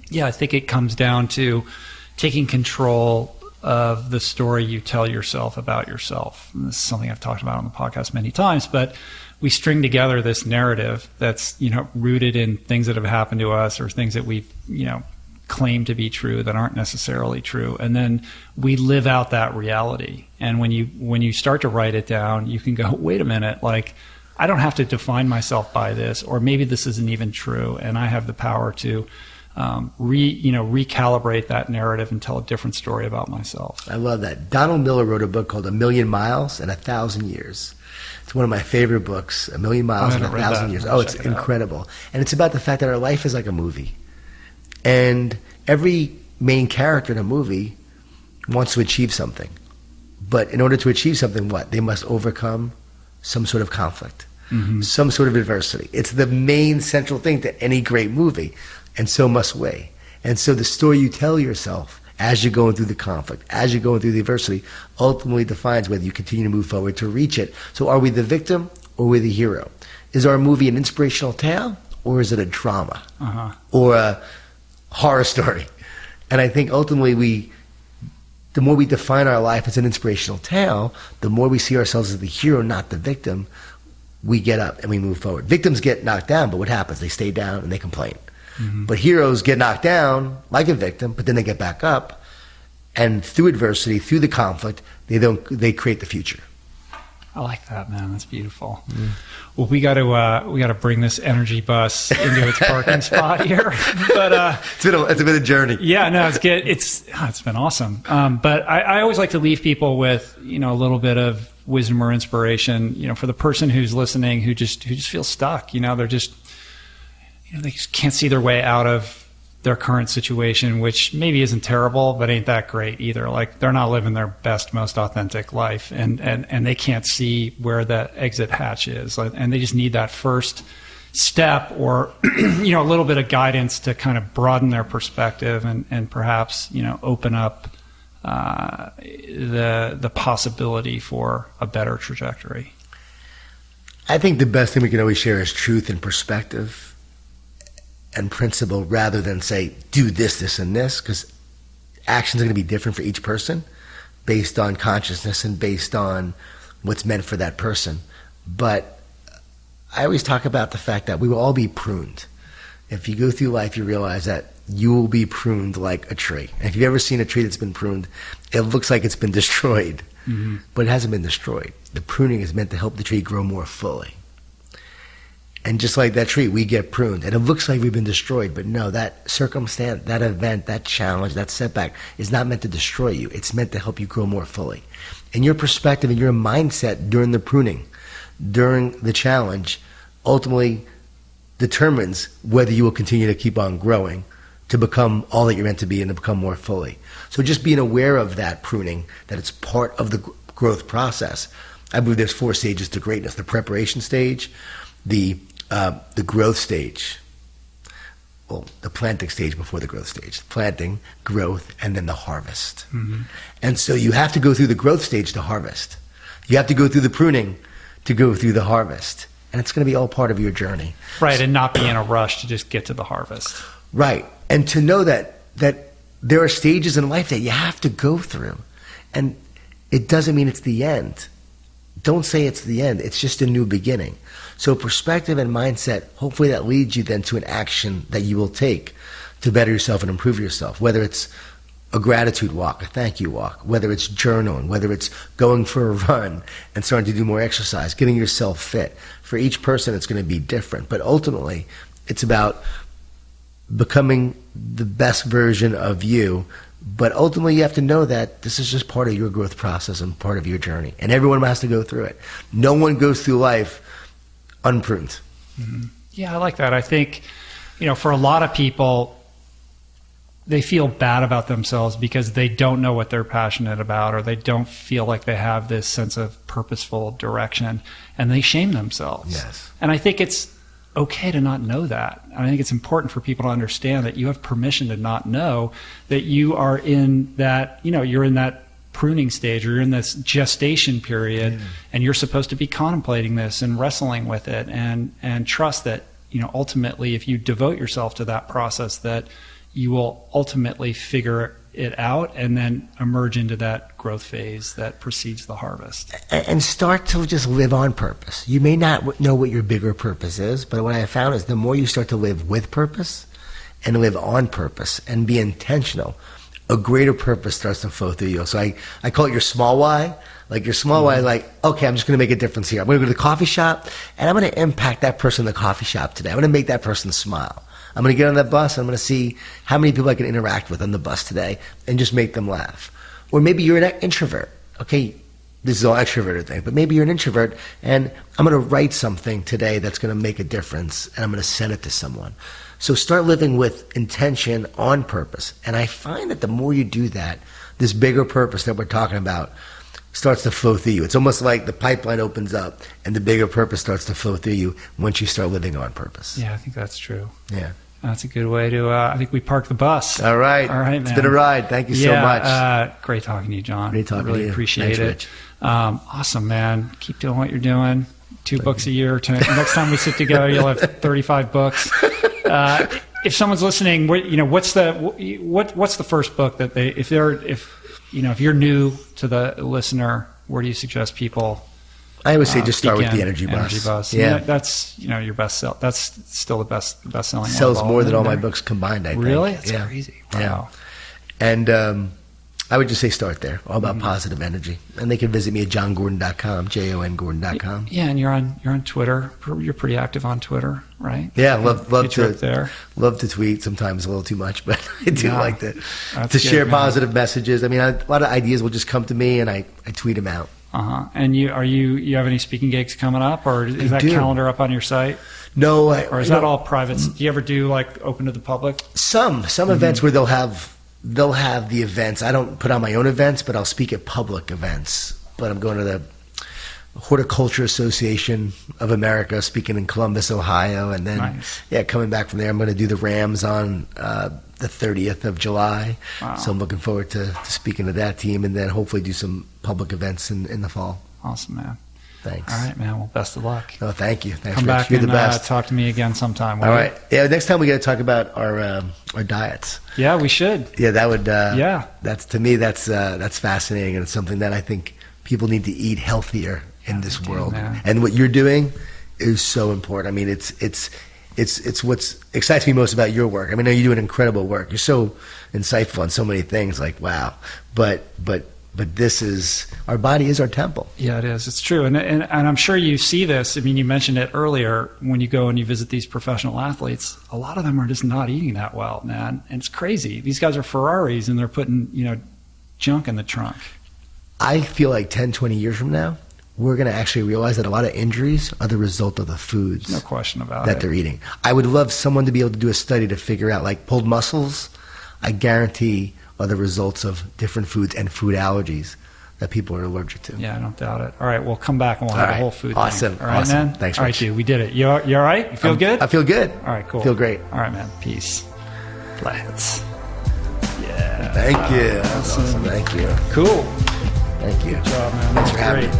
Yeah, I think it comes down to taking control of the story you tell yourself about yourself. And this is something I've talked about on the podcast many times, but we string together this narrative that's, rooted in things that have happened to us or things that we've, claim to be true that aren't necessarily true, and then we live out that reality. And when you start to write it down, you can go, wait a minute, like I don't have to define myself by this, or maybe this isn't even true, and I have the power to recalibrate that narrative and tell a different story about myself. I love that. Donald Miller wrote a book called 1,000,000 Miles and 1,000 Years. It's one of my favorite books, 1,000,000 Miles and 1,000 Years. Oh, it's incredible. And it's about the fact that our life is like a movie. And every main character in a movie wants to achieve something. But in order to achieve something, they must overcome some sort of conflict, some sort of adversity. It's the main central thing to any great movie, and so must we. And so the story you tell yourself as you're going through the conflict, as you're going through the adversity, ultimately defines whether you continue to move forward to reach it. So are we the victim or are we the hero? Is our movie an inspirational tale, or is it a drama or a horror story? And I think ultimately the more we define our life as an inspirational tale, the more we see ourselves as the hero, not the victim, we get up and we move forward. Victims get knocked down, but what happens? They stay down and they complain. Mm-hmm. But heroes get knocked down like a victim, but then they get back up, and through adversity, through the conflict, they create the future. I like that, man. That's beautiful. Mm. Well, we got to bring this energy bus into its parking spot here. But it's been a journey. Yeah, no, it's good. It's been awesome. But I always like to leave people with a little bit of wisdom or inspiration. For the person who's listening who just feels stuck. They're just they just can't see their way out of their current situation, which maybe isn't terrible, but ain't that great either. Like they're not living their best, most authentic life, and they can't see where that exit hatch is, and they just need that first step or a little bit of guidance to kind of broaden their perspective and perhaps open up the possibility for a better trajectory. I think the best thing we can always share is truth and perspective and principle, rather than say, do this, this, and this, because actions are going to be different for each person based on consciousness and based on what's meant for that person. But I always talk about the fact that we will all be pruned. If you go through life, you realize that you will be pruned like a tree. And if you've ever seen a tree that's been pruned, it looks like it's been destroyed, but it hasn't been destroyed. The pruning is meant to help the tree grow more fully. And just like that tree, we get pruned. And it looks like we've been destroyed, but no, that circumstance, that event, that challenge, that setback is not meant to destroy you. It's meant to help you grow more fully. And your perspective and your mindset during the pruning, during the challenge, ultimately determines whether you will continue to keep on growing to become all that you're meant to be and to become more fully. So just being aware of that pruning, that it's part of the growth process. I believe there's 4 stages to greatness: the preparation stage, the growth stage, well, the planting stage before the growth stage, planting, growth, and then the harvest. And so you have to go through the growth stage to harvest. You have to go through the pruning to go through the harvest. And it's going to be all part of your journey. Right, and not be in a rush to just get to the harvest. Right, and to know that there are stages in life that you have to go through. And it doesn't mean it's the end. Don't say it's the end. It's just a new beginning. So perspective and mindset, hopefully that leads you then to an action that you will take to better yourself and improve yourself, whether it's a gratitude walk, a thank you walk, whether it's journaling, whether it's going for a run and starting to do more exercise, getting yourself fit. For each person, it's going to be different. But ultimately, it's about becoming the best version of you. But ultimately, you have to know that this is just part of your growth process and part of your journey. And everyone has to go through it. No one goes through life unpruned. Yeah, I like that. I think, for a lot of people, they feel bad about themselves because they don't know what they're passionate about, or they don't feel like they have this sense of purposeful direction, and they shame themselves. Yes. And I think it's okay to not know that. I think it's important for people to understand that you have permission to not know that you are in that, you're in that pruning stage, or you're in this gestation period, and you're supposed to be contemplating this and wrestling with it, and trust that, ultimately, if you devote yourself to that process, that you will ultimately figure it out and then emerge into that growth phase that precedes the harvest. And start to just live on purpose. You may not know what your bigger purpose is, but what I have found is the more you start to live with purpose and live on purpose and be intentional, a greater purpose starts to flow through you. So I call it your small why. Like your small why, like, okay, I'm just going to make a difference here. I'm going to go to the coffee shop, and I'm going to impact that person in the coffee shop today. I'm going to make that person smile. I'm going to get on that bus, and I'm going to see how many people I can interact with on the bus today and just make them laugh. Or maybe you're an introvert. Okay, this is all extroverted thing, but maybe you're an introvert, and I'm going to write something today that's going to make a difference, and I'm going to send it to someone. So start living with intention on purpose. And I find that the more you do that, this bigger purpose that we're talking about starts to flow through you. It's almost like the pipeline opens up and the bigger purpose starts to flow through you once you start living on purpose. Yeah, I think that's true. Yeah. That's a good way to, I think we parked the bus. All right, man. It's been a ride. Thank you so much. Great talking to you, John. Great talking to you. Really appreciate Thanks, it. Rich. Awesome, man. Keep doing what you're doing. 2 books a year. Next time we sit together, you'll have 35 books. If someone's listening, what's the first book that they, if you're new to the listener, where do you suggest people? I always say just start with the Energy Bus. Energy Bus. Yeah, that's your best sell. That's still the best selling. Sells more than all my books combined. I think. Really? That's crazy. Wow. Yeah. And I would just say start there. All about positive energy, and they can visit me at johngordon.com, JONGordon.com. Yeah, and you're on Twitter. You're pretty active on Twitter, right? Yeah, love to there. Love to tweet. Sometimes a little too much, but I do like to share man. Positive messages. I mean, a lot of ideas will just come to me, and I tweet them out. And you have any speaking gigs coming up, or is that calendar up on your site? No, or is that all private? Do you ever do like open to the public? Some events where they'll have the events. I don't put on my own events, but I'll speak at public events. But I'm going to the Horticulture Association of America, speaking in Columbus, Ohio, and then coming back from there, I'm going to do the Rams on the 30th of July. Wow. So I'm looking forward to speaking to that team, and then hopefully do some public events in the fall. Awesome, man. Thanks. All right, man. Well, best of luck. Oh, thank you. Thanks, Come Rich. back You're and the best. Talk to me again sometime. All right. Yeah, next time we got to talk about our diets. Yeah, we should. Yeah, that would. That's, to me, that's fascinating, and it's something that I think people need to eat healthier in this world. Man. And what you're doing is so important. I mean, it's it's what's excites me most about your work. I mean, I know you do an incredible work. You're so insightful on so many things. Like, wow. But this is, our body is our temple. Yeah, it is. It's true. And I'm sure you see this. I mean, you mentioned it earlier when you go and you visit these professional athletes. A lot of them are just not eating that well, man. And it's crazy. These guys are Ferraris and they're putting, junk in the trunk. I feel like 10, 20 years from now, we're going to actually realize that a lot of injuries are the result of the foods. No question about that it. They're eating. I would love someone to be able to do a study to figure out, like, pulled muscles, I guarantee are the results of different foods and food allergies that people are allergic to. Yeah, I don't doubt it. All right, we'll come back and we'll have a whole food Awesome. thing. All right, awesome. man? Thanks, All right, Rich. dude, we did it. You all right? You feel good? I feel good. All right, cool. I feel great. All right, man. Peace. Let's. Yeah. Thank you. That's awesome. Thank you. Cool. Thank you. Good job, man. Thanks for having me.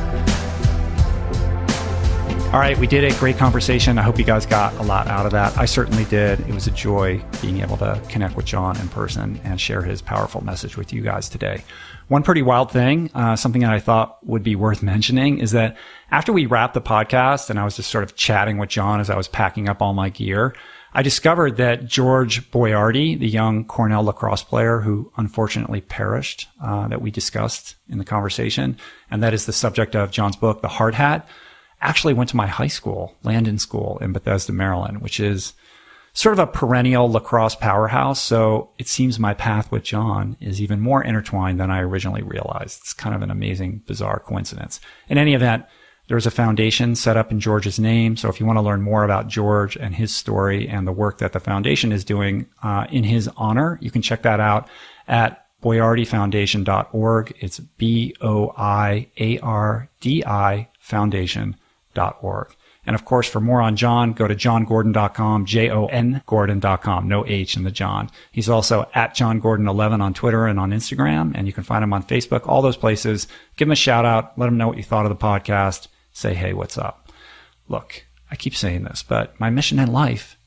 All right, we did a great conversation. I hope you guys got a lot out of that. I certainly did. It was a joy being able to connect with John in person and share his powerful message with you guys today. One pretty wild thing, something that I thought would be worth mentioning, is that after we wrapped the podcast and I was just sort of chatting with John as I was packing up all my gear, I discovered that George Boiardi, the young Cornell lacrosse player who unfortunately perished, that we discussed in the conversation, and that is the subject of John's book, The Hard Hat, actually went to my high school, Landon School in Bethesda, Maryland, which is sort of a perennial lacrosse powerhouse. So it seems my path with John is even more intertwined than I originally realized. It's kind of an amazing, bizarre coincidence. In any event, there's a foundation set up in George's name. So if you want to learn more about George and his story and the work that the foundation is doing in his honor, you can check that out at boiardifoundation.org. It's BOIARDI foundation.org. And of course, for more on John, go to johngordon.com, JON Gordon.com, no H in the John. He's also at JohnGordon11 on Twitter and on Instagram, and you can find him on Facebook, all those places. Give him a shout out. Let him know what you thought of the podcast. Say, hey, what's up? Look, I keep saying this, but my mission in life,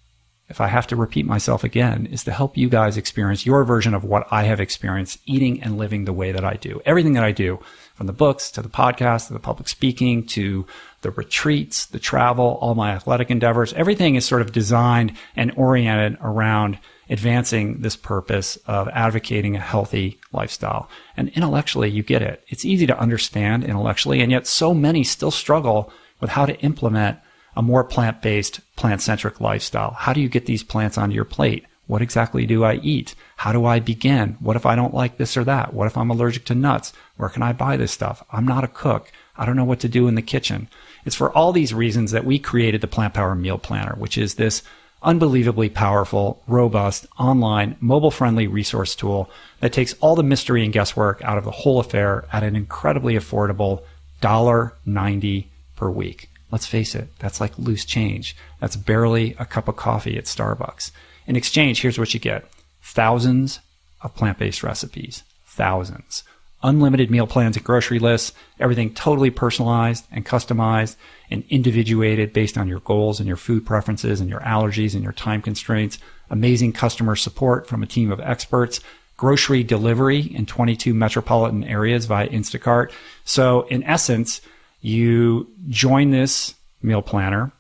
if I have to repeat myself again, is to help you guys experience your version of what I have experienced eating and living the way that I do. Everything that I do, from the books to the podcast to the public speaking to the retreats, the travel, all my athletic endeavors, everything is sort of designed and oriented around advancing this purpose of advocating a healthy lifestyle. And intellectually, you get it. It's easy to understand intellectually, and yet so many still struggle with how to implement a more plant-based, plant-centric lifestyle. How do you get these plants onto your plate? What exactly do I eat? How do I begin? What if I don't like this or that? What if I'm allergic to nuts? Where can I buy this stuff? I'm not a cook. I don't know what to do in the kitchen. It's for all these reasons that we created the Plant Power Meal Planner, which is this unbelievably powerful, robust, online, mobile-friendly resource tool that takes all the mystery and guesswork out of the whole affair at an incredibly affordable $1.90 per week. Let's face it, that's like loose change. That's barely a cup of coffee at Starbucks. In exchange, here's what you get. Thousands of plant-based recipes. Thousands. Unlimited meal plans and grocery lists. Everything totally personalized and customized and individuated based on your goals and your food preferences and your allergies and your time constraints. Amazing customer support from a team of experts. Grocery delivery in 22 metropolitan areas via Instacart. So in essence, you join this meal planner.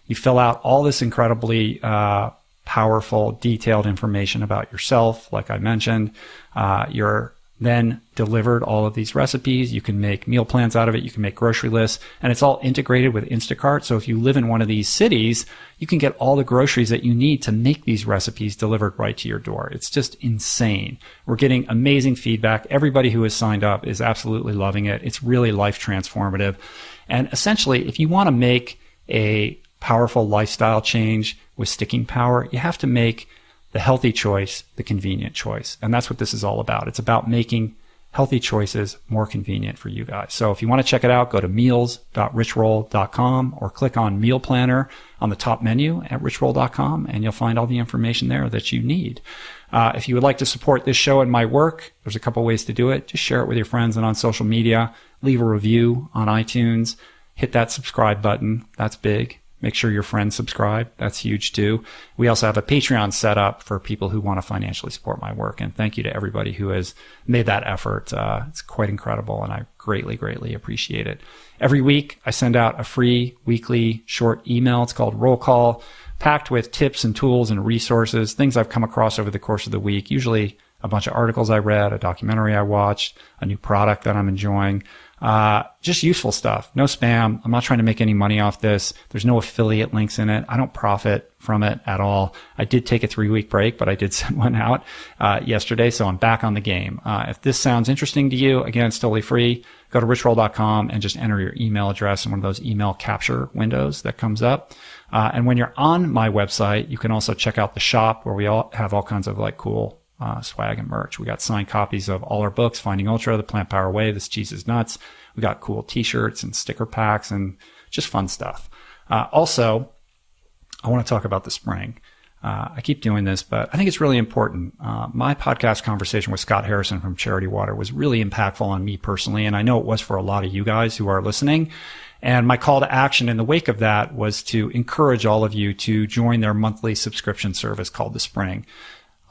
You fill out all this incredibly powerful, detailed information about yourself, like I mentioned. You're then delivered all of these recipes. You can make meal plans out of it. You can make grocery lists, and it's all integrated with Instacart. So if you live in one of these cities, you can get all the groceries that you need to make these recipes delivered right to your door. It's just insane. We're getting amazing feedback. Everybody who has signed up is absolutely loving it. It's really life transformative. And essentially, if you want to make a powerful lifestyle change with sticking power, you have to make the healthy choice the convenient choice. And that's what this is all about. It's about making healthy choices more convenient for you guys. So if you want to check it out, go to meals.richroll.com or click on Meal Planner on the top menu at richroll.com, and you'll find all the information there that you need. If you would like to support this show and my work, there's a couple ways to do it. Just share it with your friends and on social media. Leave a review on iTunes. Hit that subscribe button. That's big. Make sure your friends subscribe. That's huge too. We also have a Patreon set up for people who want to financially support my work. And thank you to everybody who has made that effort. It's quite incredible, and I greatly, greatly appreciate it. Every week, I send out a free weekly short email. It's called Roll Call. packed with tips and tools and resources, things I've come across over the course of the week, usually a bunch of articles I read, a documentary I watched, a new product that I'm enjoying. Just useful stuff. No spam. I'm not trying to make any money off this. There's no affiliate links in it. I don't profit from it at all. I did take a 3-week break, but I did send one out yesterday, so I'm back on the game. If this sounds interesting to you, again, it's totally free. Go to richroll.com and just enter your email address in one of those email capture windows that comes up. And when you're on my website, you can also check out the shop where we all have all kinds of like cool swag and merch. We got signed copies of all our books, Finding Ultra, The Plant Power Way, This Cheese is Nuts. We got cool t-shirts and sticker packs and just fun stuff. Also, I want to talk about the spring. I keep doing this, but I think it's really important. My podcast conversation with Scott Harrison from Charity Water was really impactful on me personally, and I know it was for a lot of you guys who are listening. And my call to action in the wake of that was to encourage all of you to join their monthly subscription service called The Spring.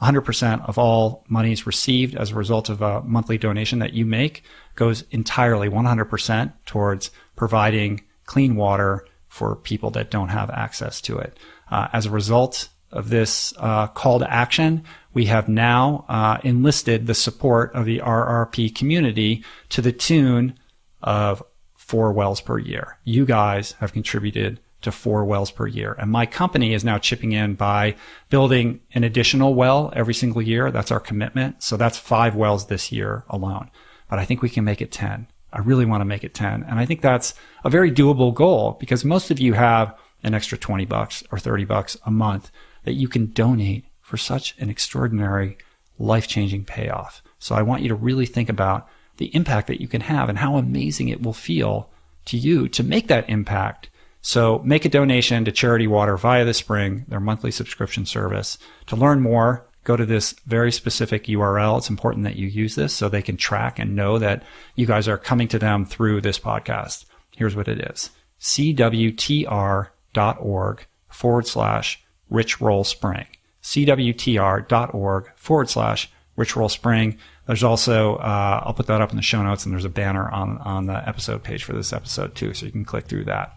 100% of all monies received as a result of a monthly donation that you make goes entirely 100% towards providing clean water for people that don't have access to it. As a result of this call to action, we have now enlisted the support of the RRP community to the tune of 4 wells per year. You guys have contributed to 4 wells per year. And my company is now chipping in by building an additional well every single year. That's our commitment. So that's 5 wells this year alone. But I think we can make it 10. I really want to make it 10. And I think that's a very doable goal because most of you have an extra $20 or $30 a month that you can donate for such an extraordinary, life-changing payoff. So I want you to really think about the impact that you can have and how amazing it will feel to you to make that impact. So make a donation to Charity Water via The Spring, their monthly subscription service. To learn more, go to this very specific URL. It's important that you use this so they can track and know that you guys are coming to them through this podcast. Here's what it is. cwtr.org/richrollspring. cwtr.org/richrollspring. There's also, I'll put that up in the show notes, and there's a banner on the episode page for this episode too, so you can click through that.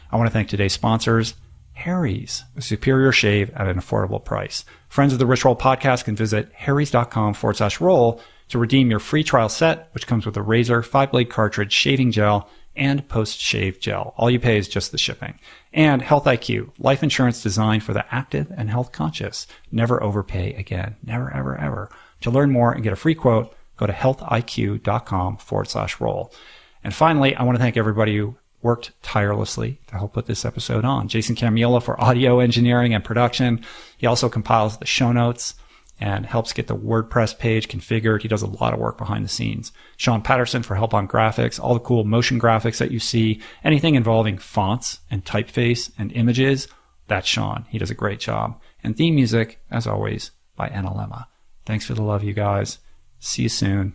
I want to thank today's sponsors, Harry's, a superior shave at an affordable price. Friends of the Rich Roll podcast can visit harrys.com/roll to redeem your free trial set, which comes with a razor, 5-blade cartridge, shaving gel, and post-shave gel. All you pay is just the shipping. And Health IQ, life insurance designed for the active and health conscious. Never overpay again. Never, ever, ever. To learn more and get a free quote, go to healthiq.com/roll. And finally, I want to thank everybody who worked tirelessly to help put this episode on. Jason Camiola for audio engineering and production. He also compiles the show notes and helps get the WordPress page configured. He does a lot of work behind the scenes. Sean Patterson for help on graphics, all the cool motion graphics that you see, anything involving fonts and typeface and images, that's Sean. He does a great job. And theme music, as always, by NLMA. Thanks for the love, you guys. See you soon.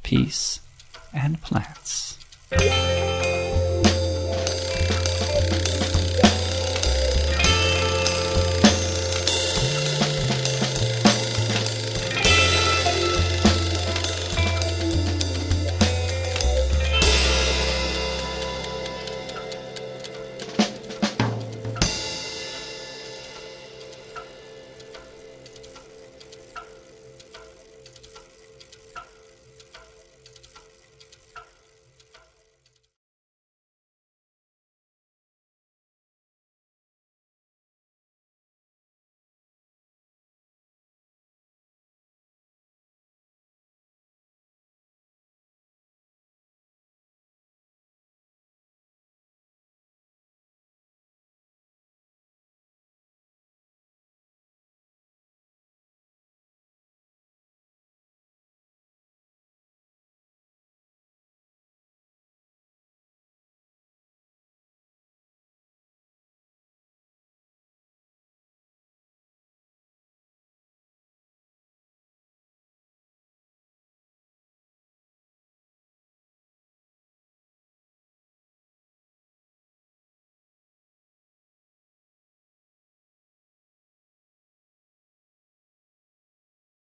Peace and plants.